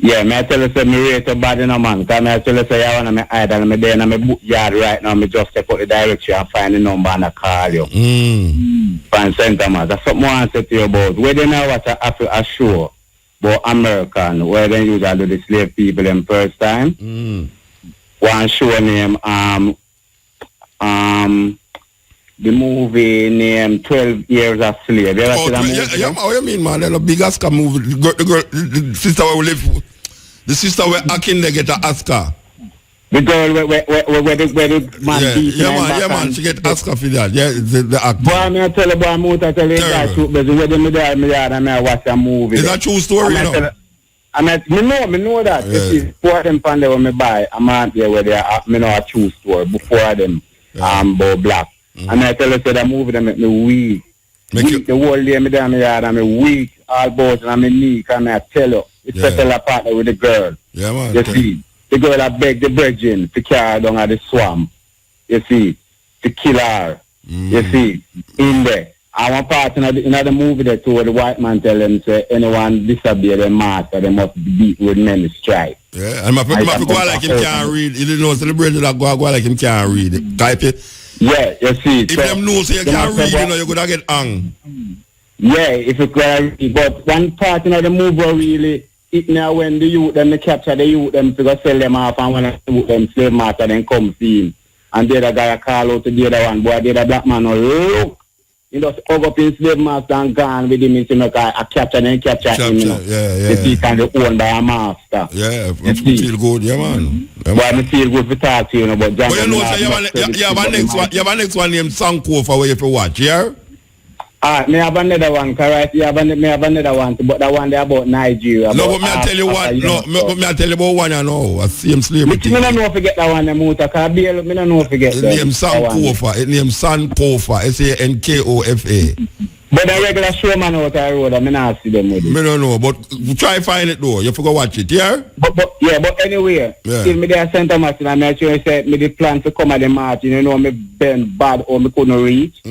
Yeah, me I tell you, say, me rate a bad in a man. Because I tell you, say, I want to idle, me there in my book yard right now, me just take out the directory and find the number and I call you. From St. Thomas. That's something I want to say to you about. Where they know what a show about American, where they usually do the slave people them first time. One show name, the movie named 12 Years a Slave. You ever see that movie? Yeah, what you mean, man? The big Oscar movie. The sister where we live, the sister where Akin they get an Oscar. The girl where the man beat yeah, man, she get Oscar for that. Yeah, the actor. Boy, I tell you, boy, I'm out to tell you that too, but when I watch a movie. It's a true story, you know? Me know that. Yeah. You see, before them pan there when me buy, I'm out there where they are, me know a true story. Before them, about black. And I tell you, so that movie that make me weak. The whole day me down my yard and me weak, all both and my knee, and I tell you, especially a partner with the girl. Yeah, man. You see, the girl that beg the virgin to carry down at the swamp. You see, to kill her. You see, in there. I want part in the movie that too, the white man tell them, say, anyone disobey their master, they must be beat with many stripes. Yeah, and my people go like him can't read. You didn't know, celebrate that go like him can't read. Type it. Yeah, you see. If them know so you can't read, you know, you're going to get hung. Yeah, if you can't read. But one part in the movie really, it now when the youth, them they capture the youth, them to go sell them off, and when the youth, them slave master, then come see him. And the other guy call out to the other one, boy, the other black man, look. He just hug up his slave master and gone with him into make a capture and capture him, you know. Yeah. You see, can be owned by a master. Yeah, you feel good, yeah, man. But I feel good to talk to you, but you know, so you have a next one named Sankofa where you have to watch, yeah? Me have another one, correct? Me have another one, but that one they about Nigeria. No, but me I tell you one. No, me I tell you about one. You know, a same slavery. Me don't know if I get that one. Me don't know if I get that. It named Sankofa. It named Sankofa. Sankofa. But the regular showman out the road, I not see them with it. Me don't know, but try find it though. You forgot watch it, yeah? But anyway, still me there St. Thomas and I make sure I said me the plan to come at the march. You know, me bend bad or me couldn't reach.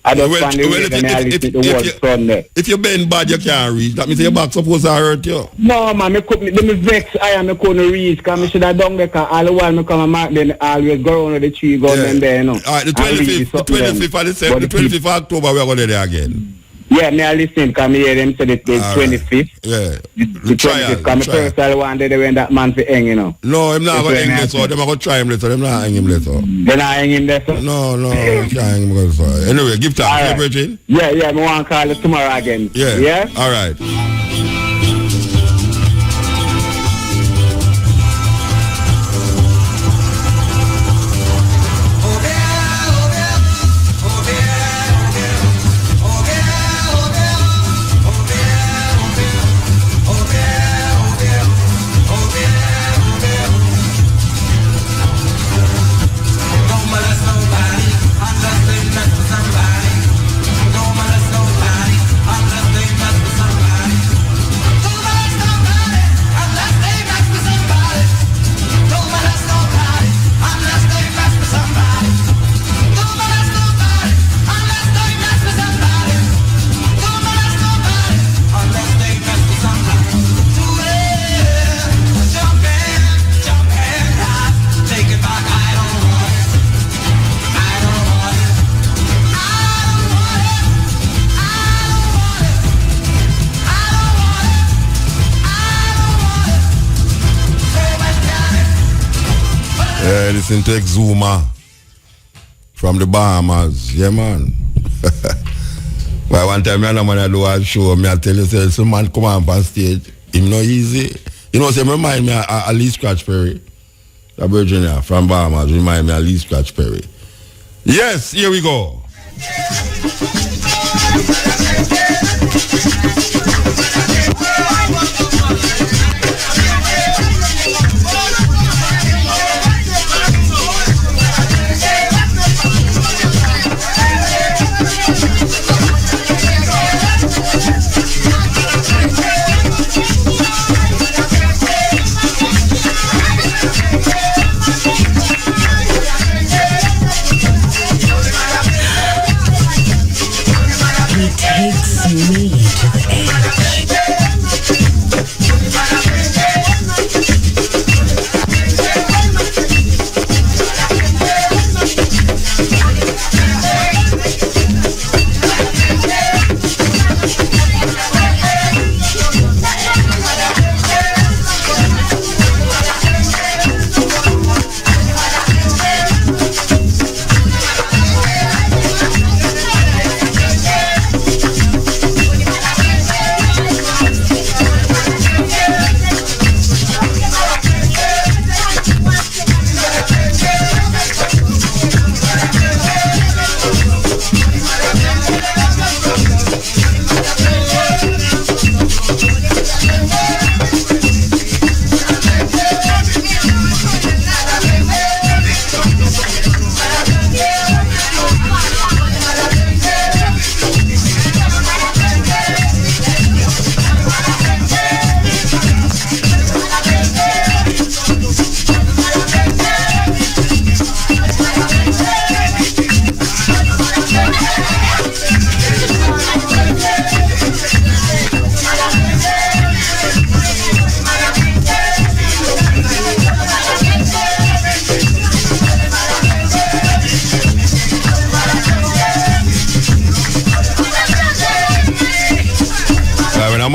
I don't find the if you bend bad, you can't reach. That means your back supposed to hurt you. No, man, me vex. I couldn't reach. Because I should have done that. All the while I come and mark, then always go around the tree, go down there, you know. All right, the 25th of December, the 25th of October, we're going to there again. Yeah, me I listen, because I hear them say the 25th. Yeah. The 25th, because my personal one day they went that man for hang, you know. No, I'm not going to hang this, so they're going to try him later. I'm not hang him later. They're not hang him later? No, you can't hang him later. Anyway, give time. Right. Virgin? Yeah, I want to call it tomorrow again. Yeah? All right. Listen to Exuma from the Bahamas. Yeah, man. Well, one time, I do a show, I tell you, say, some man come on stage, him no easy. You know, say, remind me of Lee Scratch Perry. The Virginia from Bahamas, remind me of Lee Scratch Perry. Yes, here we go.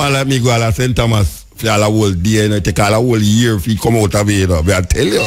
Let me go to St. Thomas for a whole day, and it take a whole year if he come out of it. I tell you.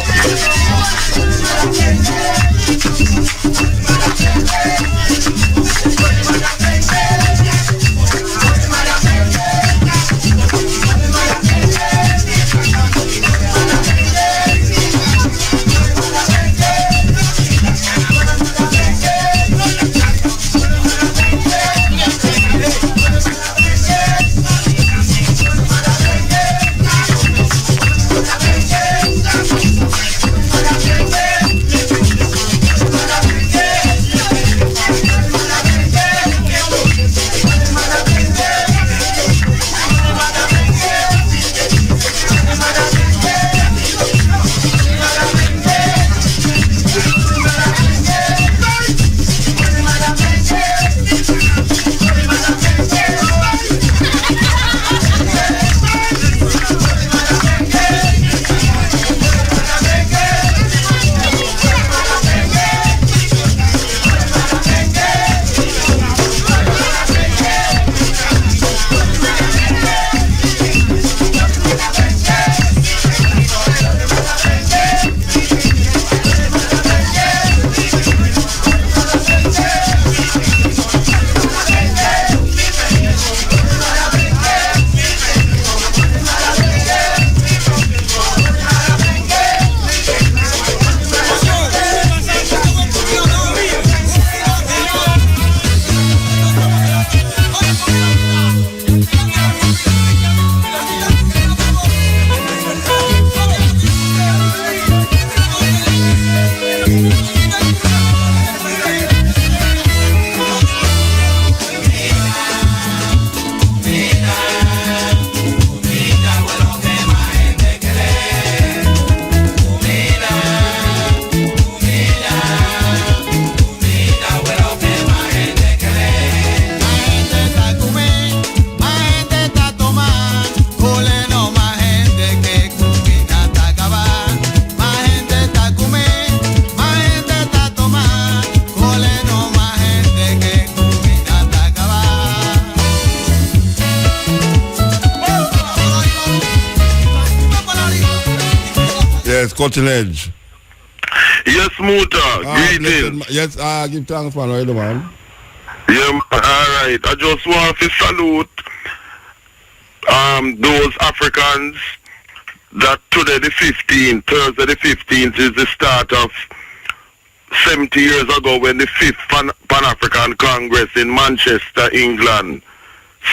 Cutting Edge. Yes, Muta. Greetings. Yes, give thanks, man. Right, man. Yeah, man. All right. I just want to salute those Africans that today the 15th, Thursday the 15th is the start of 70 years ago when the 5th Pan-African Congress in Manchester, England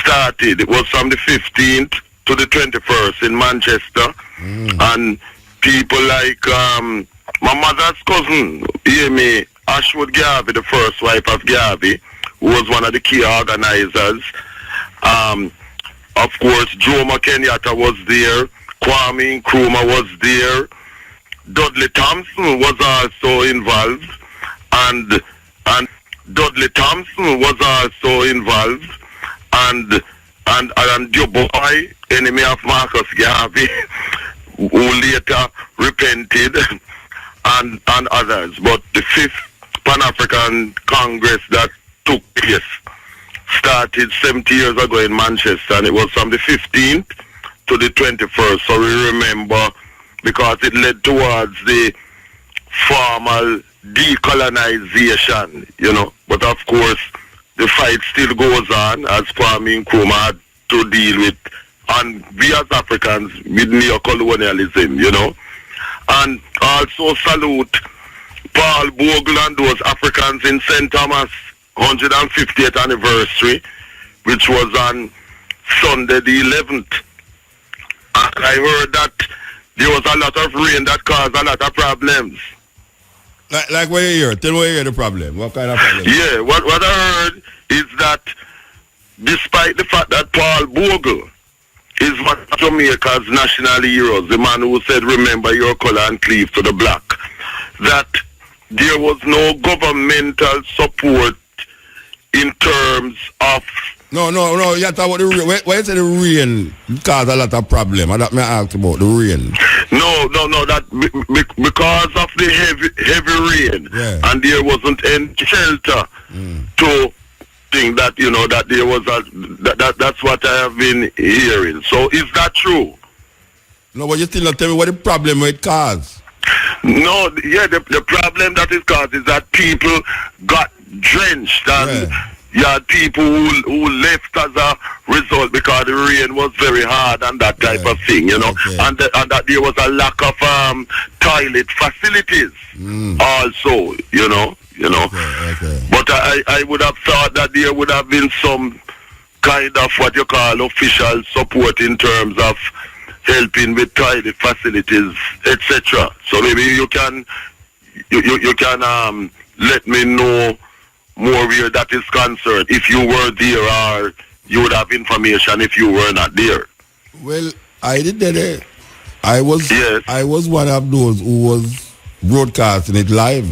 started. It was from the 15th to the 21st in Manchester. And people like my mother's cousin, Ashwood Garvey, the first wife of Garvey, who was one of the key organizers. Of course, Jomo Kenyatta was there. Kwame Nkrumah was there. Dudley Thompson was also involved. And Dudley Thompson was also involved. And your boy, enemy of Marcus Garvey, who later repented, and others. But the 5th Pan-African Congress that took place started 70 years ago in Manchester, and it was from the 15th to the 21st. So we remember, because it led towards the formal decolonization, you know. But of course, the fight still goes on, as Kwame Nkrumah had to deal with, and we as Africans with neo-colonialism, you know. And also salute Paul Bogle and those Africans in St. Thomas 150th anniversary, which was on Sunday the 11th I heard that there was a lot of rain that caused a lot of problems. Like what you hear? Tell me what you hear the problem. What kind of problem? Yeah, what I heard is that despite the fact that Paul Bogle is one of Jamaica's national heroes, the man who said, remember your color and cleave to the black, that there was no governmental support in terms of... No, you talk about the rain. Why you say the rain caused a lot of problem? I asked about the rain. No, that because of the heavy rain, and there wasn't any shelter to think that, you know, that there was that's what I have been hearing. So is that true? No, but you still not tell me what the problem it caused. No, the problem that it caused is that people got drenched and you had people who left as a result because the rain was very hard and that type of thing, you know, and that there was a lack of toilet facilities also, you know. But I would have thought that there would have been some kind of what you call official support in terms of helping with toilet facilities, etc. So maybe you can let me know more where that is concerned. If you were there, or you would have information if you were not there. Well, I did that. I was one of those who was broadcasting it live.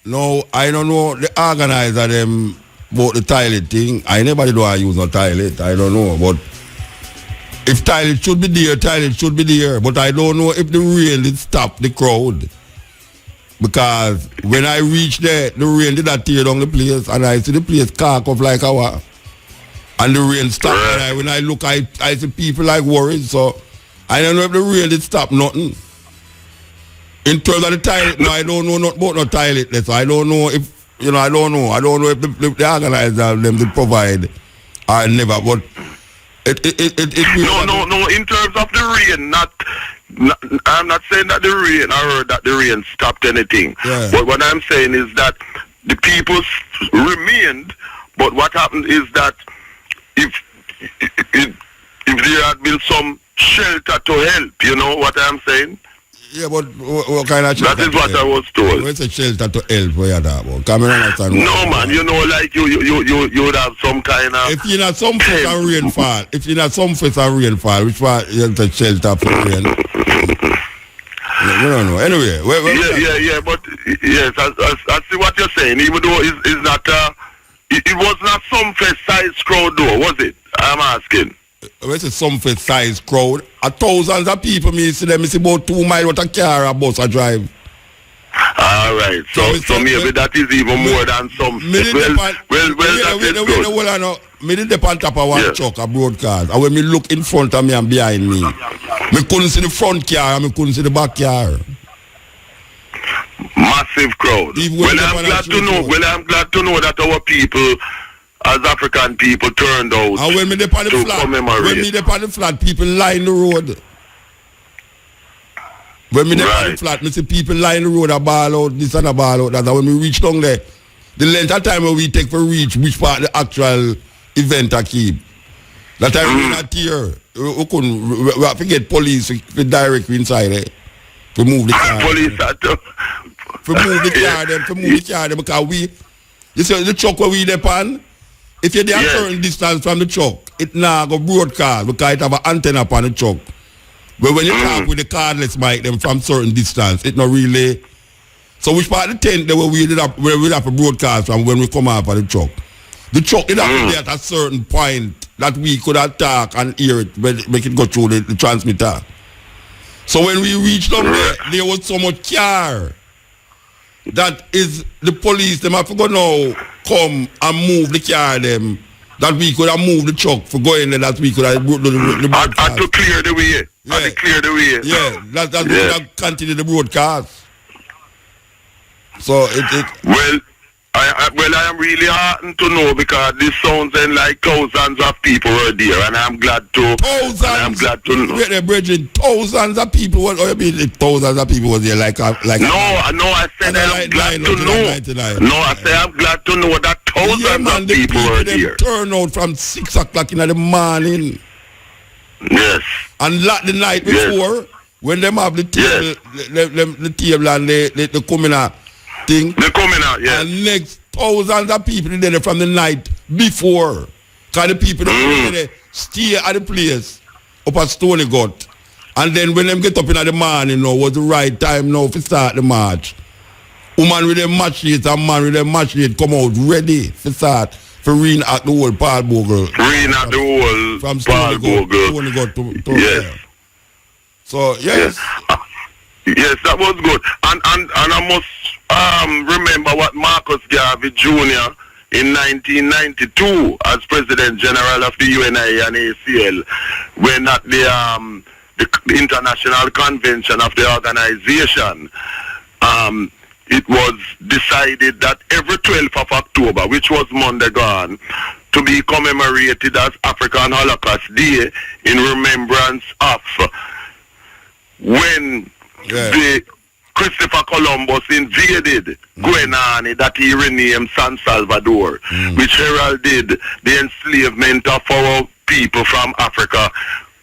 No, I don't know the organizer them about the toilet thing. I never did want to use no toilet. I don't know, but if toilet should be there, toilet should be there. But I don't know if the rain did stop the crowd. Because when I reached there, the rain did not tear down the place, and I see the place cark up like a wall. And the rain stopped. And when I look, I see people like worried. So I don't know if the rain did stop nothing. In terms of the toilet, no, I don't know nothing about no toilet. So I don't know if, you know, I don't know if the organizer them to provide or never. But No. In terms of the rain, I'm not saying that the rain, I heard that the rain stopped anything. But what I'm saying is that the people remained, but what happened is that if there had been some shelter to help, you know what I'm saying? Yeah, but what kind of shelter? That is what I was told. What's a shelter to help? What you talking about? Come on, understand. No, man, you know, like you would have some kind of... If you're not some face and rainfall, which part is a shelter for rain? We don't know. Anyway, but yes, I see what you're saying. Even though it's not it was not some face size crowd though, was it? I'm asking. It's a some face size crowd. Thousands of people, me see them, me see about 2 miles with a car or bus or drive. All right, so maybe that is even more than some. Me did dip on top of one truck, a broadcast, and when me look in front of me and behind me couldn't see the front car and me couldn't see the back car. Massive crowd. I'm glad to know that our people, as African people, turned out and when me dip on the to flat, commemorate. When me dip on the flat, people line the road. When me dip on the flat, me see people line the road, a ball out, this and a ball out, that. And when we reach down there, the length of time when we take for reach, which part the actual event I keep. That time we not here. We have to get police to direct inside there. To move the car. Police to move the car them, because you see the truck where we depend, if you're there a certain distance from the truck, it now go broadcast because it have an antenna upon the truck. But when you talk with the cardless mic them from certain distance, it not really. So which part of the tent where we have a broadcast from when we come out of the truck? The truck it have to be at a certain point that we could attack and hear it, make it go through the transmitter. So when we reached down there was so much car that is the police them have to go now come and move the car them that we could have moved the truck for going there, that we could have the broadcast. To clear the way. To clear the way. Yeah, that's we could have continued the broadcast. So I am really heartened to know because this sounds like thousands of people were there, and I'm glad to. Thousands. I'm glad to know. They're bridging thousands of people. What do you mean? Thousands of people was there, like. No, I said I'm glad to know. No, I said I'm glad to know that thousands of people were there. Turn out from 6 o'clock in the morning. Yes. And like the night before, when them have the table, the table and the coming out thing. The coming out, yes. And next thousands of people there from the night before. Because the people they stay at the place up at Stony Gut. And then when them get up in the morning now was the right time now to start the march. Woman with them machete and man with them machete come out ready to start for reenact the whole Paul Bogle. Reenact the whole from Paul Bogle. Stony Gut to yes. There. So yes. Yes, that was good. And I must remember what Marcus Garvey Jr. in 1992 as President General of the UNI and ACL, when at the International Convention of the organization, it was decided that every 12th of October, which was Monday gone, to be commemorated as African Holocaust Day in remembrance of when the Christopher Columbus invaded Guiana, that he renamed San Salvador, which heralded the enslavement of our people from Africa,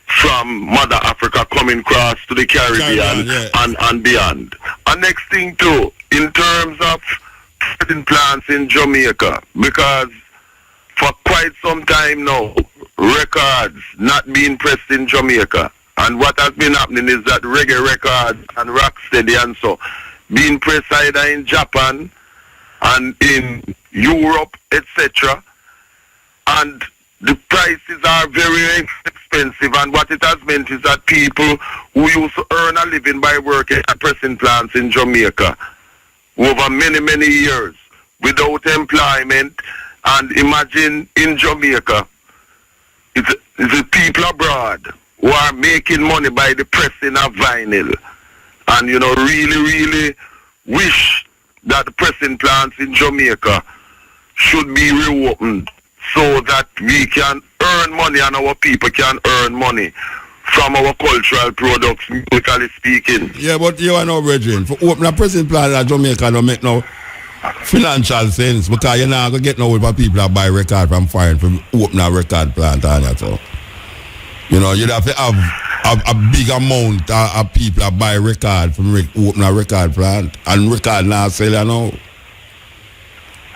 from Mother Africa coming across to the Caribbean and beyond. And next thing too, in terms of pressing plants in Jamaica, because for quite some time now, records not being pressed in Jamaica. And what has been happening is that reggae records and rocksteady and so being pressed either in Japan and in Europe, etc. And the prices are very expensive, and what it has meant is that people who used to earn a living by working at pressing plants in Jamaica over many, many years without employment, and imagine in Jamaica, it's the people abroad who are making money by the pressing of vinyl, and really wish that the pressing plants in Jamaica should be reopened, so that we can earn money and our people can earn money from our cultural products, musically speaking. Yeah, but you are no brethren. For open a pressing plant in Jamaica don't make no financial sense, because you're not going to get no way people that buy record from foreign for open a record plant on it. So, you'd have to have a big amount of people that buy record from open a record plant, and record now sell now.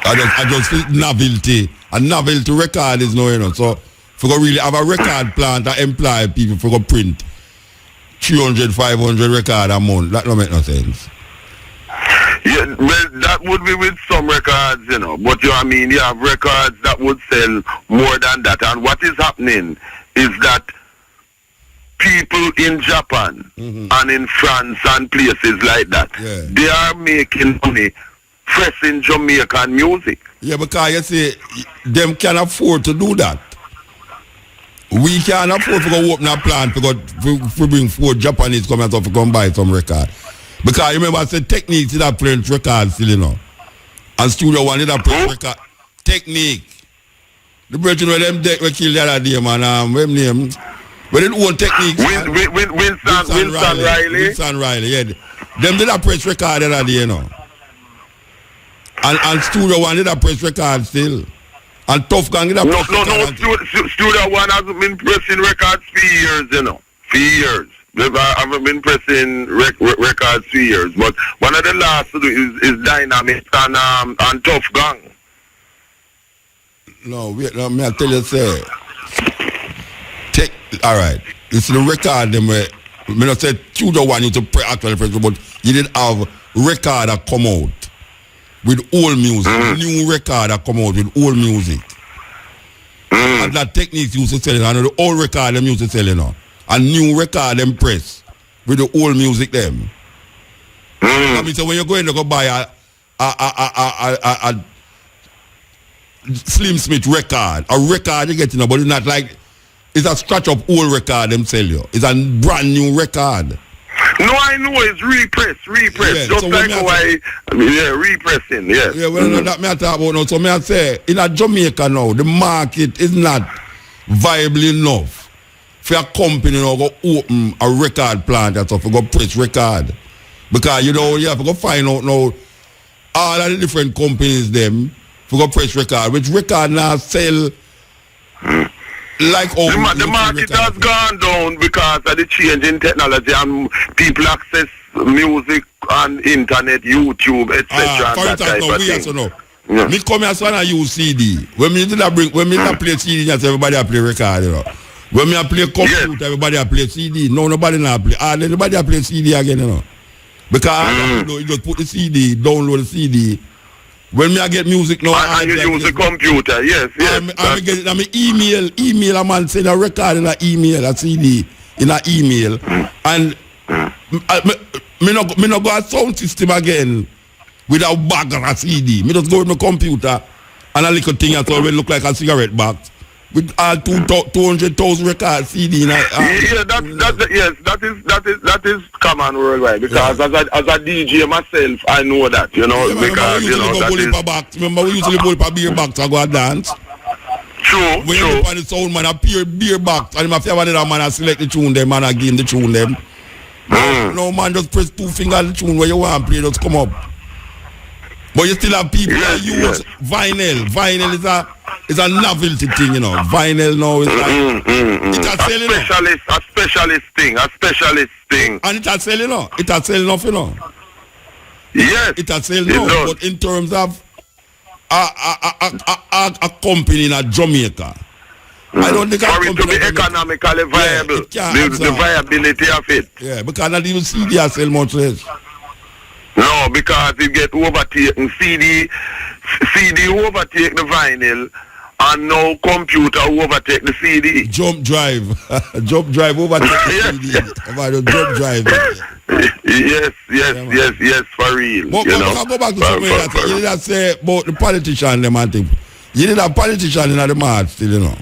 I just feel novelty. A novelty record is no, so if we go really have a record plant that employ people for go print 300, 500 record a month, that don't make no sense. Yeah, well, that would be with some records, but you have records that would sell more than that. And what is happening is that people in Japan and in France and places like that, they are making money pressing Jamaican music. Yeah, because you see, them can afford to do that. We can't afford to go open a plant to bring 4 Japanese come out to come buy some record. Because you remember I said Technique did that print record still, and Studio One did that print record. Technique. The brethren where them deck we killed the other day, man, them name. But they own Technique. Winston Riley. Winston Riley, yeah. Them did that press record the other day, And Studio One did a press record still. And Tough Gang did a press record. No, Studio One hasn't been pressing records for years, For years. I haven't been pressing records for years. But one of the last to do is Dynamic and Tough Gang. No, wait, me I tell you, say. All right. It's the record them where, I not say Studio One need to actually press, but you did have record that come out with old music, new record that come out with old music. And that Techniques used to sell it, and the old record them used to sell it now. And new record them press with the old music them. I mean, so when you're going to go buy a Slim Smith record, a record you get, but it's not like, it's a scratch up old record them sell you. It's a brand new record. No, I know it's repress. Yeah, just so like repressing, yes. Yeah, well, that me I talk about now. So me I say, in a Jamaica now, the market is not viable enough for a company now go open a record plant and stuff, go press record. Because, you have to go find out now all of the different companies them for go press record, which record now sell Like the market has gone down because of the change in technology and people access music on internet, YouTube, etc. For instance, now, we also know. Yeah. Me come here so I use CD. When me play CD, everybody play record, you know. When me play computer, everybody play CD. No, nobody not play. Nobody play CD again, you know. Because you just put the CD, download the CD. When me I get music now, and you use the computer, yes. I get it. I mean email a man send a record in an email, a CD in an email, and me no go a sound system again with a bag of a CD. Me just go with my computer and a little thing that always look like a cigarette box with all 200,000 record CD. That is common worldwide because as a DJ myself, I know that, you know, because you know that is. Remember we usually go for beer box and go and dance. True. When you look at the sound man, appear beer box and my favorite man I select the tune them and I give the tune them. No man just press 2 fingers on the tune where you want play just come up. But you still have people that use vinyl. Vinyl is a novelty thing, you know. Vinyl now is like a specialist thing. And it has selling now. It has selling enough, you know. Yes. It has selling now. But in terms of a company in Jamaica, I don't think for it to be economically viable, the viability of it. Yeah, because not even CD has sell much less. No, because it get overtaken. CD overtake the vinyl, and now computer overtake the CD. Jump drive overtake the CD. About the jump drive. Yes, for real. But I go back to something that you did say about the politician them and thing. You did a politician in the march still, you know.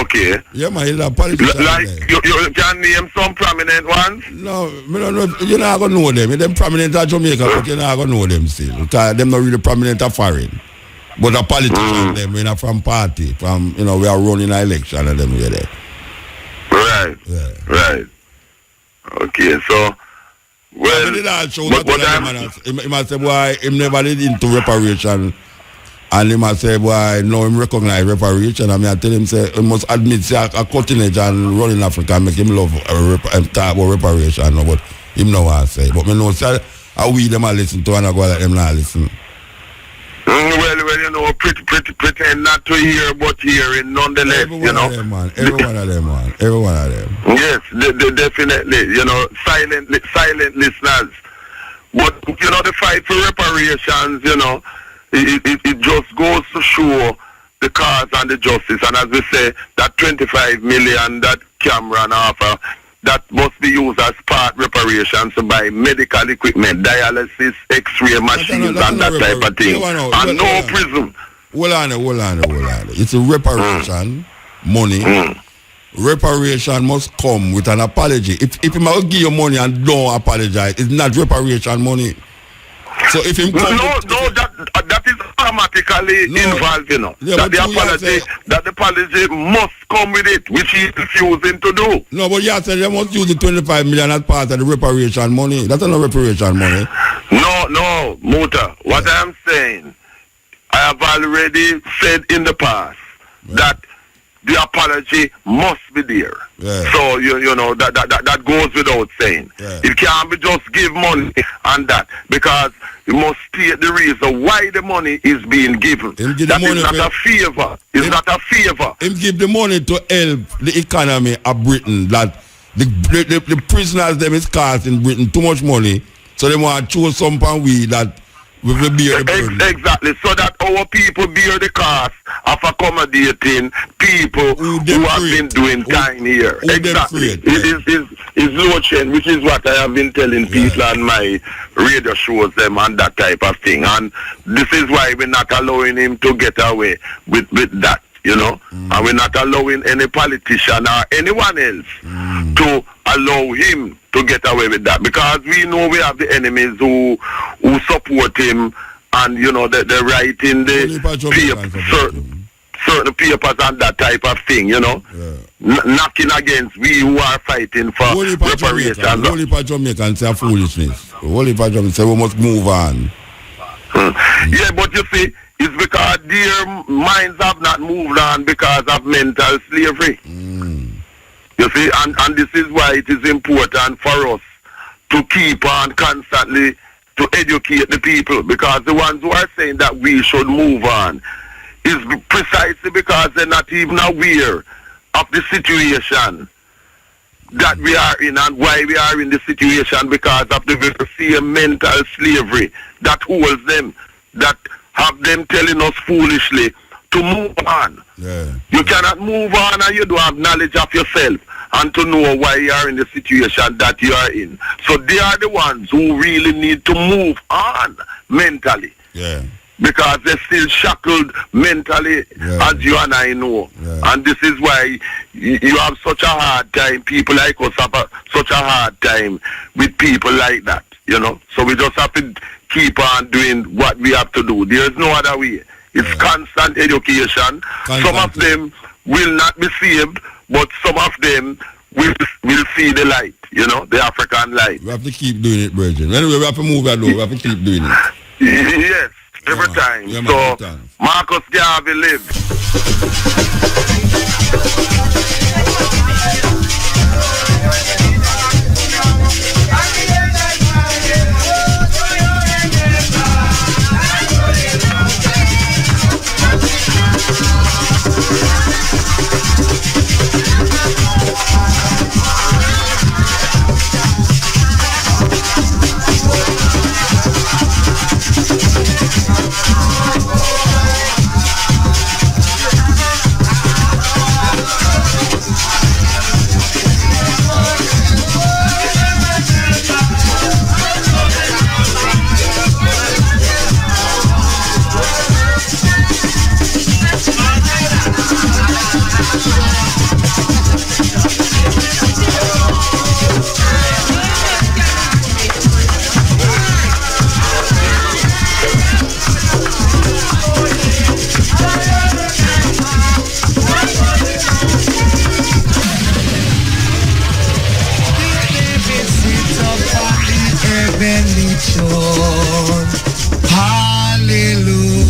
Okay. Yeah, man, you did a politician. Like you can name some prominent ones? No, me don't know. You're not gonna know them. Them prominent at Jamaica, but you're not gonna know them still. Because them not really prominent at foreign. But a politician them, you know, from party, from we are running an election and them we there. Right. Yeah. Right. Okay, so well, he must say, boy, him never did into reparation, and he must say, boy, no, him recognize reparation. I mean, I tell him, say, he must admit, say, a cutting edge and running Africa make him love and talk about reparation, no, but him know what I say. But me know, say, I we them a listen to and I go like them not listen. Well, you know, pretend not to hear, but hearing nonetheless, Every one of them, man. Yes, definitely, you know, silent listeners. But, you know, the fight for reparations, you know, it just goes to show the cause and the justice. And as we say, that 25 million that Cameron offer, that must be used as part reparations to buy medical equipment, dialysis, X-ray machines, and that type of thing. And no prison. Hold on. It's a reparation money. Reparation must come with an apology. If he might give you money and don't apologize, it's not reparation money. So if him come that is automatically involved, you know. Yeah, that the apology must come with it, which he is refusing to do. No, but you said they must use the 25 million as part of the reparation money. That's not reparation money. No, Muta. What I'm saying, I have already said in the past that the apology must be there. Yeah. So you know that goes without saying. Yeah. It can't be just give money and that, because you must state the reason why the money is being given. That is not a favor. It's not a favor. Him give the money to help the economy of Britain. That the prisoners them is costing Britain too much money, so they want to choose some pan we that we will bear the burden. Exactly, so that our people bear the cost of accommodating people who have been doing time here. Exactly. It's low chain, which is what I have been telling people on my radio shows them and that type of thing. And this is why we're not allowing him to get away with that, you know. And we're not allowing any politician or anyone else to allow him to get away with that, because we know we have the enemies who support him, and you know they're writing certain papers and that type of thing, you know, knocking against we who are fighting for reparations. Only for Jamaicans say foolishness. Only for Jamaicans say we must move on. Yeah, but you see, is because their minds have not moved on because of mental slavery. You see, and this is why it is important for us to keep on constantly to educate the people, because the ones who are saying that we should move on is precisely because they're not even aware of the situation that we are in and why we are in the situation, because of the very same mental slavery that holds them, that have them telling us foolishly to move on. Yeah. You cannot move on and you don't have knowledge of yourself and to know why you are in the situation that you are in. So they are the ones who really need to move on mentally. Yeah. Because they're still shackled mentally, as you and I know. And this is why you have such a hard time. People like us have such a hard time with people like that, you know. So we just have to keep on doing what we have to do. There is no other way. It's constant education. Some of them will not be saved, but some of them will see the light, you know, the African light. We have to keep doing it, Virgin. Anyway, we have to move that door. We have to keep doing it. Yes, every time. Yeah, so, man, Marcus Garvey live. Hallelujah.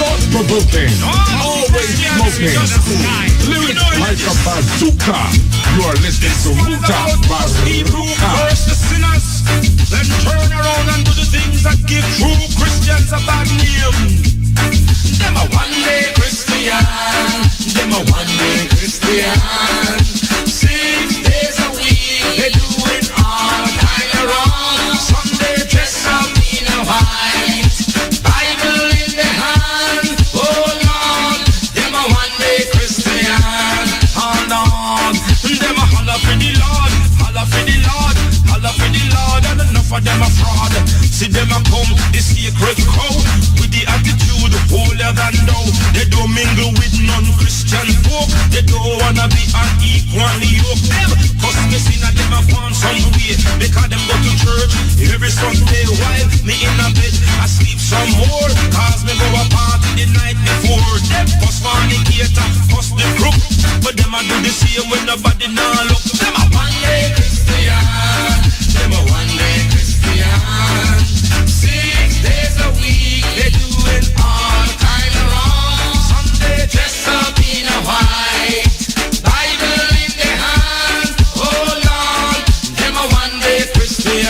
Thought-provoking, always smoking, lyrics like a bazooka. You are listening to Muta Baruka. Curse the sinners, then turn around and do the things that give true Christians a bad name. Them a one-day Christian, them a one-day Christian. 6 days a week, they do it all kind of wrong. Sunday dress up in a white, Bible in the hand. Oh Lord, them a one-day Christian. Oh Lord, them a holler for the Lord, holler for the Lord, holler for the Lord, and enough of them a fraud. See them a come, the sacred cow, with the attitude holier than thou. They don't mingle with non-Christian folk. They don't wanna be unequally yoked. Them cause me sin and them a found some way, because them go to church every Sunday while me in a bed I sleep some more, cause me go a party the night before. Them cause fornicator, cause the crook, but them a do the same when nobody now look. Them a one-day Christian, them a one-day Christian. 6 days a week, they doing all kind of wrong. Sunday dress up in a white, Bible in their hand. Oh Lord, them a one-day Christian.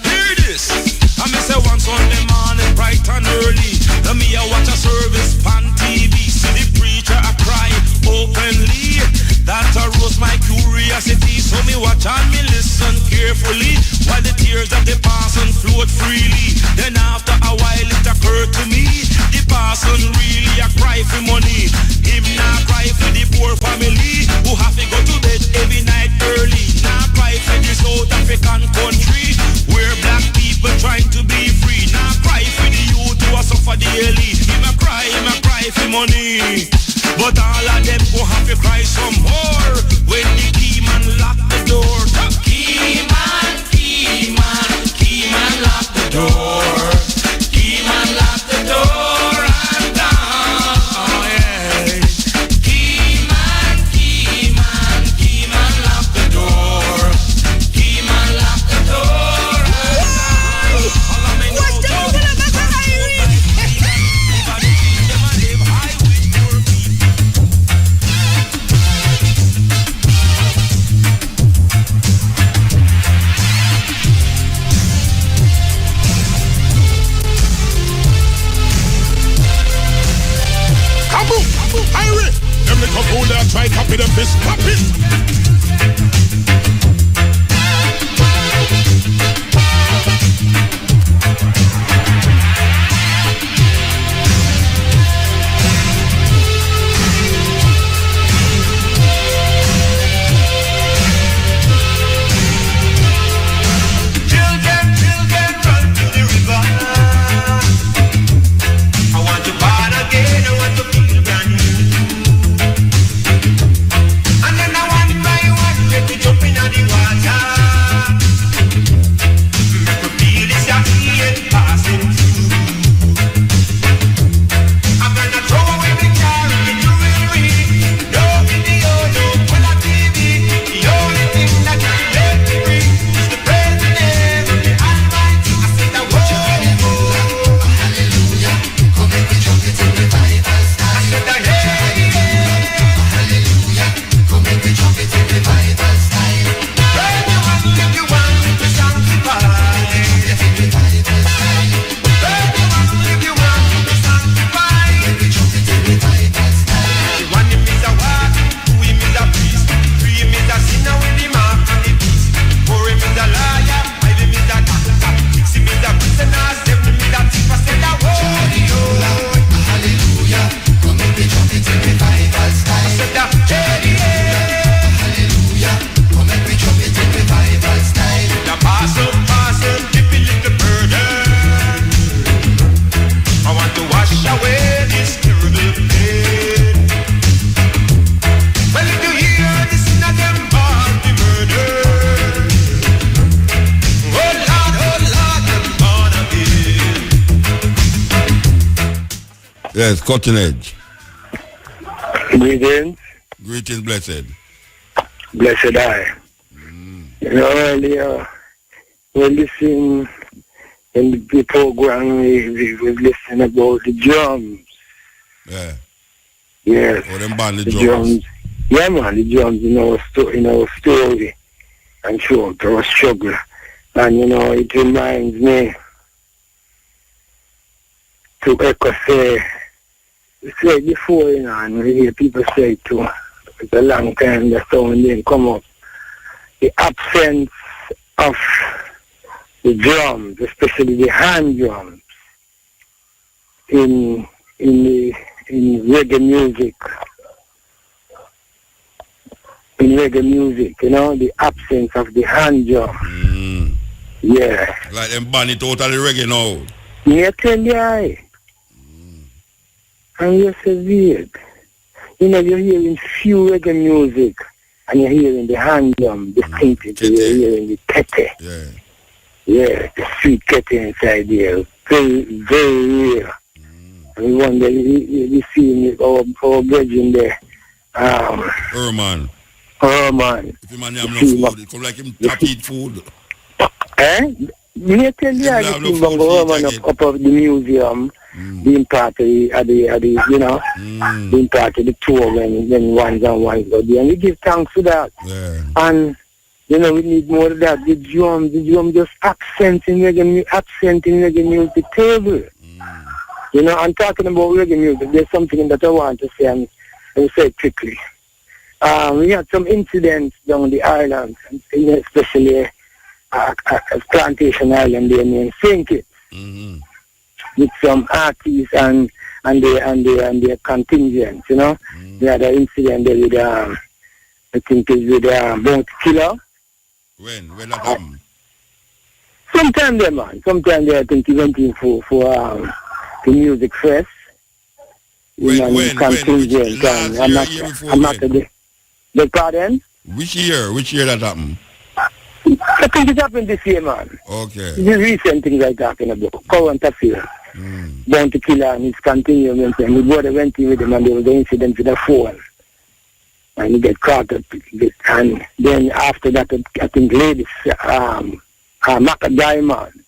Hear this, I me say one Sunday morning bright and early, let me a watch a service on TV. See the preacher a cry openly, that aroused my curiosity. So me watch and me listen carefully, while the tears of the person flowed freely. Then after a while it occurred to me, the person really a cry for money. Him not cry for the poor family, who have to go to bed every night early. Not cry for the South African country, where black people trying to be free. Not cry for the youth who are suffer daily. Him a cry for money. But all of them go have to cry some more when the key man lock the door. Key man lock the door. Key man lock the door and down. Oh, yeah. Key man lock the door. Key man lock the door and down. What's the Them little fool that try copy them fist, copy. Children, run to the river. I want to born again, I want to feel brand new. And then I want by one, let me jump in the water. Make me feel this heat passing through. I'm gonna throw away the car and the jewelry. No video, no color TV. The only thing that can let me free is the president of the Almighty. I said, whoa, hallelujah, come make me jump it in revival style. I said, hallelujah, come make me jump it in revival style. Burn your hand if you want me to sanctify. Revival style. Burn your hand if you want me to sanctify. Make me jump it in revival style. The one him is a what? Who him is a priest? Three him is a sinner with the mark and the beast. Four him is a liar, five him is a doctor. Six him is a prisoner, seven him is a thief. I said, hallelujah, come make me jump it in revival style. I said, hallelujah, come make me jump it in revival style. The pass up, keep it little burden. I want to wash away this terrible pain. Well, if you hear this in a them born the murder. Oh Lord, them born again. Yes, cutting edge. Greetings. Greetings, blessed. Blessed I. You know, earlier, we listen in the program we listen about the drums. Yeah. Yes. Oh, them band the drums. Yeah, man, the drums in our story and show our struggle. And, it reminds me to echo say before, and we hear people say it too. It's a long time the sound didn't come up. The absence of the drums, especially the hand drums, in reggae music. In reggae music, the absence of the hand drum. Yeah. Like them ban it out of the reggae now. Yeah, tell you. And you're so weird. You're hearing few reggae music and you're hearing the hand drum distinctly. You're hearing the tete. Yeah. Yeah, the sweet tete inside there. Very, very rare. And we wonder, you see our brethren there. Herman. If the man have no food, it come like him tap eat food. Me tell you, I see Herman up of the museum, being part of the being part of the tour when ones and ones go there. And we give thanks for that. Yeah. And, we need more of that. The drum just accenting reggae music table. I'm talking about reggae music. There's something that I want to say, and I'll say it quickly. We had some incidents down the island, especially a plantation island there named St. Kitts, with some artists and their contingents, We had an incident there with, I think it's with Bounty Killer. When that happened? Sometime there, man. Sometime there, I think he went in for the music fest. When? Contingent. I'm not today. The pardon? Which year that happened? I think it happened this year, man. Okay. The recent things I'm talking about. Current affairs. Bounty Killer and his continuance. And the brother went in with him and there was an incident with a phone. And he get caught up. And then after that, I think ladies, Maca Diamond.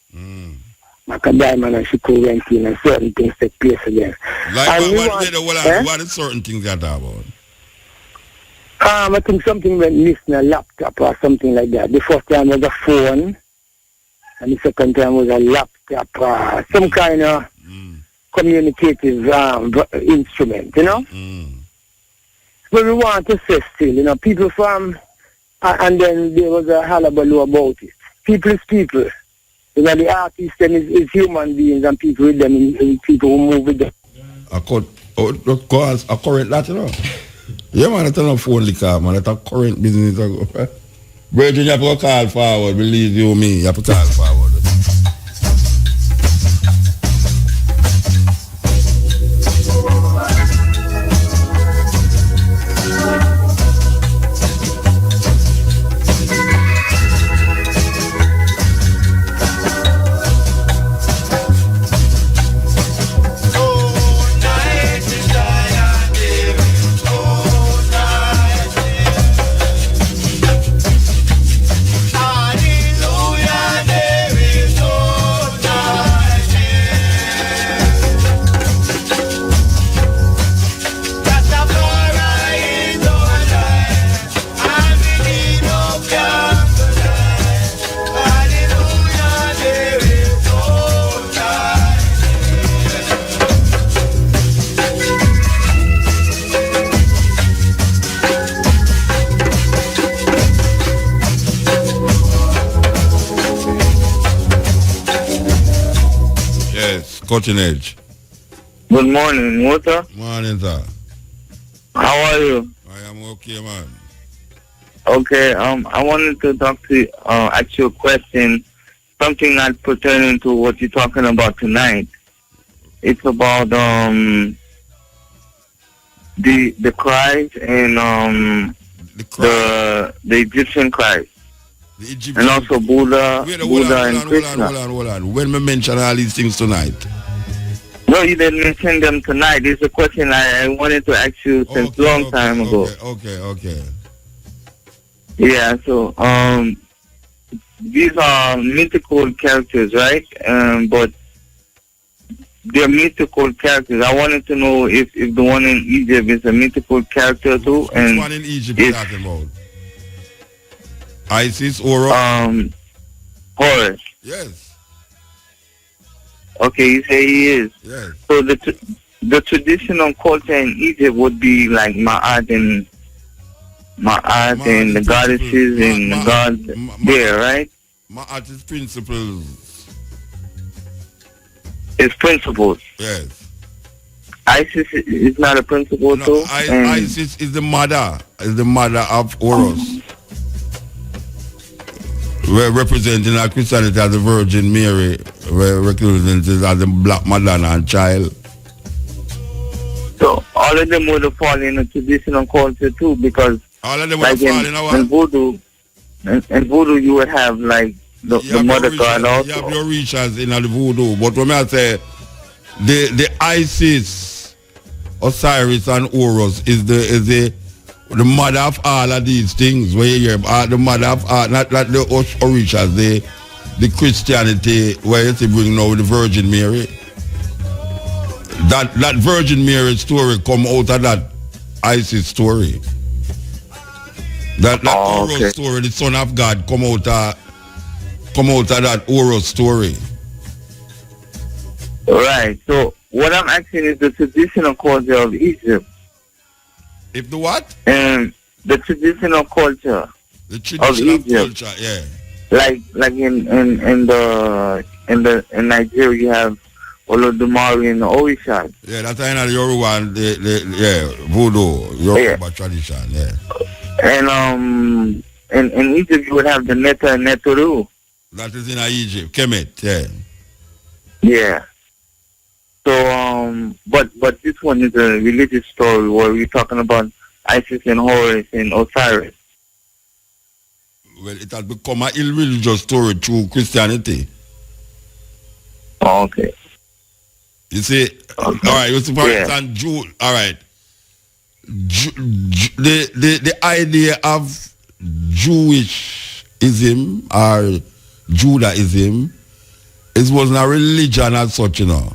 Maca Diamond and Shiko went in and certain things take place again. Like what is certain things that about? I think something went missing, a laptop or something like that. The first time was a phone, and the second time was a laptop, some kind of communicative instrument, But we want to say still, people from, and then there was a hullabaloo about it. People is people. The artists then is human beings and people with them, and people who move with them. A current that, Yeah, man, it's not phone liquor, man. It's a current business. Brethren, you have to call forward. Believe you me, you have to call forward. Cutting Edge. Good morning, Walter. Morning, sir. How are you? I am okay, man. Okay, I wanted to talk to you, ask you a question, something not pertaining to what you're talking about tonight. It's about the Christ and the Egyptian Christ. The Egyptian, and also Buddha and Krishna. Hold on. When we mention all these things tonight? No, you didn't mention them tonight. It's a question I wanted to ask you since long time ago. Okay. Yeah, so these are mythical characters, right? But they're mythical characters. I wanted to know if the one in Egypt is a mythical character too. Which and one in Egypt you talking about? Isis, Horus? Horus. Yes. Okay, you say he is. Yes. So the traditional culture in Egypt would be like Ma'at and the goddesses and the gods there, right? Ma'at is principles. It's principles. Yes. Isis is not a principle too? Isis is the mother. Is the mother of Horus. We're representing our Christianity as the Virgin Mary. We're representing as the Black Madonna and child. So all of them would have fallen in a traditional culture too, because all of them would have fallen in our... in voodoo you would have like the mother god also. You have your rituals in the voodoo, but when I say the Isis, Osiris and Horus is the mother of all of these things. Where you hear the mother of all, not the rituals, the Christianity where you see bring now the Virgin Mary. That Virgin Mary story come out of that Isis story. That Horus story, the Son of God, come out of that Horus story. Right. So what I'm asking is the traditional culture of Egypt. If the what? The traditional culture. The traditional of Egypt. culture, yeah. Like in Nigeria you have Olodumare and the Orishas. Yeah, that's in the Yoruba and the voodoo, Yoruba tradition, yeah. And in Egypt you would have the Neta and Neturu. That is in Egypt, Kemet, yeah. Yeah. So but this one is a religious story where we're talking about Isis and Horus and Osiris. Well, it has become a irreligious story through Christianity. Oh, okay. You see, all right, you see, for instance, all right. The idea of Jewishism or Judaism wasn't a religion as such, you know.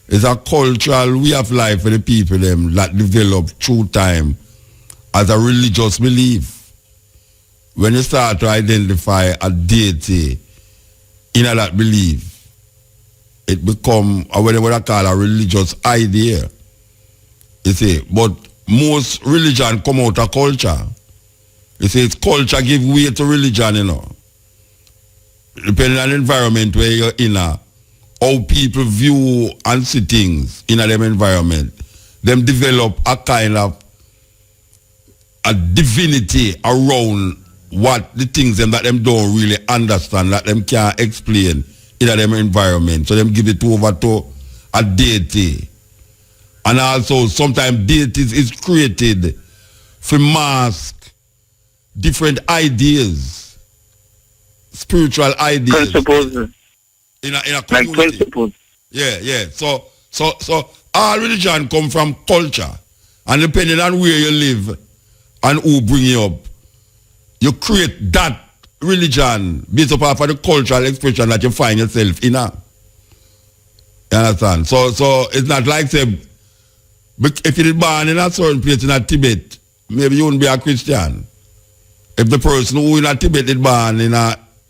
It's a cultural way of life for the people them that develop through time as a religious belief. When you start to identify a deity in that belief, it become what I call a religious idea. You see, but most religion come out of culture. You see, it's culture give way to religion, you know. Depending on the environment where you're in, how people view and see things in them environment, them develop a kind of a divinity around what the things them that them don't really understand, that them can't explain in them environment. So them give it over to a deity. And also sometimes deities is created to mask different ideas, spiritual ideas. Principles. In a community. Like principles. Yeah. So all religion come from culture. And depending on where you live and who bring you up, you create that religion based upon the cultural expression that you find yourself in. You understand? So it's not like say, if you're born in a certain place in a Tibet, maybe you wouldn't be a Christian. If the person who in a Tibet is born in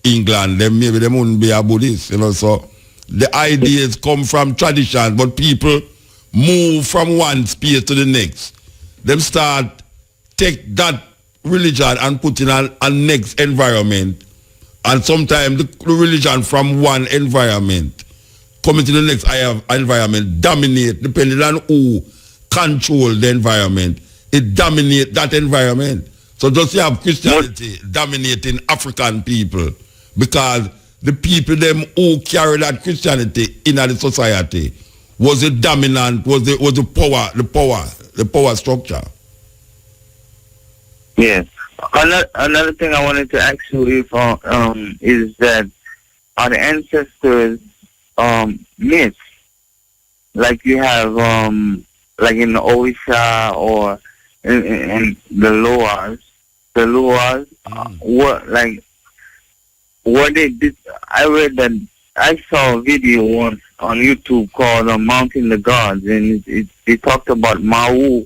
England, then maybe they wouldn't be a Buddhist, you know. So the ideas come from tradition, but people move from one space to the next. Them start take that religion and put in a next environment, and sometimes the religion from one environment coming to the next environment dominate, depending on who control the environment. It dominates that environment. So just you have Christianity dominating African people, because the people them who carry that Christianity in the society was the dominant, was the power structure. Yes. Another thing I wanted to ask you is that are the ancestors myths? Like you have like in the Orisha or in the Loas, what what they did, I read that I saw a video once on YouTube called Mounting the Gods, and they talked about Mau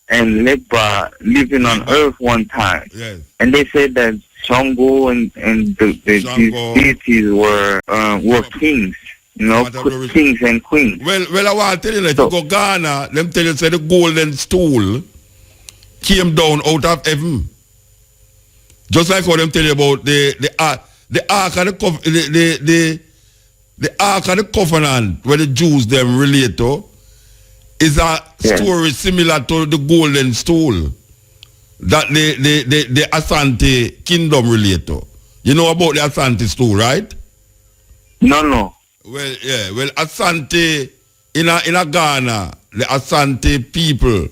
and Legba living on Earth one time. Yes. And they said that Shango and these deities were kings, you know, kings and queens. Well, I want to tell you, if you go Ghana, them tell you say the golden stool came down out of heaven. Just like how them tell you about the Ark of the Ark of the Covenant, where the Jews them relate to, is a story similar to the golden stool that the Asante kingdom relate to. You know about the Asante stool, right? No. Well, yeah. Well, Asante in a Ghana, the Asante people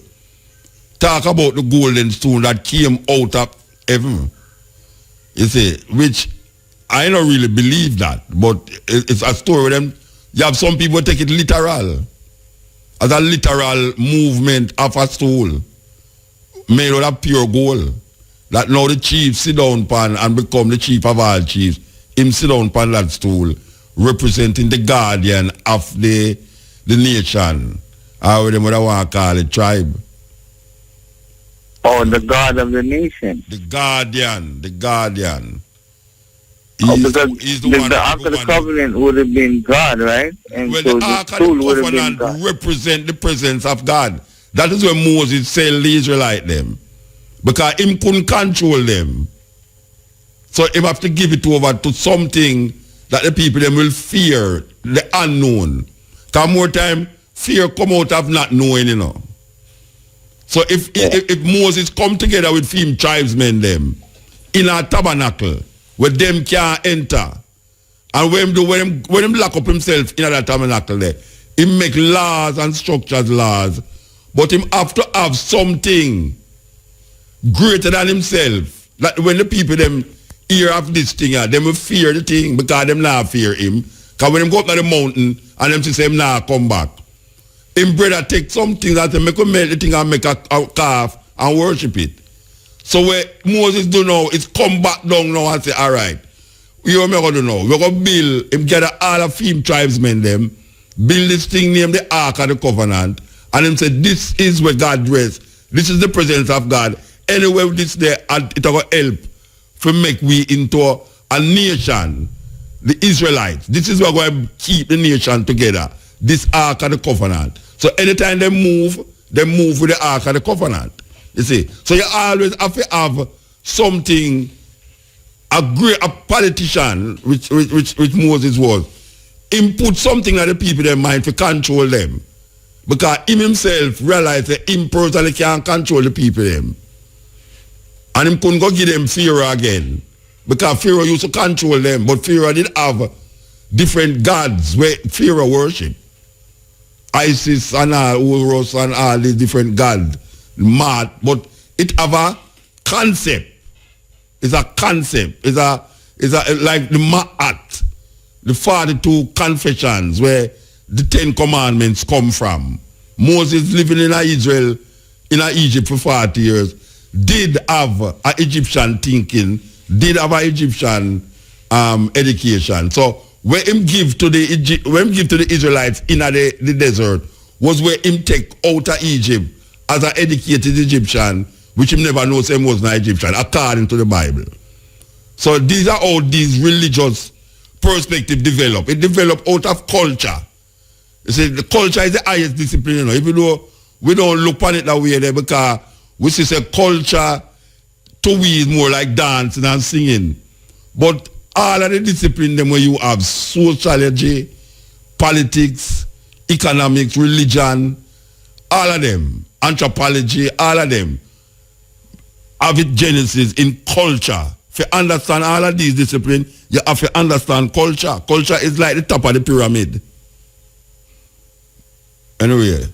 talk about the golden stool that came out of heaven. You see, which I don't really believe that, but it's a story with them. You have some people take it literal, as a literal movement of a stool made out of pure gold. That now the chief sit down pan and become the chief of all chiefs. Him sit down pan that stool, representing the guardian of the nation, or whatever they want to call it, tribe. Oh, the God of the nation. The guardian. Because the Ark of the Covenant would have been God, right? And well, so the Ark of stool the would have been Covenant God. represent the presence of God. That is where Moses said the Israelite them. Because him couldn't control them. So he have to give it over to something that the people them will fear, the unknown. Because more time, fear come out of not knowing, you know. So if Moses come together with him tribesmen them in a tabernacle where them can't enter, and when him lock up himself in that tabernacle there, he make laws and structures laws, but him have to have something greater than himself. Like when the people them hear of this thing, them will fear the thing because them not fear him. Because when them go up to the mountain and them say him nah come back, him brother take something that make a melt the thing and make a calf and worship it. So what Moses do now is come back down now and say, all right, you know what we're going to do now? We're going to build, him gather all of him tribesmen them, build this thing named the Ark of the Covenant, and him say, this is where God rests. This is the presence of God. Anywhere this there, and it will help to make we into a nation, the Israelites. This is where we're going to keep the nation together. This Ark of the Covenant. So anytime they move with the Ark of the Covenant. You see? So you always have to have something, a politician, which Moses was, input something that the people in mind to control them. Because him himself realized that him personally can't control the people them. And him couldn't go give them Pharaoh again. Because Pharaoh used to control them, but Pharaoh did have different gods where Pharaoh worship. Isis and all, Horus and all these different gods. Mad, but it have a concept. It's a concept. It's a like the Ma'at, the 42 confessions where the 10 commandments come from. Moses living in Israel, in Egypt for 40 years, did have an Egyptian thinking, did have an Egyptian education. So when him give to the Israelites in the desert was where him take out of Egypt as an educated Egyptian, which him never knows him was an Egyptian, according to the Bible. So these are all these religious perspective develop. It developed out of culture. You see, the culture is the highest discipline, you know. Even though we don't look on it that way there, because we see say culture to we is more like dancing and singing. But all of the discipline them where you have sociology, politics, economics, religion, all of them, anthropology, all of them have its genesis in culture. To understand all of these disciplines, you have to understand culture. Culture is like the top of the pyramid. Anyway,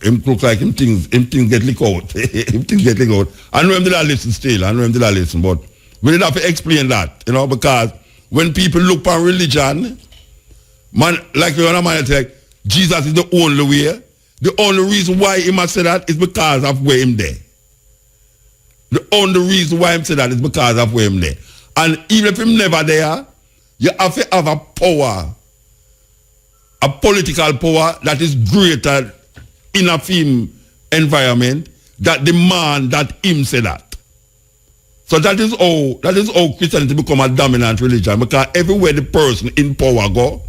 him look like him things get leaked out. Him things get leaked out. I know him did not listen still. But we did have to explain that, you know, because when people look for religion, man, like you know, man, like Jesus is the only way. The only reason why he must say that is because of where him there. The only reason why him say that is because of where him there. And even if him never there, you have to have a power, a political power that is greater in a film environment that demand that him say that. So that is how Christianity become a dominant religion, because everywhere the person in power go,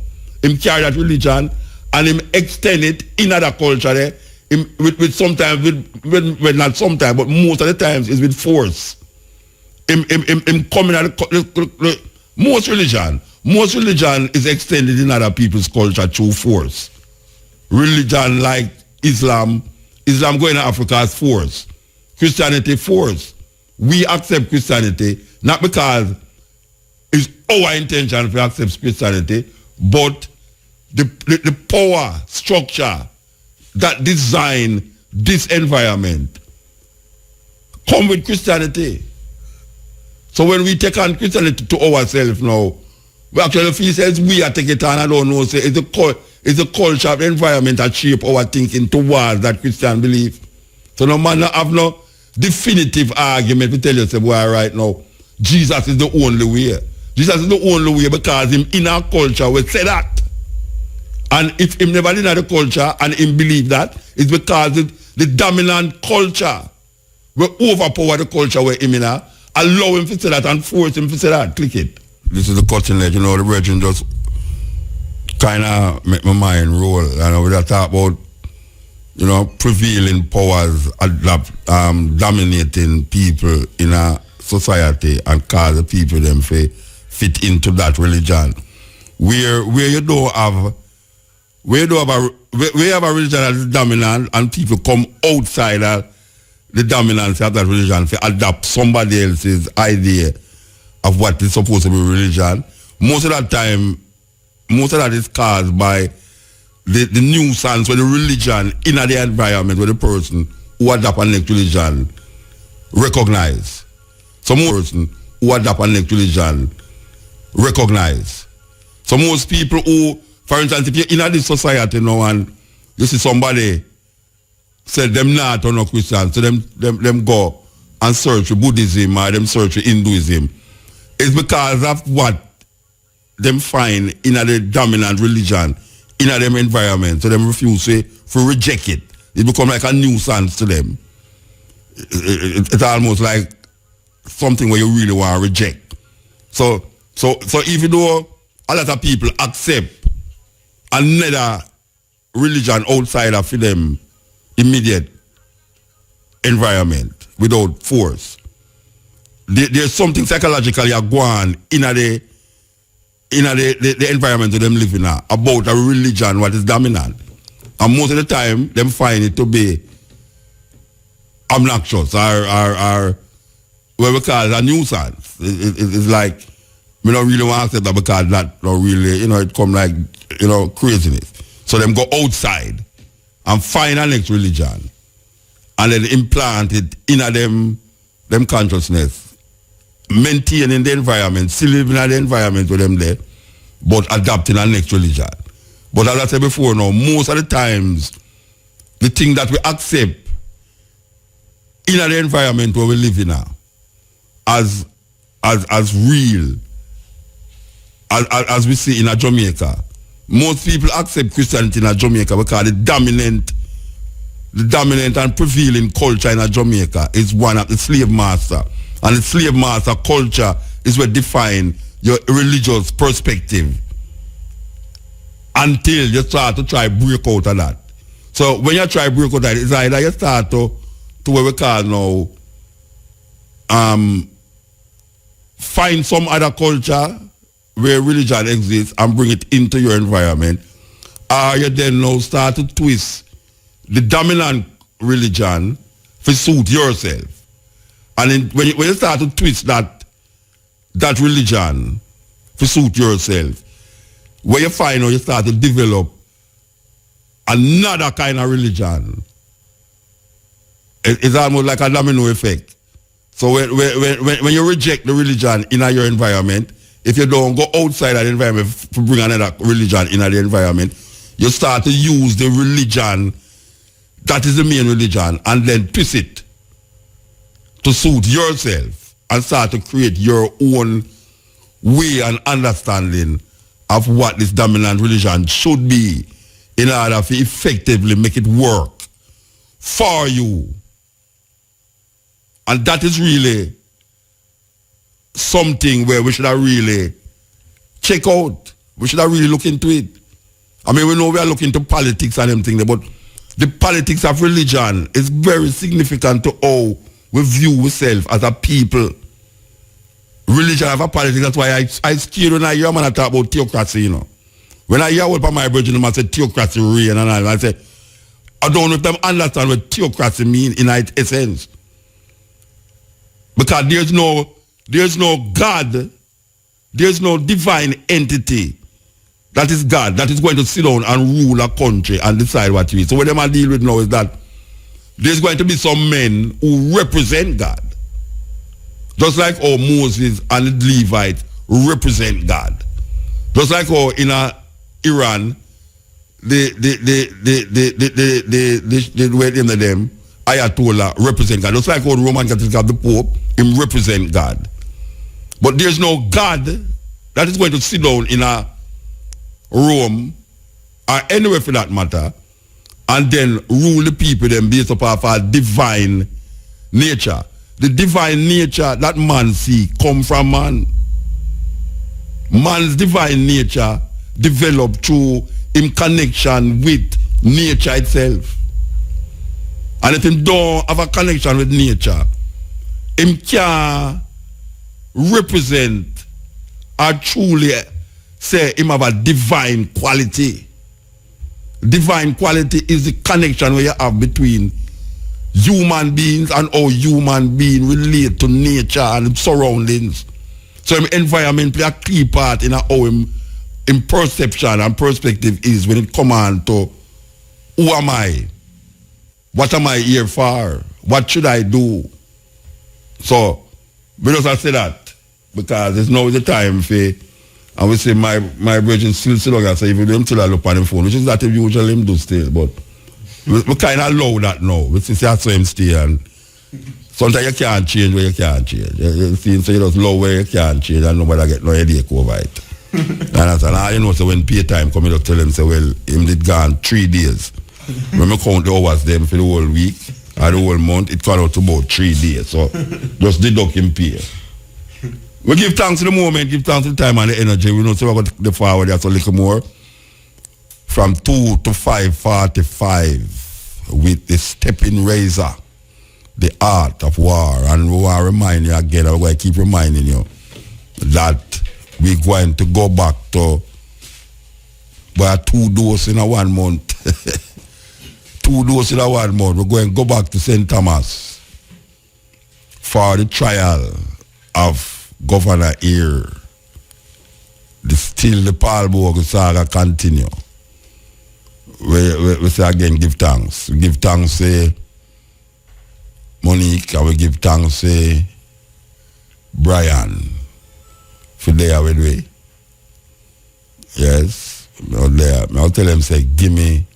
him carry that religion and him extend it in other culture there, with sometimes with not sometimes, but most of the times is with force. Him coming at the most religion is extended in other people's culture through force. Religion like Islam going to Africa as force. Christianity force. We accept Christianity not because it's our intention to accept Christianity, but the power structure that design this environment come with Christianity. So when we take on Christianity to ourselves now, we actually feel says we are taking it on. I don't know, say it's a culture of environment that shape our thinking towards that Christian belief. So no man have no definitive argument to tell you, say, boy, right now, Jesus is the only way. Jesus is the only way because him in our culture will say that. And if him never in the culture and him believe that, it's because the dominant culture will overpower the culture where him in a, allow him to say that and force him to say that. Click it. This is the cutting edge, the virgin just kind of make my mind roll. And we talk about, prevailing powers dominating people in a society and cause the people them fit into that religion. Where you don't have we have a religion that is dominant and people come outside the dominance of that religion to adopt somebody else's idea of what is supposed to be religion. Most of that is caused by the nuisance with the religion in the environment where the person who adopt a next religion recognize. Some person who adopt a next religion recognize. So most people who, for instance, if you're in this society now and you see somebody say them not or no Christian, so them go and search for Buddhism or them search for Hinduism, it's because of what them find in the dominant religion in them environment. So them refuse to reject it. It become like a nuisance to them. It's almost like something where you really want to reject. So even though a lot of people accept another religion outside of them immediate environment without force, there's something psychologically going on in the environment that them living in about a religion what is dominant. And most of the time, them find it to be obnoxious or what we call a nuisance. It's like, we don't really want to accept that because that don't really, it come like, craziness. So them go outside and find a next religion and then implant it in them consciousness, maintaining the environment, still living in the environment with them there, but adapting a next religion. But as I said before now, most of the times, the thing that we accept in the environment where we live in now, as real, as we see in Jamaica, most people accept Christianity in Jamaica because the dominant and prevailing culture in Jamaica is one of the slave master. And the slave master culture is what define your religious perspective until you start to try break out of that. So when you try break out of that, it's either you start to what we call now find some other culture where religion exists and bring it into your environment, or you then now start to twist the dominant religion to suit yourself. And when you start to twist that religion to suit yourself, where you find out you start to develop another kind of religion, it's almost like a domino effect. So when you reject the religion in your environment, if you don't go outside that environment to bring another religion in the environment, you start to use the religion that is the main religion and then twist it to suit yourself and start to create your own way and understanding of what this dominant religion should be in order to effectively make it work for you. And that is really something where we should have really check out. We should have really look into it. I mean, we know we are looking to politics and them things, but the politics of religion is very significant to how we view ourselves as a people. Religion have a politics, that's why I scared when I hear a man talk about theocracy, you know. When I hear what my brethren say theocracy reign and all, I say, I don't know if them understand what theocracy means in its essence. Because there's no God, there's no divine entity that is God, that is going to sit down and rule a country and decide what you is. So what them are dealing with now is that there's going to be some men who represent God. Just like how Moses and the Levites represent God. Just like how in Iran, the Ayatollah represent God. Just like how the Roman Catholic have the Pope, him represent God. But there's no God that is going to sit down in a Rome or anywhere for that matter and then rule the people then based upon a divine nature. The divine nature that man see come from man. Man's divine nature developed through in connection with nature itself. And if him don't have a connection with nature, him can represent or truly say him have a divine quality. Divine quality is the connection where you have between human beings and how human beings relate to nature and surroundings. So him environment play a key part in how him perception and perspective is when it comes on to who am I? What am I here for? What should I do? So, because I say that, because it's now the time for, and we say my brethren still I say if you don't still look on the phone, which is that usually him do still, but we kind of allow that now. We see that's where him stay, and sometimes you can't change where you can't change. You see, so you just low where you can't change and nobody get no headache over it. And you know, so when pay time come, you just tell him, say, well, him did gone 3 days. When we count the hours them for the whole week or the whole month, it comes out to about 3 days. So just deduct him pay. We give thanks to the moment, give thanks to the time and the energy. We know so we're going to forward there so a little more. From 2 to 5:45 with the stepping razor, the art of war. And we want to remind you again, we're going to keep reminding you that we're going to go back to 2 doses in a 1 month. 2 doses in a 1 month. We're going to go back to St. Thomas for the trial of Governor Ear. Still the Palborg saga continue. We say again, give thanks. We give thanks to Monique, and we give thanks to Brian for there with we. Yes. I'll tell them, say, give me,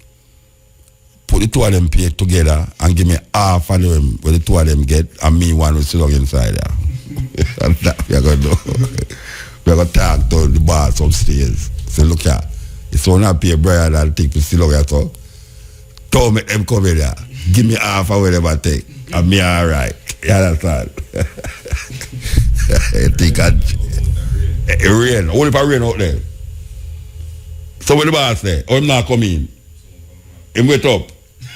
put the 2 of them pay together and give me half of them where the 2 of them get, and me one will sit down inside there. And that we are going to do. We're going to talk to the boss upstairs. Say, look here, it's only a pay Brian that take to sit down here, so don't make them come in there. Give me half of whatever I take, and me all right. You understand? I think it rain. Only if I rain out there. So when the boss say, oh, him not come in. Him wait up.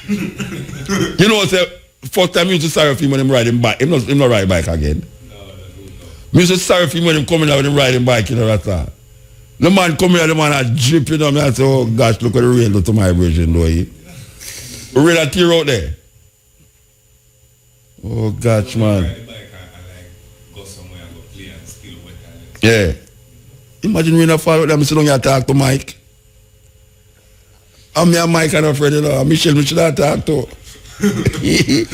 You know, say, first time you used to sorry for him when him ride him bike. Him not ride bike again. Me used to sorry for him when him coming out when him riding bike, you know, that's all. The man coming out, the man a drip, you know, I say, oh gosh, look at the rain to my bridge, do you? Rain a tear out there. Oh gosh, man. Yeah. Imagine rain a fall out there, I sit down here and talk to Mike. I'm me and Mike and a friend, you know, Michelle should have talked to. Big.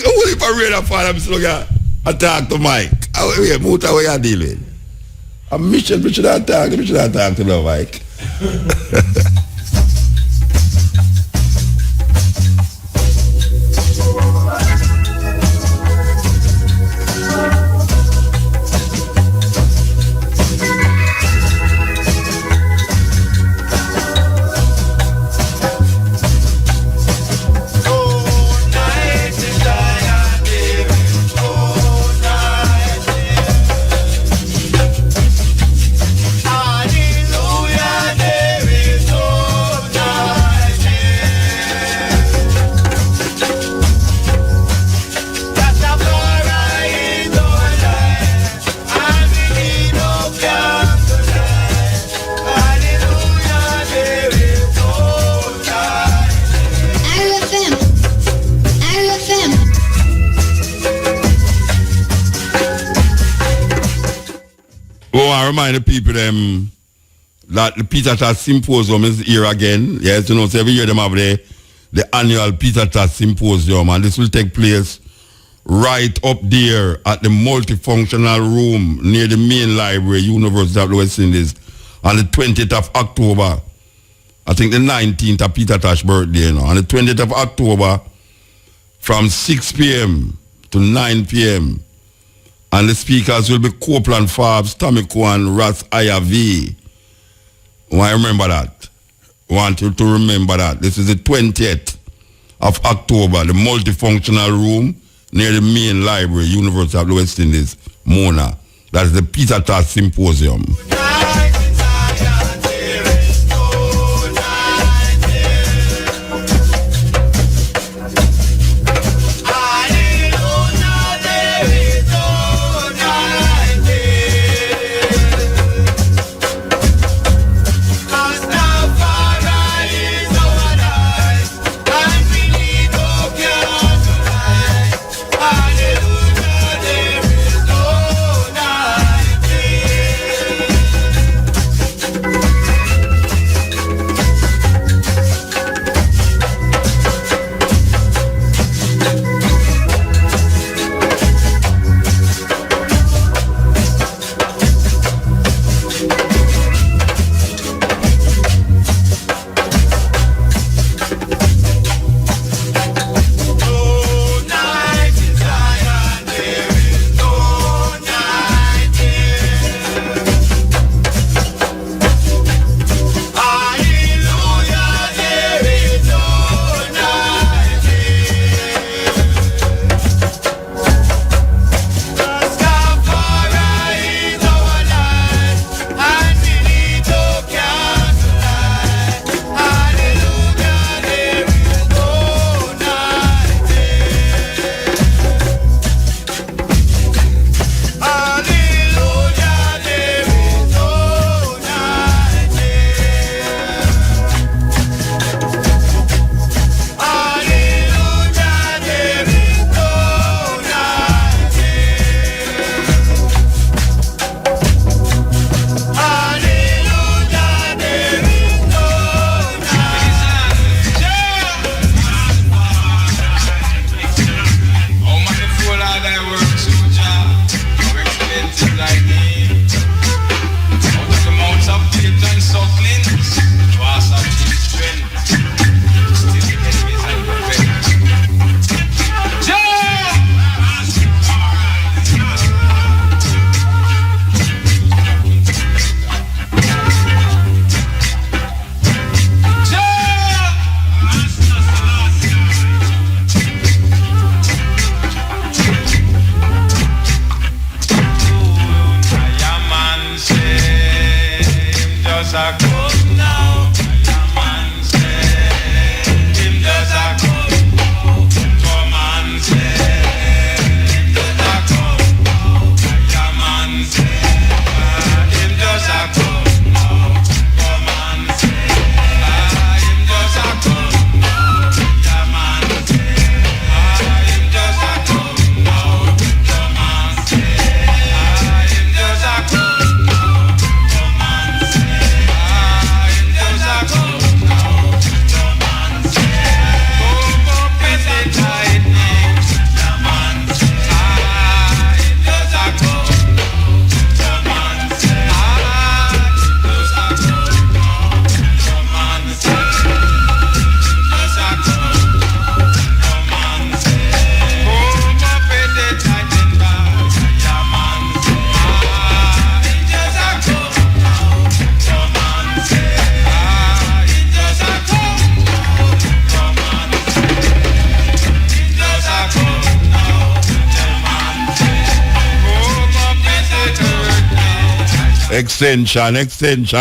Only if I rain a fall, I'm sit down here and talk to Mike. Wait, what are you dealing? I'm Michelle should have talked to no Mike. want to remind the people them that the Peter Tosh Symposium is here again. Yes, you know, so every year them have the annual Peter Tosh Symposium, and this will take place right up there at the multifunctional room near the main library, University of the West Indies, on the 20th of October. I think the 19th of Peter Tosh's birthday, you know. On the 20th of October, from 6 p.m. to 9 p.m. And the speakers will be Copeland Forbes, Tommy Kwan, Ras Ayavi. I remember that. I want you to remember that. This is the 20th of October, the multifunctional room near the main library, University of the West Indies, Mona. That's the Peter Tosh Symposium.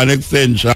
Extension.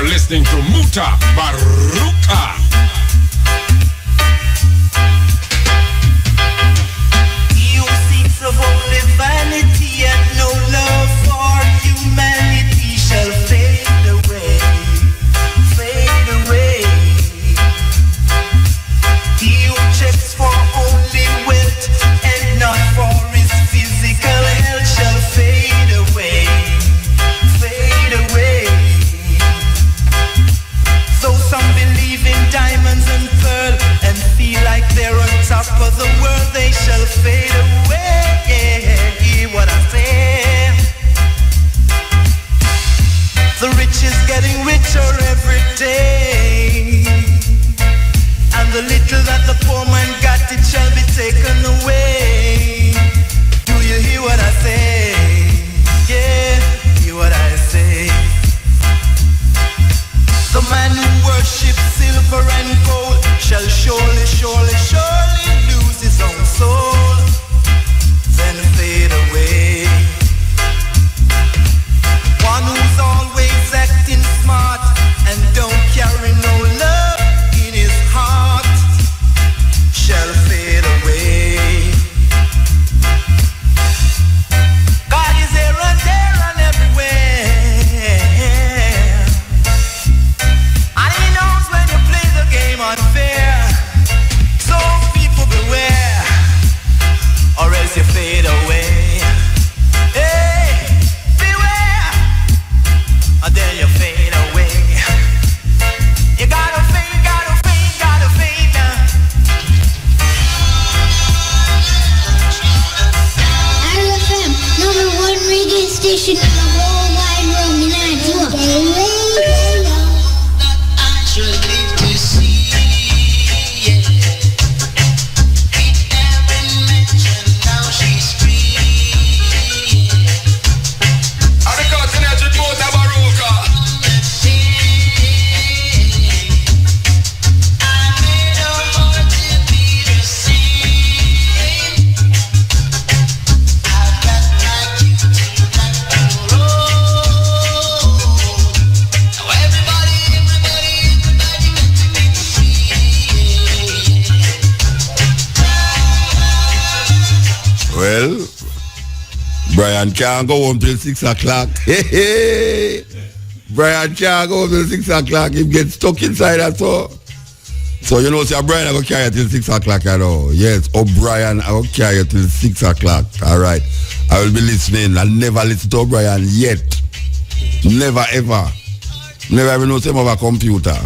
are listening to Muta Baruka. You seeks of only vanity and no love for humanity shall fade away, fade away. He who checks for only wealth and not for his physical health shall fade away, fade away. So some believe in diamonds and pearl and feel like they're on top of the world, they shall fade away. Hear what I say? The rich is getting richer every day, and the little that the poor man got, it shall be taken away. Do you hear what I say? Yeah, hear what I say. The man who worships silver and gold shall surely, surely, surely lose his own soul, then fade away. One who's always acting smart and don't carry no love in his heart shall fade away. God is here and there and everywhere, and he knows when you play the game unfair. So people beware, or else you fade away. Hey, beware, and then you fade away. You gotta fade, gotta fade, gotta fade now. RFM, number one reggae station in the whole wide world, United. Well, Brian can't go home till 6 o'clock. Hey. Brian can't go home till 6 o'clock. He gets stuck inside that so you know, see, Brian I go carry you till 6 o'clock, you know. Yes, O'Brien I go carry you till 6 o'clock. Alright. I will be listening. I never listen to O'Brien yet. Never ever. Never ever know him over a computer.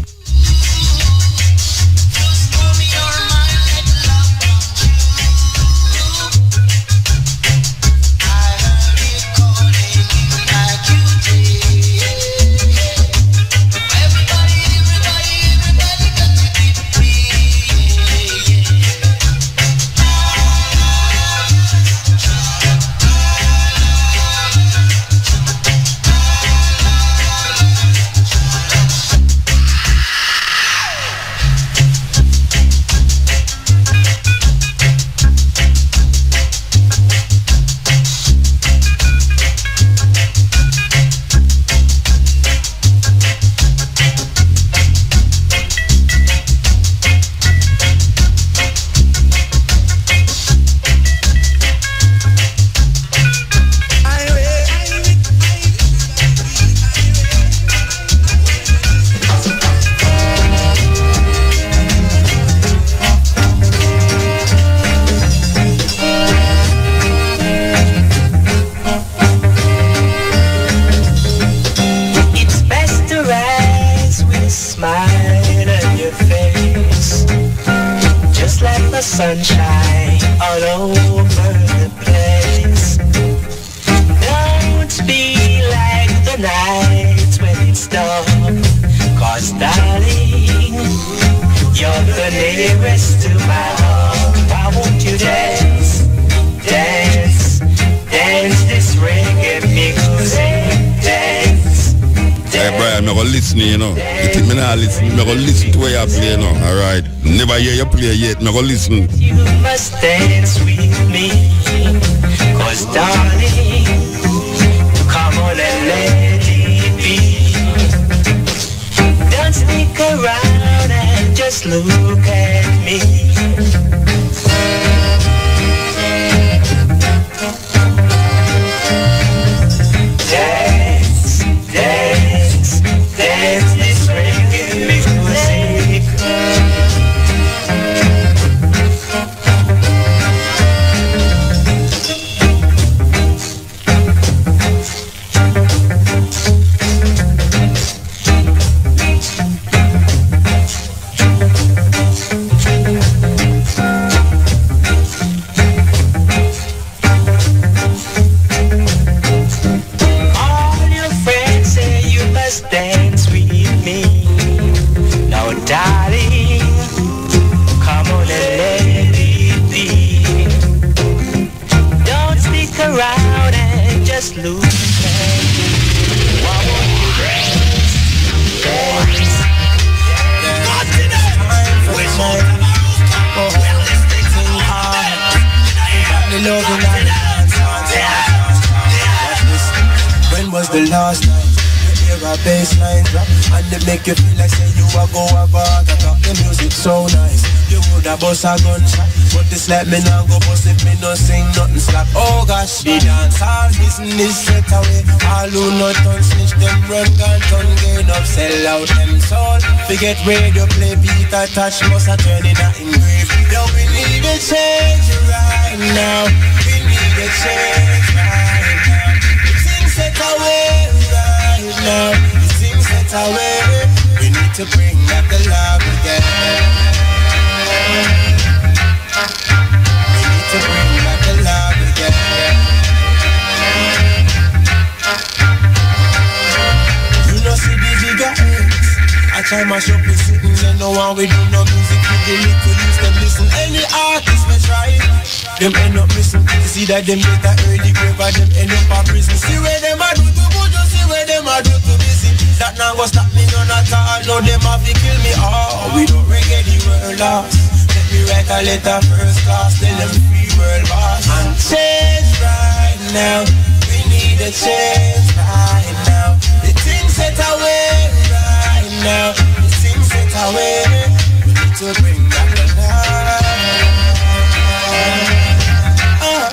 Sunshine all over the place. Don't be like the nights when it's dark, 'cause darling, you're the nearest to my heart. Why won't you dance, dance, dance this reggae music, dance. Hey Brian, I'm gonna listen, you know. You think me not listen? I'm gonna listen to where you play, you know. Alright. Never hear you play yet, I'm gonna listen. You must dance with me, 'cause darling, come on and let it be. just look at me. Dance, dance, dance this reggae music. Dance with me now, darling. Come on and let it be. Don't stick around and just look at me. Why won't you dance? Dance. When was the last time a bassline drop and they make you feel like say you a go about attack? The music so nice, you woulda bust a gunshot, but this let me now go bust if me no sing nothing slap. Oh gosh, the dance all business set away. All who not turn snitch them run gun turn gain up, sell out them soul. Forget radio play beat attach, must a turn in a engrave. Yo, we need a change right now. We need a change right now. Things set away right now. The things set away. We need to bring back the love again. We need to bring back the love again. You know see the bigger eggs. I try my shop is sitting there, no one we do no music with the little use them listen. Any artist we try, them end up missing. You see that them get that early grave and them end up in prison. See where them a do to good, you see where them a do to busy. That now go stop me none at all, no them have to kill me all. We don't regret the world lost. Let me write a letter first class, tell them free world boss. And change right now, we need a change right now. The things set away right now, the things set away. We need to bring back the